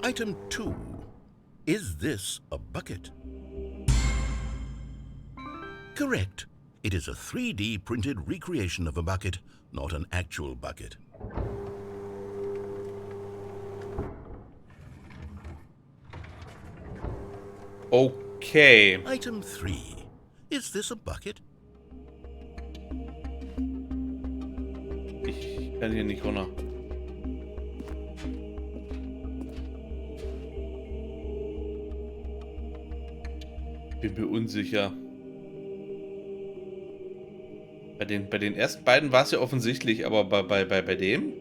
Item 2. Is this a bucket? Correct. It is a 3D printed recreation of a bucket, not an actual bucket. Okay. Item 3. Is this a bucket? Ich kann hier nicht runter. Bin mir unsicher. Bei den ersten beiden war es ja offensichtlich, aber bei dem?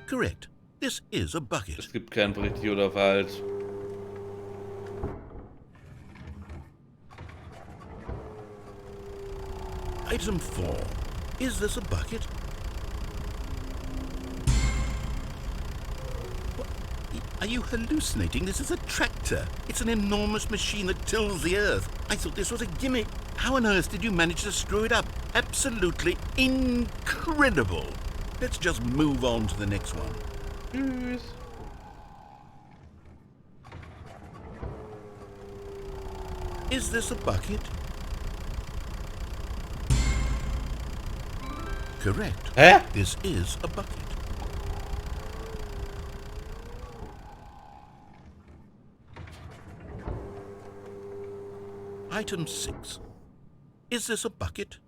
Correct. This is a bucket. Es gibt kein richtig oder falsch. Item 4. Is this a bucket? What? Are you hallucinating? This is a tractor. It's an enormous machine that tills the earth. I thought this was a gimmick. How on earth did you manage to screw it up? Absolutely incredible. Let's just move on to the next one. Tschüss. Is this a bucket? Correct. Hä? This is a bucket. Item 6. Is this a bucket?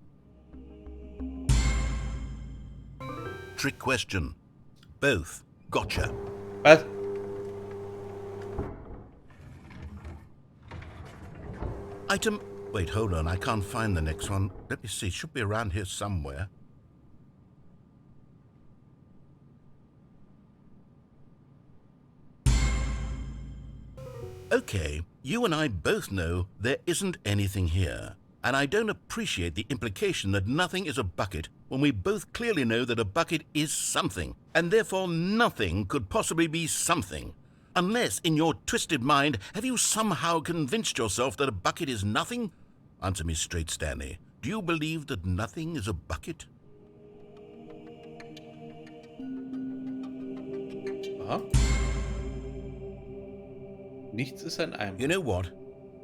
Trick question. Both. Gotcha. Was? Item... Wait, hold on. I can't find the next one. Let me see. It should be around here somewhere. Okay, you and I both know there isn't anything here. And I don't appreciate the implication that nothing is a bucket when we both clearly know that a bucket is something, and therefore nothing could possibly be something. Unless, in your twisted mind, have you somehow convinced yourself that a bucket is nothing? Answer me straight, Stanley. Do you believe that nothing is a bucket? Aha. Nichts ist ein Eimer. You know what?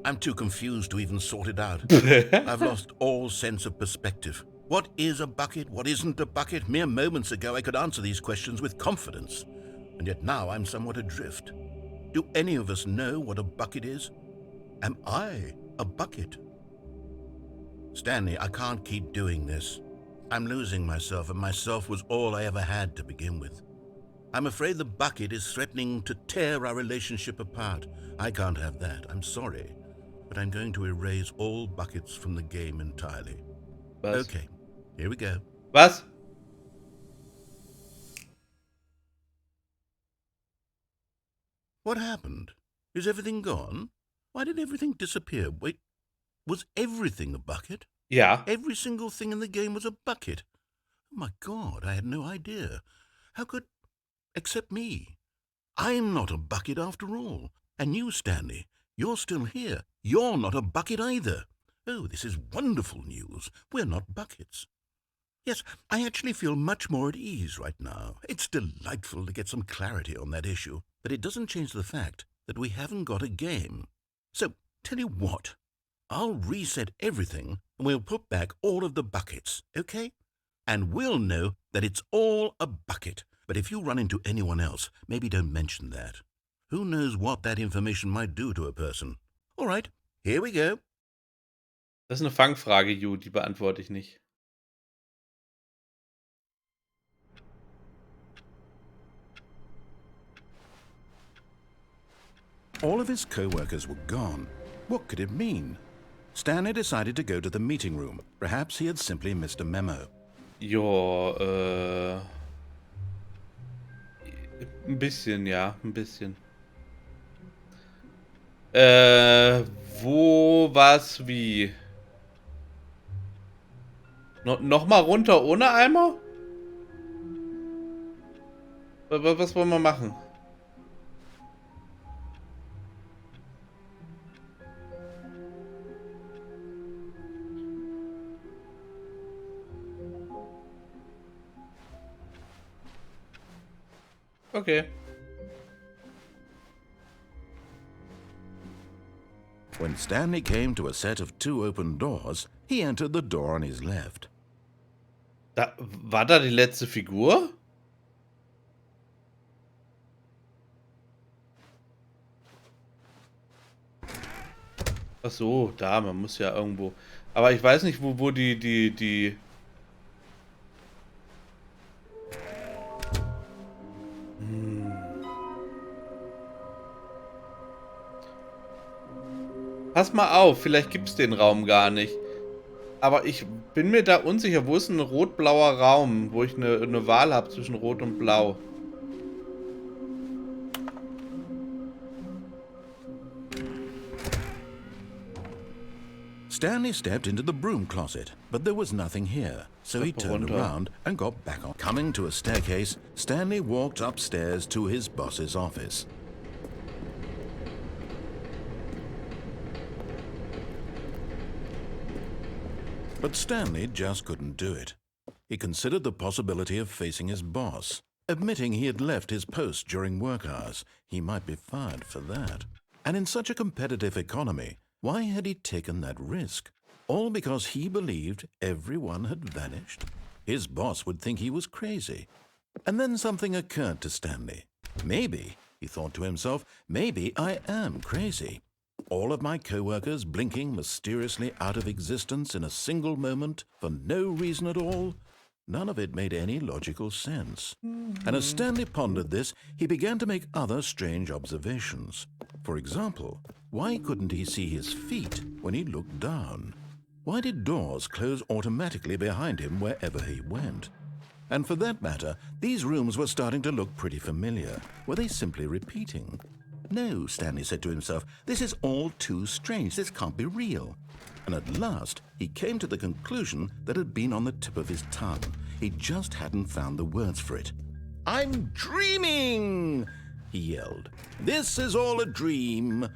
I'm too confused to even sort it out. I've lost all sense of perspective. What is a bucket? What isn't a bucket? Mere moments ago I could answer these questions with confidence, and yet now I'm somewhat adrift. Do any of us know what a bucket is? Am I a bucket? Stanley, I can't keep doing this. I'm losing myself, and myself was all I ever had to begin with. I'm afraid the bucket is threatening to tear our relationship apart. I can't have that. I'm sorry. But I'm going to erase all buckets from the game entirely. Was? Okay, here we go. Was? What happened? Is everything gone? Why did everything disappear? Wait, was everything a bucket? Ja. Every single thing in the game was a bucket. Oh my God, I had no idea. How could... Except me. I'm not a bucket after all. And you, Stanley, you're still here. You're not a bucket either. Oh, this is wonderful news. We're not buckets. Yes, I actually feel much more at ease right now. It's delightful to get some clarity on that issue, but it doesn't change the fact that we haven't got a game. So, tell you what, I'll reset everything and we'll put back all of the buckets, okay? And we'll know that it's all a bucket. But if you run into anyone else, maybe don't mention that. Who knows what that information might do to a person? All right, here we go. Das ist eine Fangfrage, Ju, die beantworte ich nicht. All of his co-workers were gone. What could it mean? Stanley decided to go to the meeting room. Perhaps he had simply missed a memo. Ja, ein bisschen, ja, ein bisschen. Wo, was, wie? Nochmal runter ohne Eimer? Was wollen wir machen? Okay. When Stanley came to a set of 2 open doors, he entered the door on his left. War da die letzte Figur? Ach so, da, man muss ja irgendwo. Aber ich weiß nicht, wo die. Pass mal auf, vielleicht gibt's den Raum gar nicht. Aber ich bin mir da unsicher. Wo ist ein rot-blauer Raum, wo ich eine Wahl habe zwischen Rot und Blau? Stanley stepped into the broom closet, but there was nothing here, so he turned around and got back on. Coming to a staircase, Stanley walked upstairs to his boss's office. But Stanley just couldn't do it. He considered the possibility of facing his boss. Admitting he had left his post during work hours, he might be fired for that. And in such a competitive economy, why had he taken that risk? All because he believed everyone had vanished? His boss would think he was crazy. And then something occurred to Stanley. Maybe, he thought to himself, maybe I am crazy. All of my co-workers blinking mysteriously out of existence in a single moment for no reason at all? None of it made any logical sense. And as Stanley pondered this, he began to make other strange observations. For example, why couldn't he see his feet when he looked down? Why did doors close automatically behind him wherever he went? And for that matter, these rooms were starting to look pretty familiar. Were they simply repeating? No, Stanley said to himself, this is all too strange. This can't be real. And at last, he came to the conclusion that had been on the tip of his tongue. He just hadn't found the words for it. "I'm dreaming!" he yelled. "This is all a dream."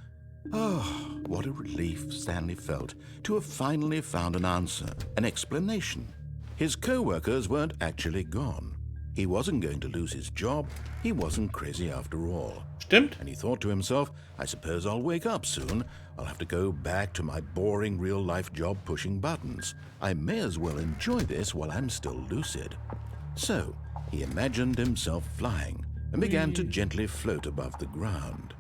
Oh, what a relief Stanley felt to have finally found an answer, an explanation. His co-workers weren't actually gone. He wasn't going to lose his job. He wasn't crazy after all. Stimmt. And he thought to himself, I suppose I'll wake up soon. I'll have to go back to my boring real-life job pushing buttons. I may as well enjoy this while I'm still lucid. So, he imagined himself flying and began to gently float above the ground.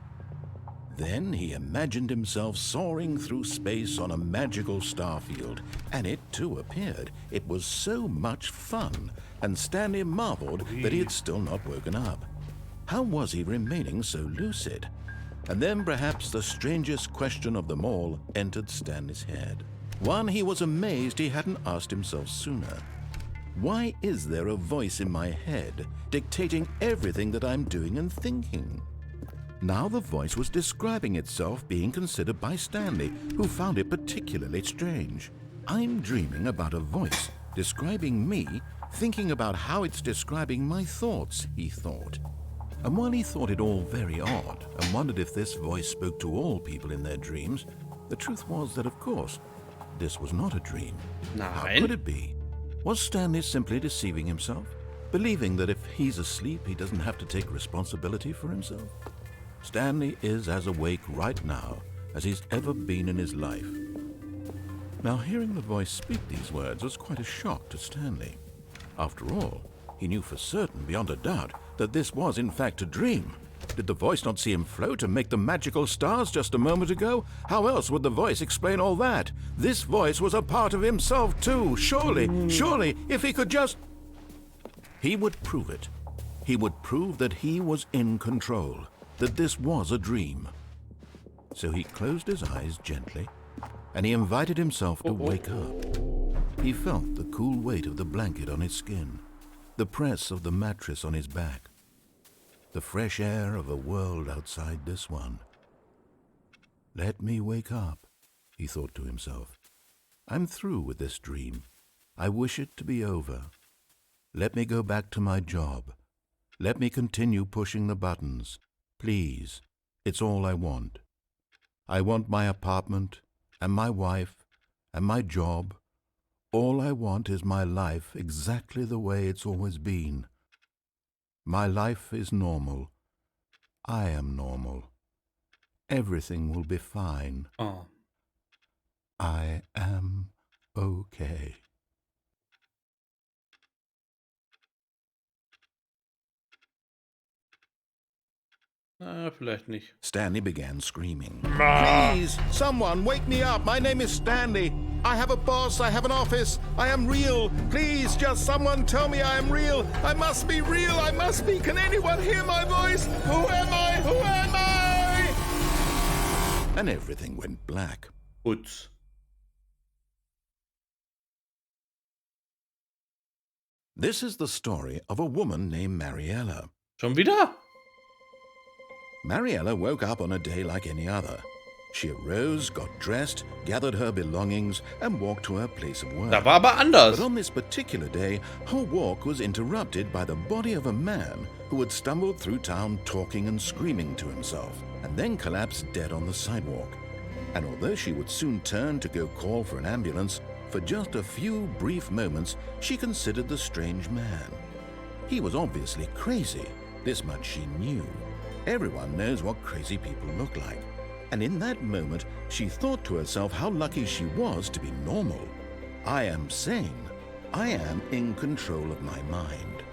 Then he imagined himself soaring through space on a magical starfield, and it too appeared. It was so much fun, and Stanley marveled that he had still not woken up. How was he remaining so lucid? And then perhaps the strangest question of them all entered Stanley's head. One he was amazed he hadn't asked himself sooner. Why is there a voice in my head dictating everything that I'm doing and thinking? Now the voice was describing itself being considered by Stanley, who found it particularly strange. I'm dreaming about a voice describing me, thinking about how it's describing my thoughts, he thought. And while he thought it all very odd and wondered if this voice spoke to all people in their dreams, the truth was that, of course, this was not a dream. How could it be? Was Stanley simply deceiving himself, believing that if he's asleep, he doesn't have to take responsibility for himself? Stanley is as awake right now as he's ever been in his life. Now, hearing the voice speak these words was quite a shock to Stanley. After all, he knew for certain, beyond a doubt, that this was in fact a dream. Did the voice not see him float and make the magical stars just a moment ago? How else would the voice explain all that? This voice was a part of himself too. Surely, if he could just... He would prove it. He would prove that he was in control, that this was a dream. So he closed his eyes gently, and he invited himself to wake up. He felt the cool weight of the blanket on his skin, the press of the mattress on his back, the fresh air of a world outside this one. Let me wake up, he thought to himself. I'm through with this dream. I wish it to be over. Let me go back to my job. Let me continue pushing the buttons. Please, it's all I want. I want my apartment and my wife and my job. All I want is my life exactly the way it's always been. My life is normal. I am normal. Everything will be fine. Oh. I am okay. Vielleicht nicht. Stanley began screaming. Please, someone, wake me up. My name is Stanley. I have a boss. I have an office. I am real. Please, just someone tell me I am real. I must be real. I must be. Can anyone hear my voice? Who am I? Who am I? And everything went black. Putz. This is the story of a woman named Mariella. Schon wieder? Mariella woke up on a day like any other. She arose, got dressed, gathered her belongings, and walked to her place of work. Da war aber anders. But on this particular day, her walk was interrupted by the body of a man who had stumbled through town talking and screaming to himself, and then collapsed dead on the sidewalk. And although she would soon turn to go call for an ambulance, for just a few brief moments, she considered the strange man. He was obviously crazy. This much she knew. Everyone knows what crazy people look like. And in that moment, she thought to herself how lucky she was to be normal. I am sane. I am in control of my mind.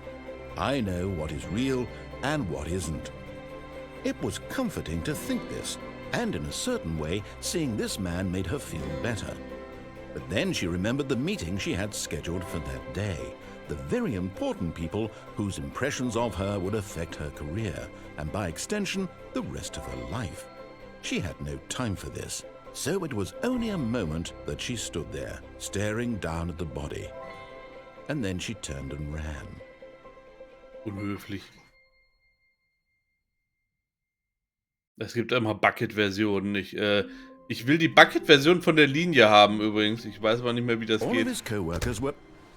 I know what is real and what isn't. It was comforting to think this, and in a certain way, seeing this man made her feel better. But then she remembered the meeting she had scheduled for that day. The very important people whose impressions of her would affect her career, and by extension, the rest of her life. She had no time for this, so it was only a moment that she stood there, staring down at the body. And then she turned and ran. Unhöflich. Es gibt immer Bucket-Versionen. Ich will die Bucket-Version von der Linie haben übrigens. Ich weiß aber nicht mehr, wie das All geht. of his co-workers were...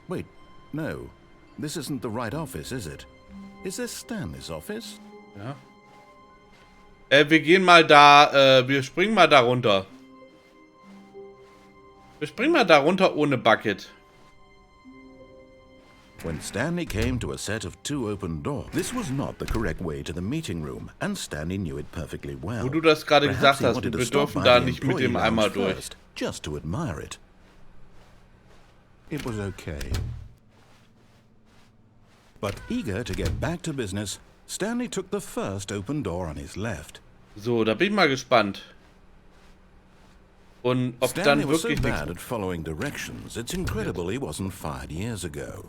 Wait, no. This isn't the right office, is it? Is this Stanley's office? Ja. Wir gehen mal da, wir springen mal da runter. Wir springen mal da runter ohne Bucket. When Stanley came to a set of 2 open doors, this was not the correct way to the meeting room, and Stanley knew it perfectly well. Wo du das gerade Perhaps gesagt he hast, wanted to wir stop dürfen by da the nicht mit employee dem Eimer lounge durch. first, just to admire it. It was okay. But eager to get back to business, Stanley took the first open door on his left. So, da bin ich mal gespannt. Und ob Stanley dann was so wirklich bad nichts... at following directions, it's incredible he wasn't fired years ago.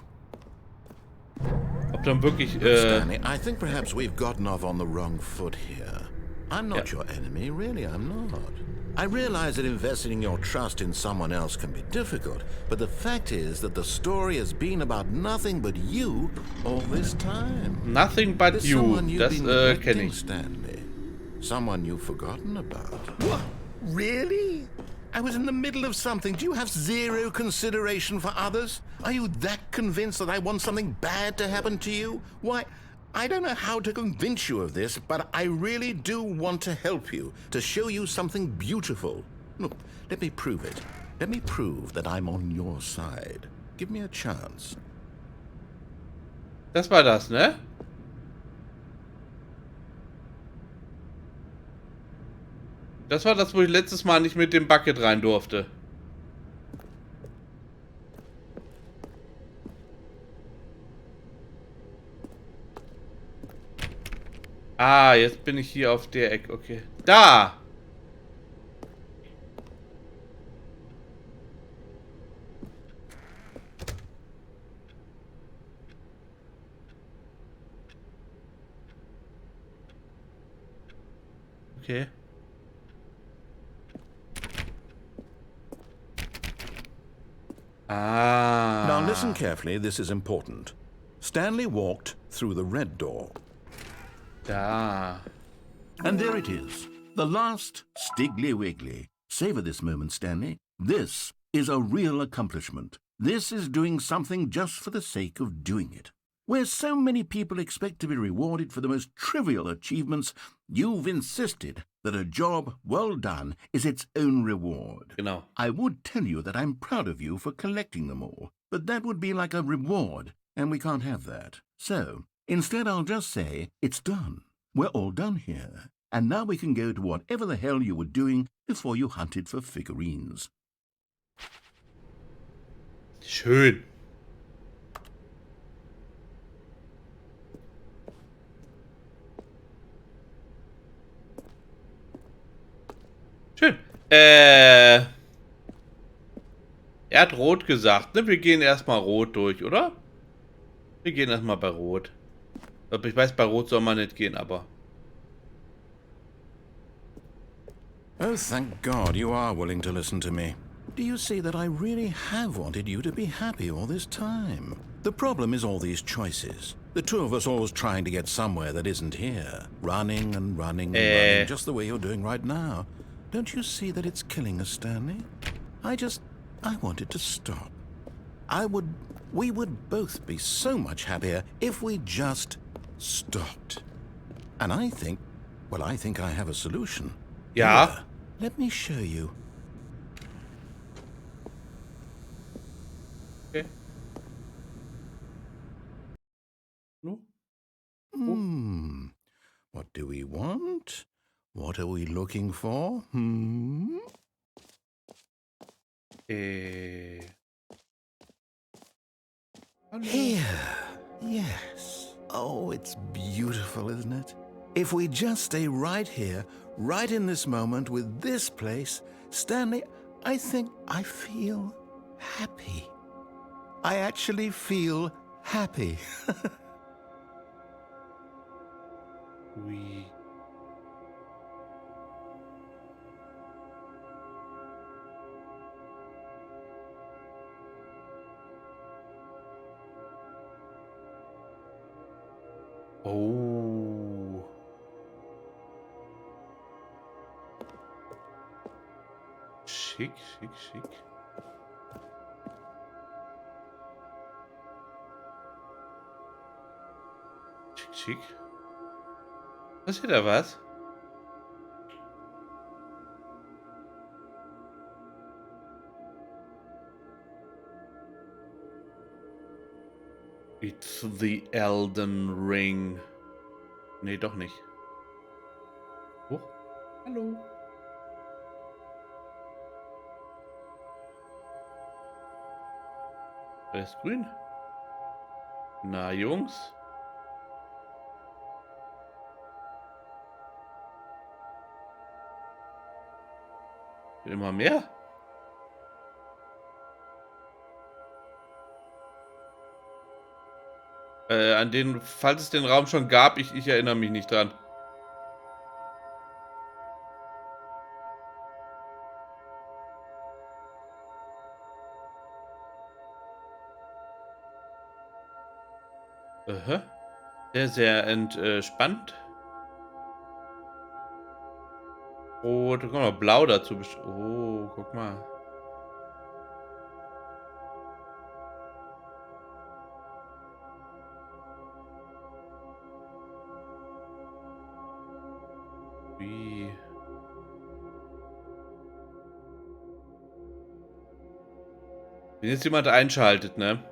Ob dann wirklich... Stanley, I think perhaps we've gotten off on the wrong foot here. I'm not Yeah. your enemy, really, I'm not. I realize that investing your trust in someone else can be difficult, but the fact is that the story has been about nothing but you all this time. Nothing but There's you. someone you've Das been kenne neglecting, ich. Stanley. Someone you've forgotten about. What? Really? I was in the middle of something. Do you have zero consideration for others? Are you that convinced that I want something bad to happen to you? Why, I don't know how to convince you of this, but I really do want to help you, to show you something beautiful. Look, let me prove it. Let me prove that I'm on your side. Give me a chance. Das war das, ne? Das war das, wo ich letztes Mal nicht mit dem Bucket rein durfte. Ah, jetzt bin ich hier auf der Ecke. Okay. Da! Okay. Ah. Now listen carefully, this is important. Stanley walked through the red door. Da. And there it is, the last Stiggly Wiggly. Savor this moment, Stanley. This is a real accomplishment. This is doing something just for the sake of doing it. Where so many people expect to be rewarded for the most trivial achievements, you've insisted that a job well done is its own reward. Genau. I would tell you that I'm proud of you for collecting them all, but that would be like a reward, and we can't have that. So, instead I'll just say, it's done. We're all done here. And now we can go to whatever the hell you were doing before you hunted for figurines. Schön. Schön. Er hat rot gesagt, ne? Wir gehen erstmal rot durch, oder? Wir gehen erstmal bei rot. Ich weiß, bei rot soll man nicht gehen, aber... Oh, thank God you are willing to listen to me. Do you see that I really have wanted you to be happy all this time? The problem is all these choices. The two of us always trying to get somewhere that isn't here. Running and running and running, just the way you're doing right now. Don't you see that it's killing us, Stanley? I wanted to stop. We would both be so much happier if we just stopped. And I think I have a solution. Ja. Here, let me show you. Okay. No? What do we want? What are we looking for? Here. Yes. Oh, it's beautiful, isn't it? If we just stay right here, right in this moment with this place, Stanley, I think I feel happy. I actually feel happy. Oui. Oh. Schick, schick, schick. Schick, schick. Passiert da was? It's the Elden Ring. Nee, doch nicht. Oh, hallo. Wer ist grün? Na, Jungs. Immer mehr. An den, falls es den Raum schon gab, ich erinnere mich nicht dran. Aha. Sehr, sehr entspannt. Oh, da kommt noch blau dazu. Oh, guck mal. Wie. Wenn jetzt jemand einschaltet, ne?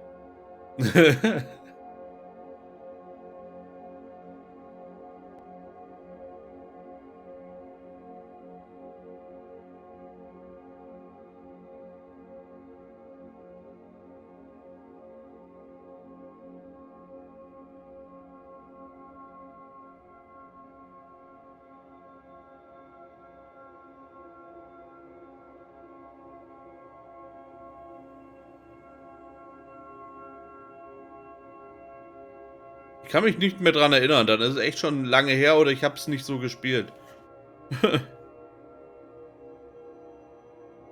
Ich kann mich nicht mehr dran erinnern. Dann ist es echt schon lange her oder ich habe es nicht so gespielt.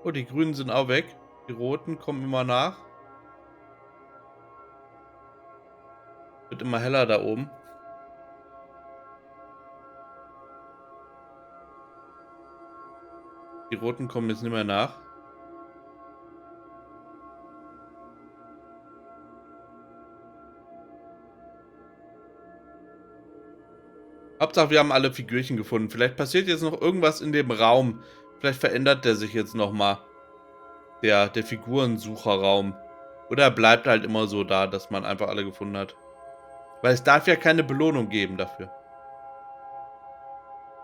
Oh, die Grünen sind auch weg. Die Roten kommen immer nach. Wird immer heller da oben. Die Roten kommen jetzt nicht mehr nach. Hauptsache, wir haben alle Figürchen gefunden. Vielleicht passiert jetzt noch irgendwas in dem Raum. Vielleicht verändert der sich jetzt nochmal. Der Figurensucherraum. Oder er bleibt halt immer so da, dass man einfach alle gefunden hat. Weil es darf ja keine Belohnung geben dafür.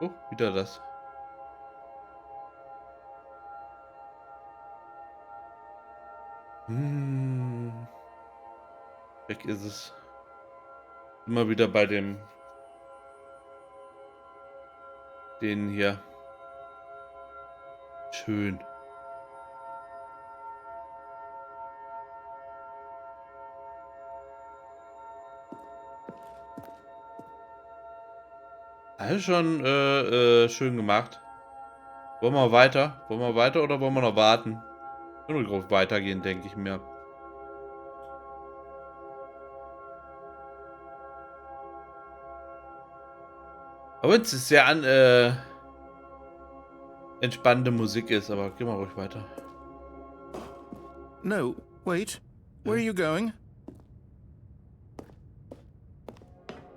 Oh, wieder das. Weg ist es. Immer wieder bei dem... Den hier. Schön. Alles schon schön gemacht. Wollen wir weiter? Wollen wir weiter oder wollen wir noch warten? Nur drauf weitergehen, denke ich mir. Aber wenn es sehr entspannende Musik ist, aber gehen wir ruhig weiter. No, wait. Where are you going?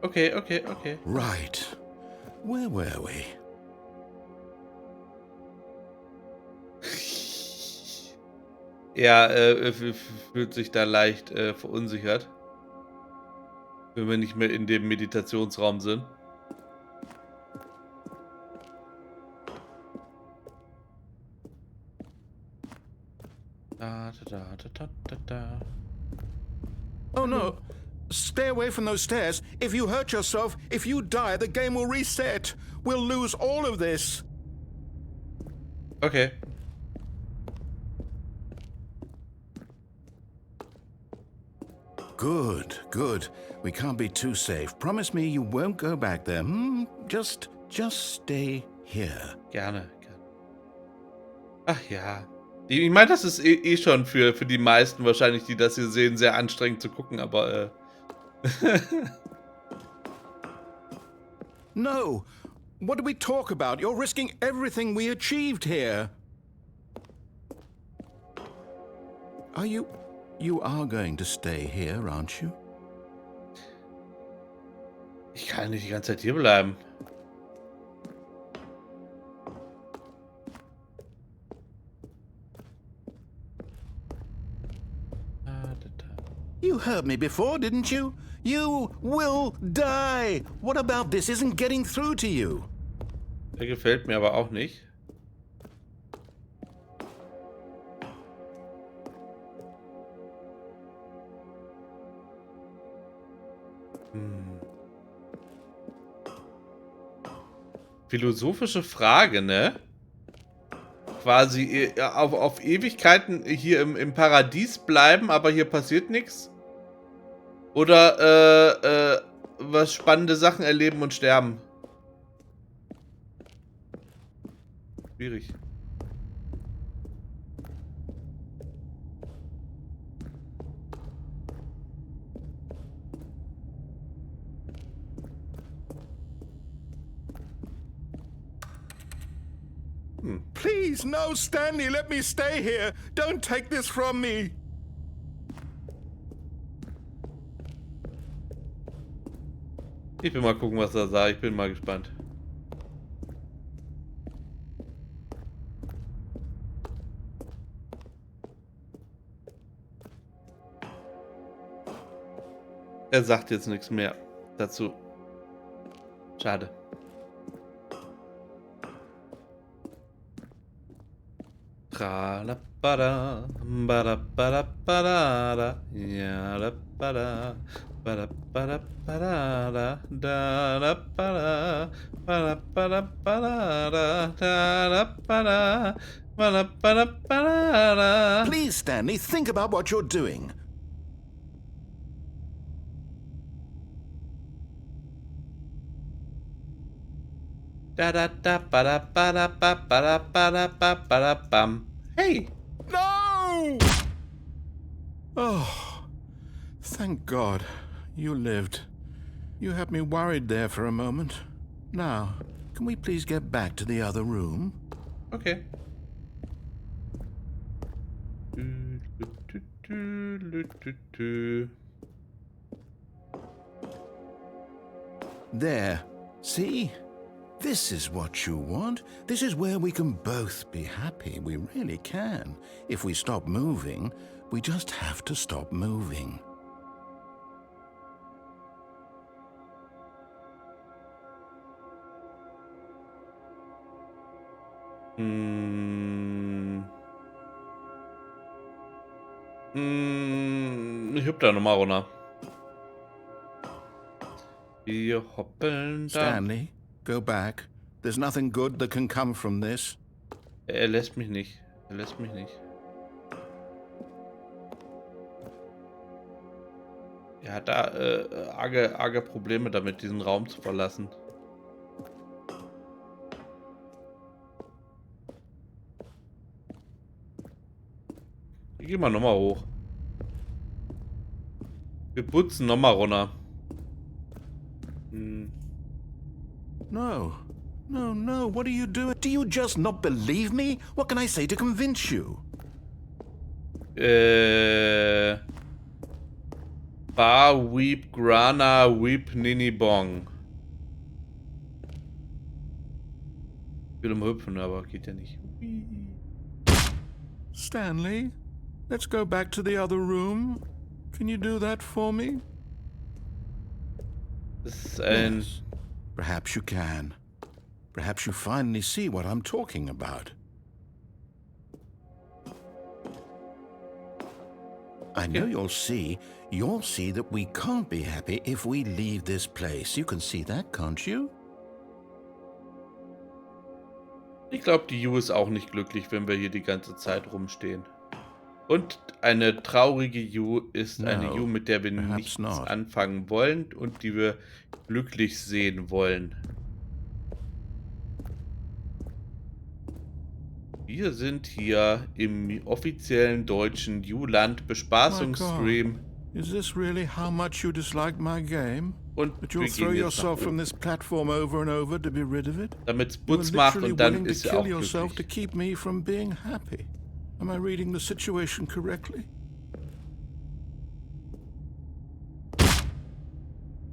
Okay, okay, okay. Right. Where were we? Er fühlt sich da leicht verunsichert, wenn wir nicht mehr in dem Meditationsraum sind. Da, da, da, da, da, da. Oh no. Stay away from those stairs. If you hurt yourself, if you die, the game will reset. We'll lose all of this. Okay. Good, good. We can't be too safe. Promise me you won't go back there. Just stay here. Gerne, gerne. Ach ja. Ich meine, das ist eh schon für die meisten wahrscheinlich, die das hier sehen, sehr anstrengend zu gucken, aber No. What do we talk about? You're risking everything we achieved here. You are going to stay here, aren't you? ich kann nicht die ganze Zeit hier bleiben. You You heard me before, didn't you? You will die. What about this isn't getting through to you? Der gefällt mir aber auch nicht. Philosophische Frage, ne? Quasi auf Ewigkeiten hier im Paradies bleiben, aber hier passiert nichts? Oder was spannende Sachen erleben und sterben? Schwierig. Please, no, Stanley, let me stay here. Don't take this from me. Ich will mal gucken, was er sagt. Ich bin mal gespannt. Er sagt jetzt nichts mehr dazu. Schade. Tra-la-ba-da, ba-da-ba-da-ba-da-da, ja-la-ba-da, ba-da-ba-da-ba-da-da, da-la-ba-da, ba-da-ba-da-ba-da-da, da-la-ba-da, ba-da-ba-da-ba-da-da. Please, Stanley, think about what you're doing. Da-da-da-ba-da-ba-da-ba-da-ba-da-ba-da-bam. Hey! No! Oh, thank God. You lived. You had me worried there for a moment. Now, can we please get back to the other room? Okay. There. See? This is what you want. This is where we can both be happy. We really can. If we stop moving, we just have to stop moving. Ich hüpf da nochmal runter. Wir hoppeln da. Stanley, go back. There's nothing good that can come from this. Er lässt mich nicht. Er lässt mich nicht. Er hat da arge Probleme damit, diesen Raum zu verlassen. Ich geh mal nochmal hoch. Wir putzen nochmal runter. No. No, no. What are you doing? Do you just not believe me? What can I say to convince you? Bar, Weep, Grana, Weep, Nini, Bong. Ich will hüpfen, aber geht ja nicht. Stanley, let's go back to the other room. Can you do that for me? Das ist ein... Yes. Perhaps you can. Perhaps you finally see what I'm talking about. I know you'll see that we can't be happy if we leave this place. You can see that, can't you? Ich glaube, die Yu ist auch nicht glücklich, wenn wir hier die ganze Zeit rumstehen. Und eine traurige Yu ist eine Yu, mit der wir nichts anfangen wollen und die wir glücklich sehen wollen. Wir sind hier im offiziellen deutschen Yu-Land-Bespaßungsstream. Is this really how much you dislike my game? Und That wir you'll throw gehen jetzt yourself nach from oben, this platform over and over to be rid of it? damit es You're Putz macht literally und dann willing to ist er kill auch yourself to glücklich. keep me from being happy. Am I reading the situation correctly?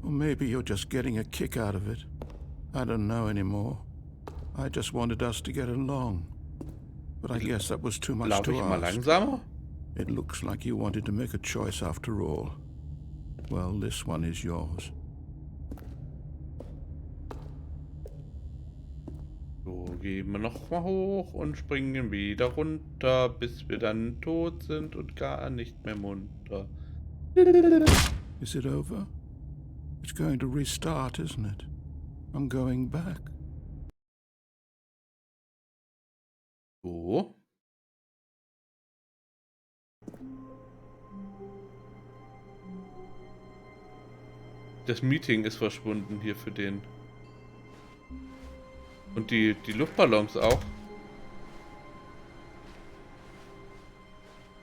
Or maybe you're just getting a kick out of it. I don't know anymore. I just wanted us to get along. But I guess that was too much Laufe to ich immer ask. langsamer? It looks like you wanted to make a choice after all. Well, this one is yours. So, gehen wir nochmal hoch und springen wieder runter, bis wir dann tot sind und gar nicht mehr munter. Is it over? It's going to restart, isn't it? I'm going back. So. Das Meeting ist verschwunden hier für den. Und die Luftballons auch.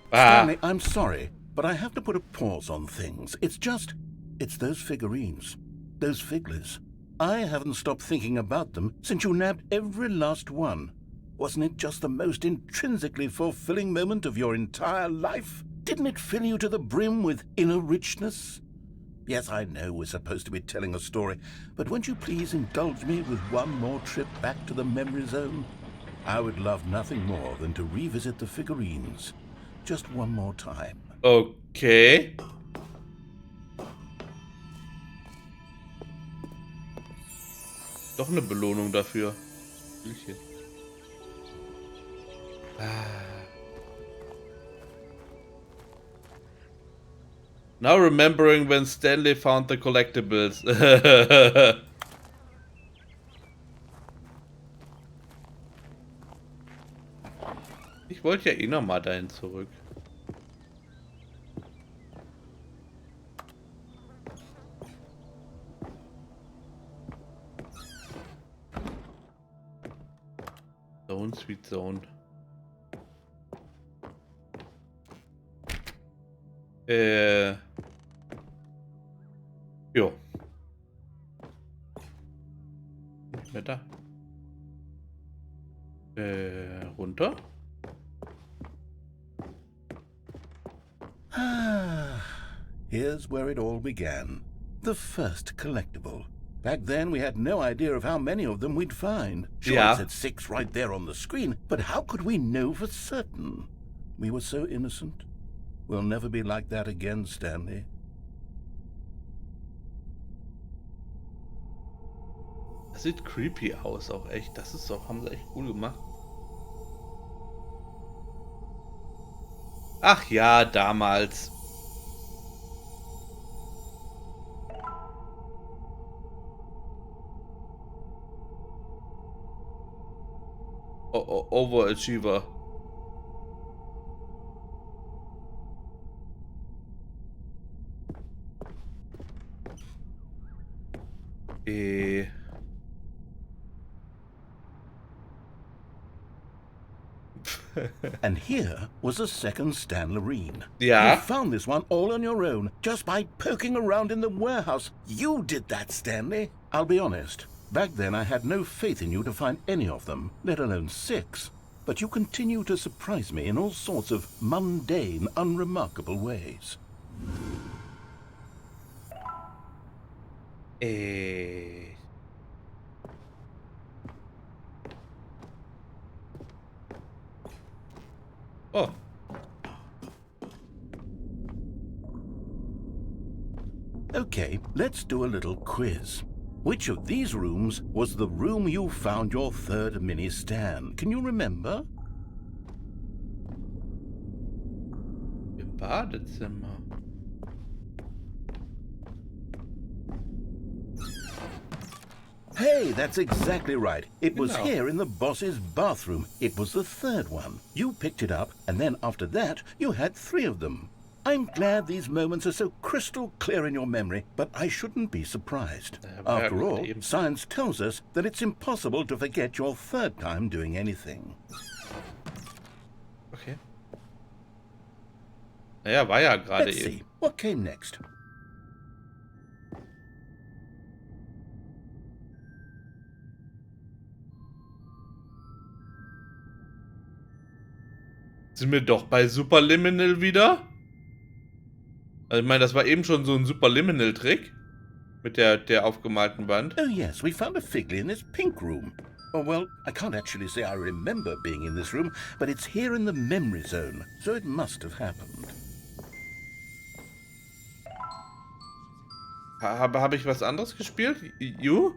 Stanley, I'm sorry, but I have to put a pause on things. It's those figurines. Those figglers. I haven't stopped thinking about them since you nabbed every last one. Wasn't it just the most intrinsically fulfilling moment of your entire life? Didn't it fill you to the brim with inner richness? Yes, I know we're supposed to be telling a story, but won't you please indulge me with one more trip back to the memory zone? I would love nothing more than to revisit the figurines. Just one more time. Okay. Doch eine Belohnung dafür. Now remembering when Stanley found the collectibles. Ich wollte ja eh nochmal dahin zurück. Zone, Sweet Zone. Jo. Nicht mehr da. Runter. Here's where it all began. The first collectible. Back then, we had no idea of how many of them we'd find. Sure, Yeah. it said 6 right there on the screen, but how could we know for certain? We were so innocent. We'll never be like that again, Stanley. Das sieht creepy aus, auch echt. Das ist doch, haben sie echt cool gemacht. Ach ja, damals. Overachiever. And here was a second Stanlerine. Yeah. You found this one all on your own, just by poking around in the warehouse. You did that, Stanley. I'll be honest. Back then, I had no faith in you to find any of them, let alone 6. But you continue to surprise me in all sorts of mundane, unremarkable ways. Oh. Okay, let's do a little quiz. Which of these rooms was the room you found your third mini Stan? Can you remember? Im Badezimmer. Hey, that's exactly right. It was Genau. here in the boss's bathroom. It was the third one. You picked it up, and then after that, you had 3 of them. I'm glad these moments are so crystal clear in your memory, but I shouldn't be surprised. After all, science tells us that it's impossible to forget your third time doing anything. Okay. Naja, war ja gerade Let's eben. see, what came next? Sind wir doch bei Superliminal wieder? Also ich meine, das war eben schon so ein Superliminal-Trick. Mit der aufgemalten Wand. Oh yes, we found a figly in this pink room. Oh well, I can't actually say I remember being in this room, but it's here in the memory zone, so it must have happened. Habe ich was anderes gespielt? You?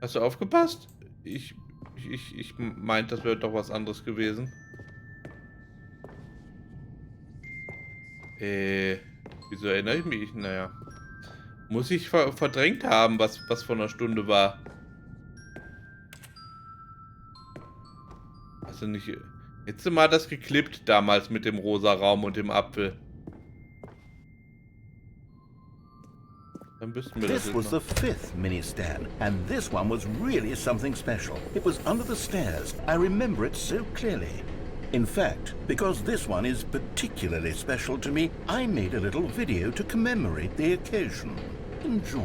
Hast du aufgepasst? Ich meinte, das wäre doch was anderes gewesen. Wieso erinnere ich mich? Naja. Muss ich verdrängt haben, was vor einer Stunde war. Hast du nicht... Hättest du mal das geklippt damals mit dem rosa Raum und dem Apfel? Dann wüssten wir das This jetzt was noch. the 5th mini stand, and this one was really something special. It was under the stairs. I remember it so clearly. In fact, because this one is particularly special to me, I made a little video to commemorate the occasion. Enjoy.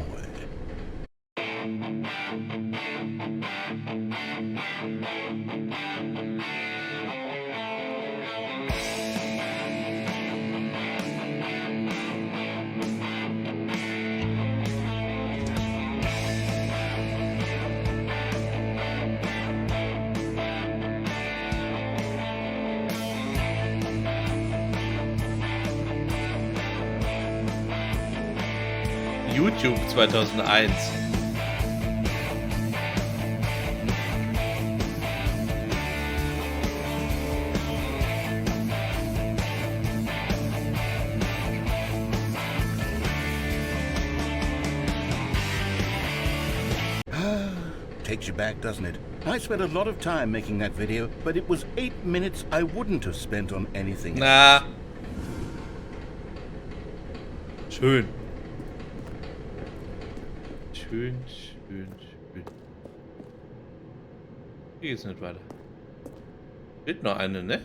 YouTube 2001. Takes you back, doesn't it? I spent a lot of time making that video, but it was 8 minutes I wouldn't have spent on anything else. Na. Schön. Schön. Hier geht's nicht weiter. Fehlt noch eine, ne?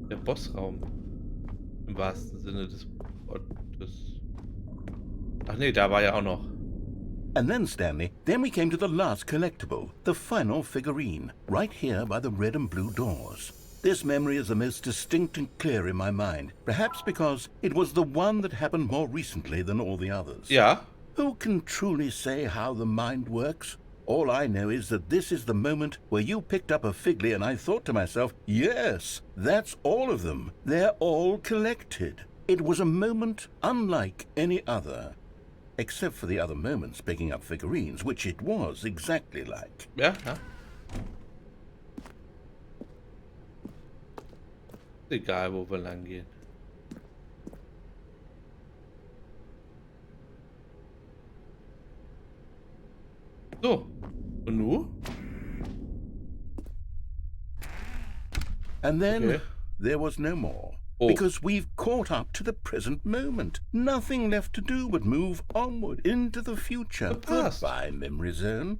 Der Bossraum. Im wahrsten Sinne des Wortes. Ach nee, da war ja auch noch. And then, Stanley, then we came to the last collectible, the final figurine, right here by the red and blue doors. This memory is the most distinct and clear in my mind, perhaps because it was the one that happened more recently than all the others. Ja. Who can truly say how the mind works? All I know is that this is the moment where you picked up a Figley and I thought to myself, yes, that's all of them. They're all collected. It was a moment unlike any other. Except for the other moments picking up figurines, which it was exactly like. Ja, ja. Egal, wo wir lang gehen. So. Und nu? And then Okay. there was no more. Oh. Because we've caught up to the present moment. Nothing left to do but move onward into the future. Verpasst. Goodbye, memory zone.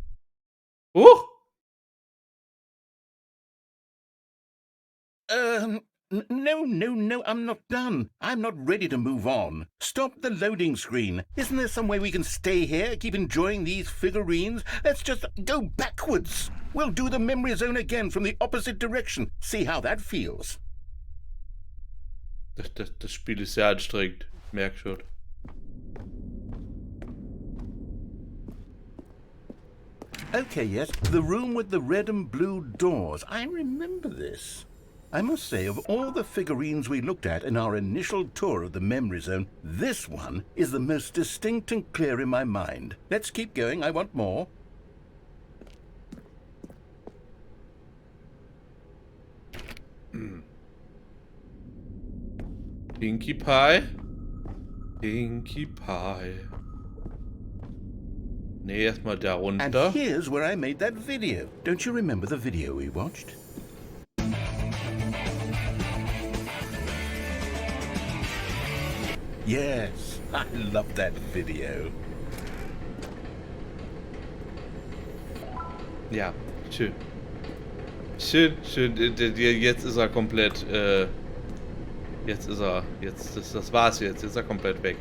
No, I'm not done. I'm not ready to move on. Stop the loading screen. Isn't there some way we can stay here, keep enjoying these figurines? Let's just go backwards. We'll do the memory zone again from the opposite direction. See how that feels. Das Spiel ist sehr anstrengend. Ich merke schon. Okay, yes, the room with the red and blue doors. I remember this. I must say, of all the figurines we looked at in our initial tour of the memory zone, this one is the most distinct and clear in my mind. Let's keep going. I want more. Pinkie Pie. Pinkie Pie. Nee, erstmal da And runter. here's where I made that video. Don't you remember the video we watched? Yes, I love that video. Ja, schön. Schön. Jetzt ist er komplett, das war's jetzt. Jetzt ist er komplett weg.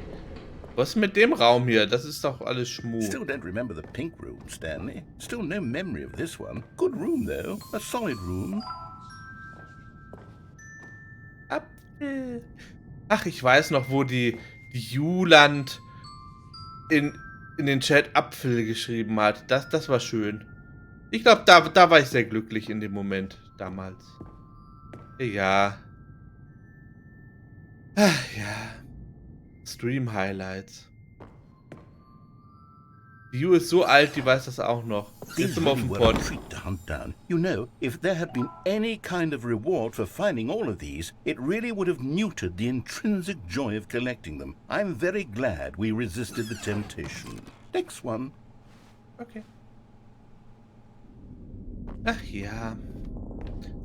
Was ist mit dem Raum hier? Das ist doch alles Schmuh. Still don't remember the pink room, Stanley. Still no memory of this one. Good room, though. A solid room. Apfel. Ach, ich weiß noch, wo die Juland in den Chat Apfel geschrieben hat. Das war schön. Ich glaube, da war ich sehr glücklich in dem Moment damals. Ja. Ach, ja. Stream Highlights. Die ist so alt, die weiß das auch noch. Jetzt These sind wir auf really dem were a Pod. treat to hunt down. You know, if there had been any kind of reward for finding all of these, it really would have neutered the intrinsic joy of collecting them. I'm very glad we resisted the temptation. Next one. Okay. Ach ja.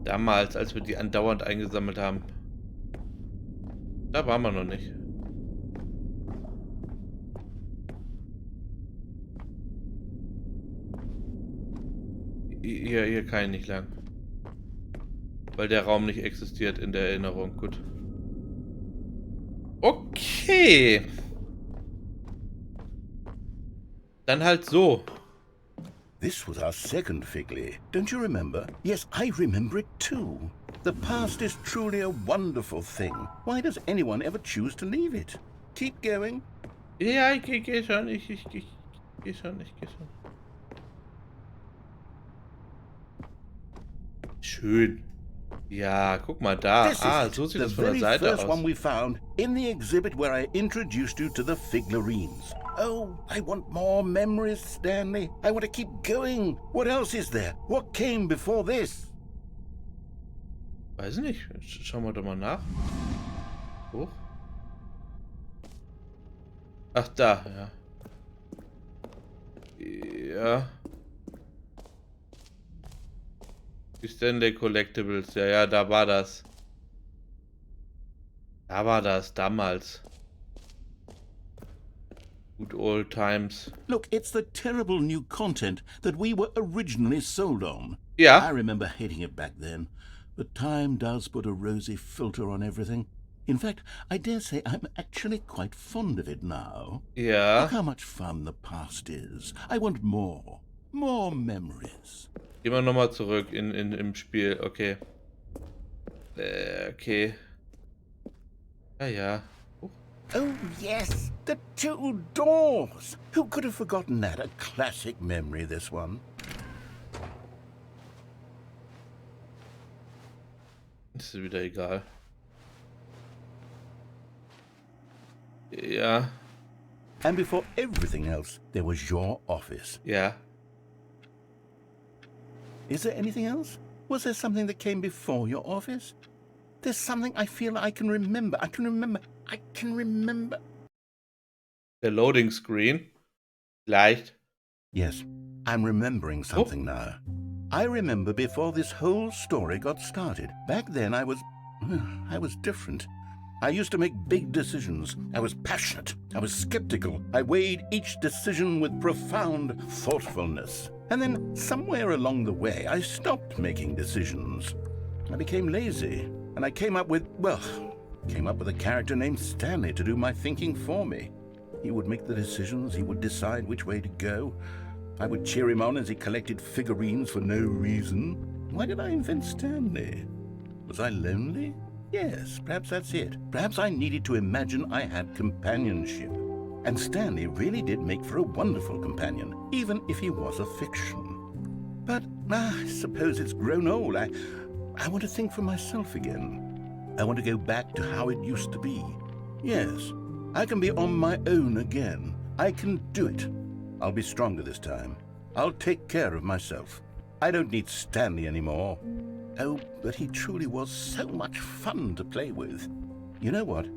Damals, als wir die andauernd eingesammelt haben. Da waren wir noch nicht. Hier kann ich nicht lang. Weil der Raum nicht existiert in der Erinnerung. Gut. Okay. Dann halt so. This was our second Figley. Don't you remember? Yes, I remember it too. The past is truly a wonderful thing. Why does anyone ever choose to leave it? Keep going. Ja, ich geh schon. Ich geh schon. Schön. Ja, guck mal da. So sieht das von der Seite The very first one aus. we found in the exhibit where I introduced you to the figlarines. Oh, I want more memories, Stanley. I want to keep going. What else is there? What came before this? Weiß nicht. Schauen wir doch mal nach. Hoch. Ach, da, ja. Ja. Die Stanley Collectibles. Ja, da war das. Da war das, damals. Good old times. Look, it's the terrible new content that we were originally sold on. Ja. I remember hating it back then, but time does put a rosy filter on everything. In fact, I dare say I'm actually quite fond of it now. Ja. Look how much fun the past is. I want more. More memories. Gehen wir nochmal zurück im Spiel. Okay. Okay. Ja. Oh, yes, the two doors. Who could have forgotten that? A classic memory, this one. Ist wieder egal. Ja. And before everything else, there was your office. Ja. Is there anything else? Was there something that came before your office? There's something I feel I can remember. I can remember. Der Loading Screen. Leicht. Yes, I'm remembering something now. I remember before this whole story got started. Back then I was different. I used to make big decisions. I was passionate. I was skeptical. I weighed each decision with profound thoughtfulness. And then somewhere along the way, I stopped making decisions. I became lazy. And I came up with a character named Stanley to do my thinking for me. He would make the decisions. He would decide which way to go. I would cheer him on as he collected figurines for no reason. Why did I invent Stanley? Was I lonely? Yes, perhaps that's it. Perhaps I needed to imagine I had companionship. And Stanley really did make for a wonderful companion, even if he was a fiction. But I suppose it's grown old. I want to think for myself again. I want to go back to how it used to be. Yes, I can be on my own again. I can do it. I'll be stronger this time. I'll take care of myself. I don't need Stanley anymore. Oh, but he truly was so much fun to play with. You know what?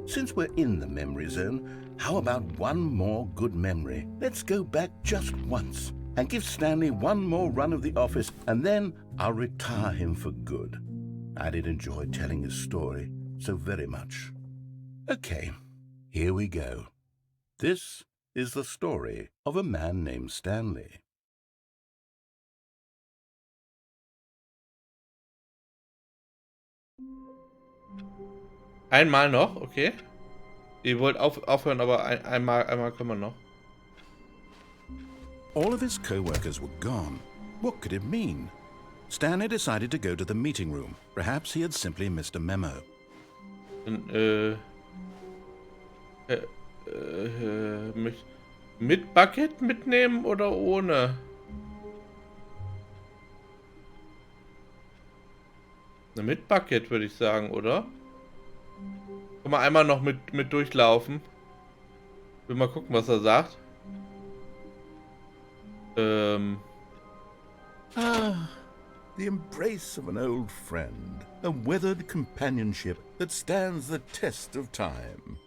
Since we're in the memory zone, how about one more good memory? Let's go back just once and give Stanley one more run of the office, and then I'll retire him for good. I did enjoy telling his story so very much. Okay, here we go. This is the story of a man named Stanley. Einmal noch, okay. Ihr wollt aufhören, aber einmal können wir noch. All of his co-workers were gone. What could it mean? Stanley decided to go to the meeting room. Perhaps he had simply missed a memo. Mit Bucket mitnehmen oder ohne? Mit Bucket würde ich sagen, oder? Kann man einmal noch mit durchlaufen. Will mal gucken, was er sagt. Ah, the embrace of an old friend, a weathered companionship that stands the test of time.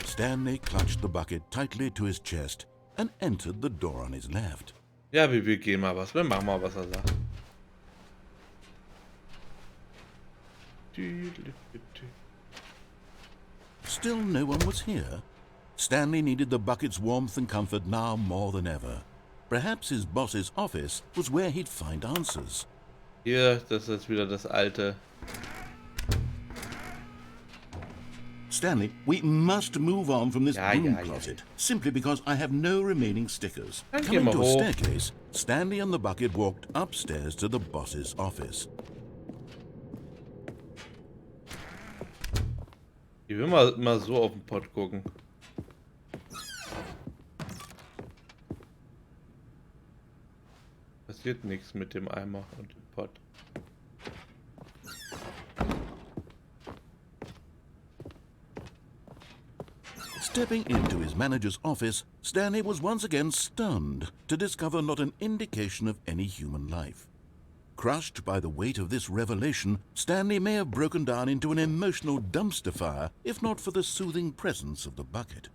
Stanley clutched the bucket tightly to his chest and entered the door on his left. Ja, wir gehen mal was. Wir machen mal, was er sagt. Still no one was here. Stanley needed the bucket's warmth and comfort now more than ever. Perhaps his boss's office was where he'd find answers. Hier, das ist wieder das alte. Stanley, we must move on from this broom Ja. closet, simply because I have no remaining stickers. Dann Coming gehen wir to a hoch. staircase, Stanley and the bucket walked upstairs to the boss's office. Ich will mal so auf den Pott gucken. Passiert nichts mit dem Eimer und dem Pott. Stepping into his manager's office, Stanley was once again stunned to discover not an indication of any human life. Crushed by the weight of this revelation, Stanley may have broken down into an emotional dumpster fire if not for the soothing presence of the bucket.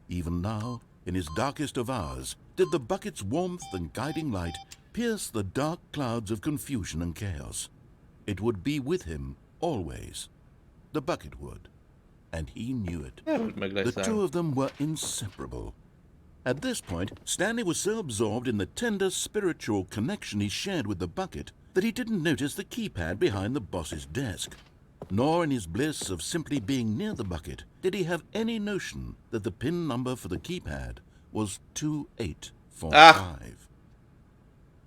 Even now, in his darkest of hours, did the bucket's warmth and guiding light pierce the dark clouds of confusion and chaos. It would be with him always. The bucket would. And he knew it. Ja, wird mir gleich The sagen. two of them were inseparable. At this point, Stanley was so absorbed in the tender spiritual connection he shared with the bucket that he didn't notice the keypad behind the boss's desk. Nor in his bliss of simply being near the bucket did he have any notion that the PIN number for the keypad was 2845.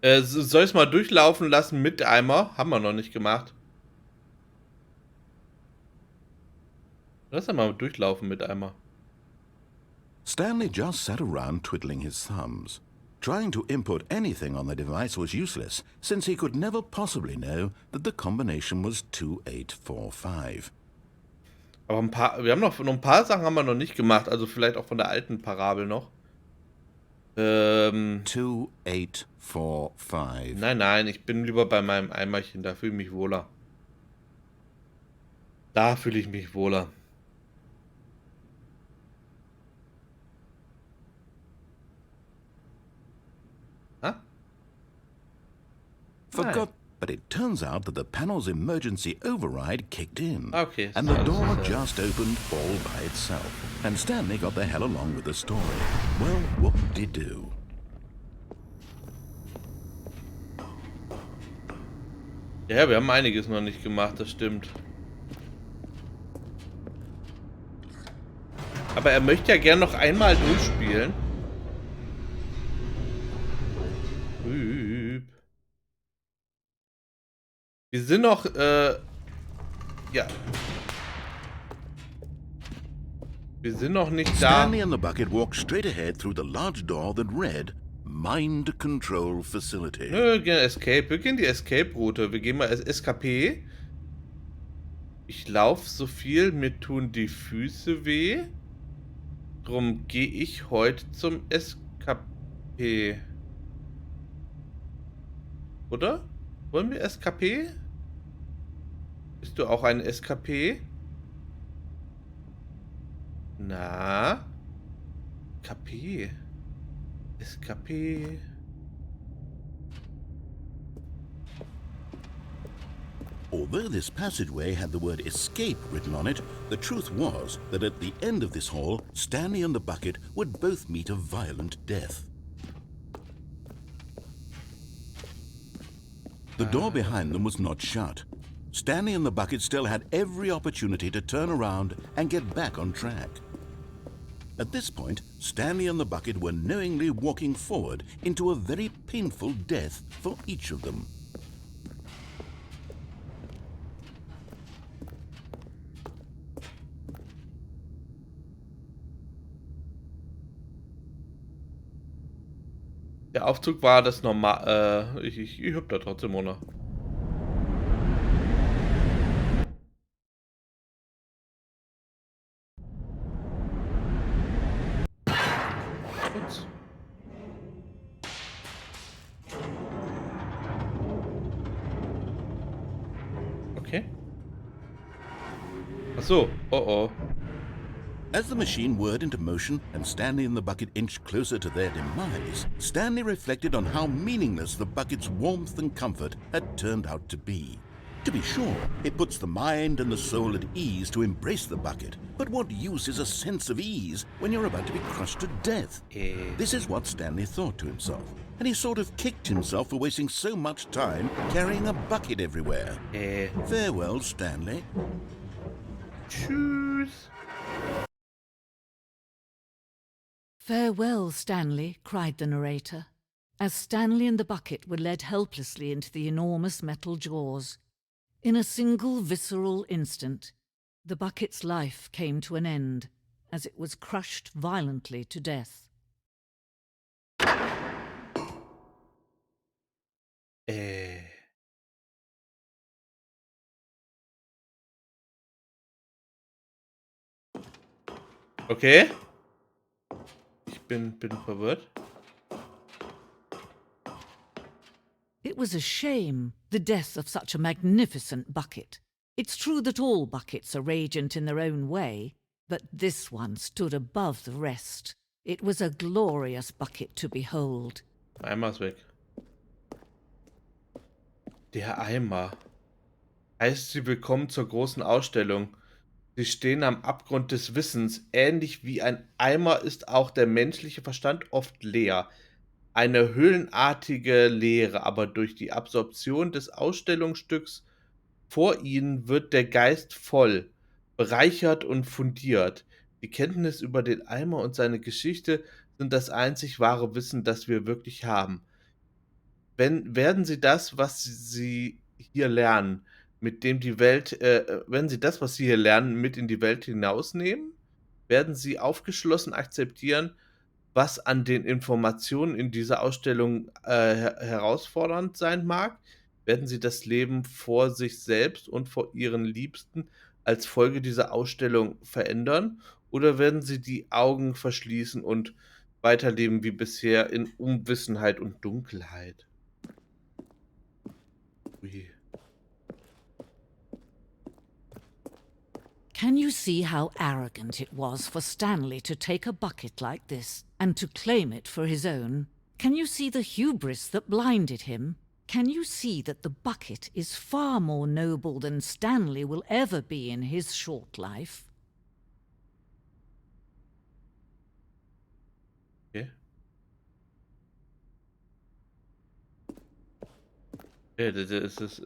Soll ich es mal durchlaufen lassen mit Eimer? Haben wir noch nicht gemacht. Lass mal durchlaufen mit Eimer. Stanley just sat around twiddling his thumbs. Trying to input anything on the device was useless, since he could never possibly know that the combination was 2845. Aber wir haben noch ein paar Sachen haben wir noch nicht gemacht, also vielleicht auch von der alten Parabel noch. 2845. Nein, ich bin lieber bei meinem Eimerchen, da fühle ich mich wohler. Da fühle ich mich wohler. Ha? Forgot, but it turns out that the panel's emergency override kicked in. Okay, And so the alles door ist, just opened all by itself. And Stanley got the hell along with the story. Well, whoop-de-doo. Ja, wir haben einiges noch nicht gemacht, das stimmt. Aber er möchte ja gern noch einmal durchspielen. Wir sind noch, ja. Wir sind noch nicht da. Stanley and the bucket walked straight ahead through the large door that read Mind Control Facility. Nö, wir gehen Escape. Wir gehen die Escape-Route. Wir gehen mal SKP. Ich laufe so viel, mir tun die Füße weh. Drum gehe ich heute zum SKP. Oder? Wollen wir SKP? Bist du auch ein SKP? Na? KP. SKP. Although this passageway had the word escape written on it, the truth was that at the end of this hall, Stanley and the bucket would both meet a violent death. The door behind them was not shut. Stanley and the bucket still had every opportunity to turn around and get back on track. At this point, Stanley and the bucket were knowingly walking forward into a very painful death for each of them. Der Aufzug war das normal. Ich hüpf da trotzdem ohne. Ups. Okay. Ach so. Oh oh. As the machine whirred into motion and Stanley and the bucket inched closer to their demise, Stanley reflected on how meaningless the bucket's warmth and comfort had turned out to be. To be sure, it puts the mind and the soul at ease to embrace the bucket, but what use is a sense of ease when you're about to be crushed to death? This is what Stanley thought to himself, and he sort of kicked himself for wasting so much time carrying a bucket everywhere. Farewell, Stanley. Tschüss. "Farewell, Stanley," cried the narrator, as Stanley and the bucket were led helplessly into the enormous metal jaws. In a single visceral instant, the bucket's life came to an end, as it was crushed violently to death. Okay. Ich bin verwirrt. It was a shame, the death of such a magnificent bucket. It's true that all buckets are radiant in their own way, but this one stood above the rest. It was a glorious bucket to behold. Eimer ist weg. Der Eimer. Heißt, sie willkommen zur großen Ausstellung. Sie stehen am Abgrund des Wissens. Ähnlich wie ein Eimer ist auch der menschliche Verstand oft leer. Eine höhlenartige Leere, aber durch die Absorption des Ausstellungsstücks vor ihnen wird der Geist voll, bereichert und fundiert. Die Kenntnis über den Eimer und seine Geschichte sind das einzig wahre Wissen, das wir wirklich haben. Werden Sie das, was Sie hier lernen, werden Sie das, was Sie hier lernen, mit in die Welt hinausnehmen? Werden Sie aufgeschlossen akzeptieren, was an den Informationen in dieser Ausstellung, herausfordernd sein mag? Werden Sie das Leben vor sich selbst und vor Ihren Liebsten als Folge dieser Ausstellung verändern? Oder werden Sie die Augen verschließen und weiterleben wie bisher in Unwissenheit und Dunkelheit? Ui. Can you see how arrogant it was for Stanley to take a bucket like this and to claim it for his own? Can you see the hubris that blinded him? Can you see that the bucket is far more noble than Stanley will ever be in his short life? Okay. Ja, das ist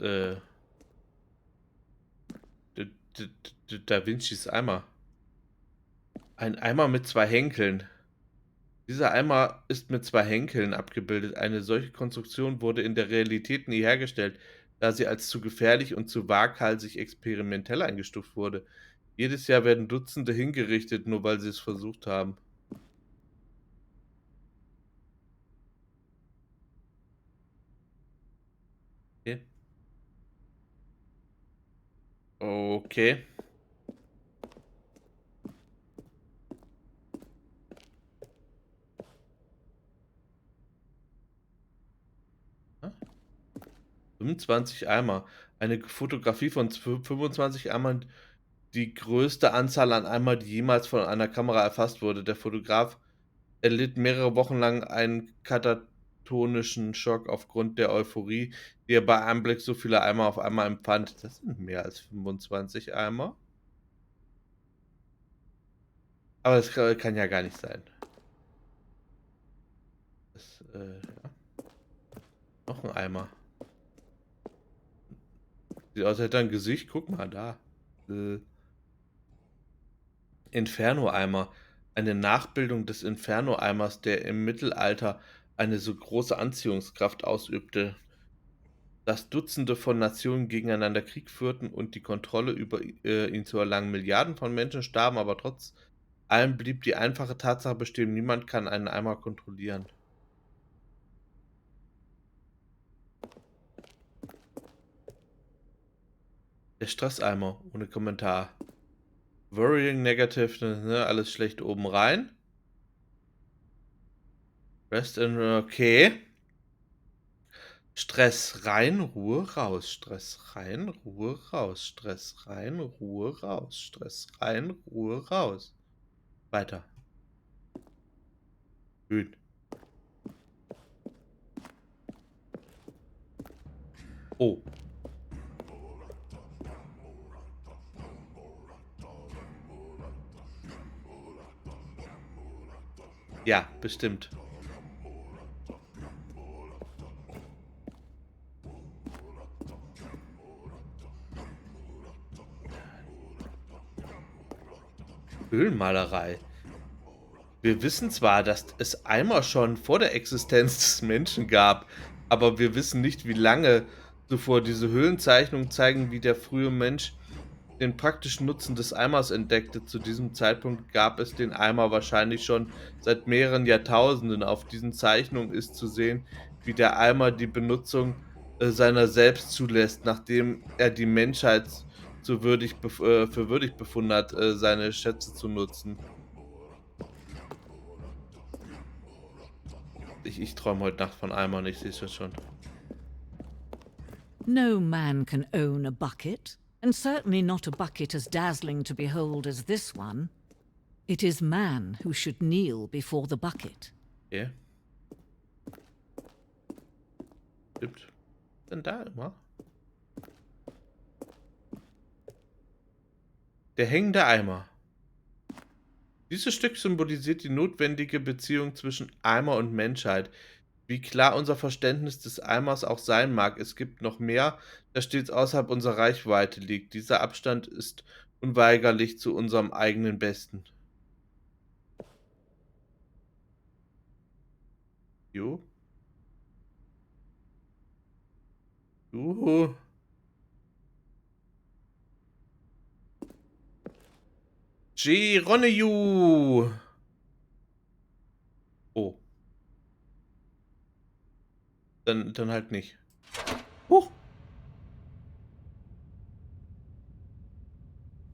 Da Vincis Eimer. Ein Eimer mit 2 Henkeln. Dieser Eimer ist mit 2 Henkeln abgebildet. Eine solche Konstruktion wurde in der Realität nie hergestellt, da sie als zu gefährlich und zu waghalsig experimentell eingestuft wurde. Jedes Jahr werden Dutzende hingerichtet, nur weil sie es versucht haben. Okay. Okay. Ah, 25 Eimer. Eine Fotografie von 25 Eimern, die größte Anzahl an Eimer, die jemals von einer Kamera erfasst wurde. Der Fotograf erlitt mehrere Wochen lang einen katatonischen Schock aufgrund der Euphorie, die er bei Anblick so vieler Eimer auf einmal empfand. Das sind mehr als 25 Eimer. Aber das kann ja gar nicht sein. Das, ja. Noch ein Eimer. Sieht aus, als hätte er ein Gesicht. Guck mal da. Inferno-Eimer. Eine Nachbildung des Inferno-Eimers, der im Mittelalter eine so große Anziehungskraft ausübte, dass Dutzende von Nationen gegeneinander Krieg führten und die Kontrolle über ihn zu erlangen. Milliarden von Menschen starben, aber trotz allem blieb die einfache Tatsache bestehen, niemand kann einen Eimer kontrollieren. Der Stresseimer, ohne Kommentar. Worrying, negative, ne, alles schlecht oben rein. Rest in, okay. Stress rein, Ruhe raus. Stress rein, Ruhe raus. Stress rein, Ruhe raus. Stress rein, Ruhe raus. Weiter. Grün. Oh. Ja, bestimmt. Höhlenmalerei. Wir wissen zwar, dass es Eimer schon vor der Existenz des Menschen gab, aber wir wissen nicht, wie lange zuvor. Diese Höhlenzeichnungen zeigen, wie der frühe Mensch den praktischen Nutzen des Eimers entdeckte. Zu diesem Zeitpunkt gab es den Eimer wahrscheinlich schon seit mehreren Jahrtausenden. Auf diesen Zeichnungen ist zu sehen, wie der Eimer die Benutzung seiner selbst zulässt, nachdem er die Menschheit für würdig befunden hat, seine Schätze zu nutzen. Ich träume heute Nacht von Eimern, ich sehe es schon. No man can own a bucket, and certainly not a bucket as dazzling to behold as this one. It is man who should kneel before the bucket. Okay. Stimmt. Denn da immer? Der hängende Eimer. Dieses Stück symbolisiert die notwendige Beziehung zwischen Eimer und Menschheit. Wie klar unser Verständnis des Eimers auch sein mag, es gibt noch mehr, das stets außerhalb unserer Reichweite liegt. Dieser Abstand ist unweigerlich zu unserem eigenen Besten. Jo. Juhu. Geroniju. Oh. Dann halt nicht. Huch.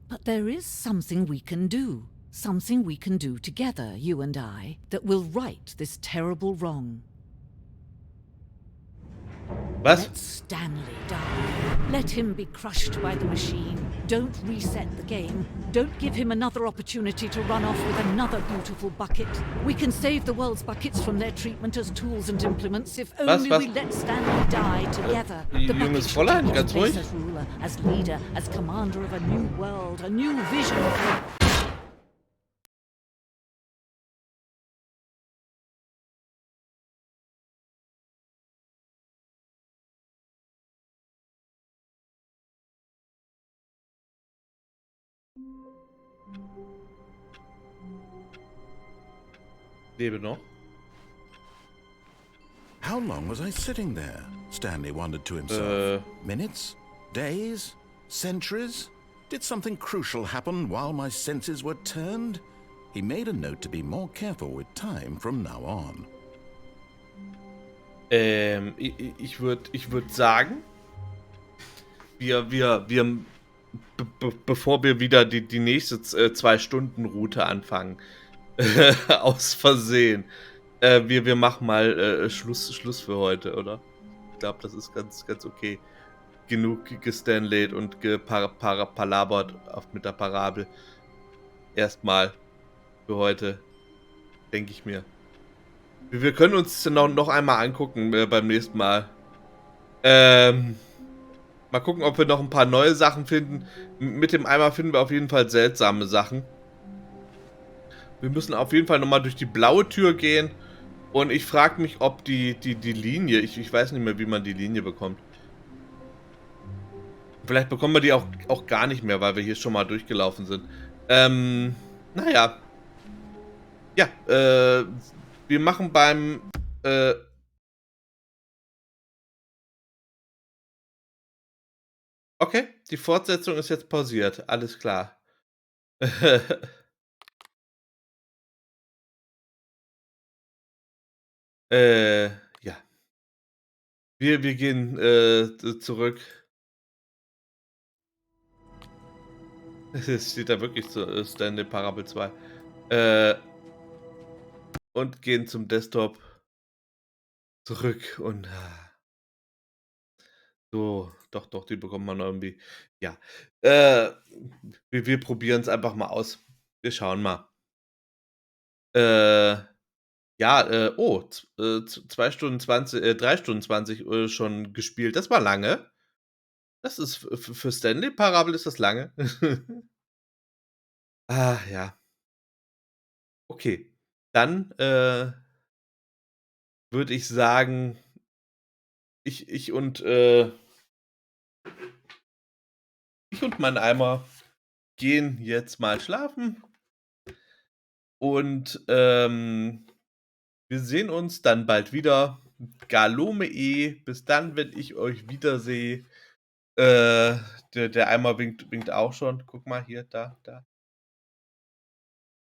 But there is something we can do. Something we can do together, you and I, that will right this terrible wrong. Was? Let Stanley die. Let him be crushed by the machine. Don't reset the game. Don't give him another opportunity to run off with another beautiful bucket. We can save the world's buckets from their treatment as tools and implements if only we let Stanley die together. The bucket Junges should Fräulein, take his ganz place ruhig. as ruler, as leader, as commander of a new world, a new vision. Lebe noch. How long was I sitting there? Stanley wondered to himself. Äh. Minutes? Days? Centuries? Did something crucial happen while my senses were turned? He made a note to be more careful with time from now on. Ich würd sagen, bevor wir wieder die nächste 2-Stunden-Route anfangen, aus Versehen, wir machen mal Schluss für heute, oder? Ich glaube, das ist ganz okay. Genug gestanlayt und gepalabert mit der Parabel. Erstmal für heute, denke ich mir. Wir können uns noch einmal angucken beim nächsten Mal. Mal gucken, ob wir noch ein paar neue Sachen finden. Mit dem Eimer finden wir auf jeden Fall seltsame Sachen. Wir müssen auf jeden Fall nochmal durch die blaue Tür gehen. Und ich frage mich, ob die Linie, ich weiß nicht mehr, wie man die Linie bekommt. Vielleicht bekommen wir die auch gar nicht mehr, weil wir hier schon mal durchgelaufen sind. Naja. Ja, wir machen beim... Okay, die Fortsetzung ist jetzt pausiert. Alles klar. Ja. Wir gehen zurück. Es steht da wirklich so, Stanley Parable 2. Äh, und gehen zum Desktop zurück und so, doch, doch, die bekommt man irgendwie. Ja, äh, wir probieren es einfach mal aus. Wir schauen mal. Äh, ja, oh, 2 Stunden 20, 3 Stunden 20, schon gespielt. Das war lange. Das ist für Stanley Parable ist das lange. Ah, ja. Okay. Dann, würde ich sagen, ich ich und, äh ich und mein Eimer gehen jetzt mal schlafen und, wir sehen uns dann bald wieder. Galome bis dann, wenn ich euch wiedersehe. Der Eimer winkt auch schon. Guck mal hier, da, da.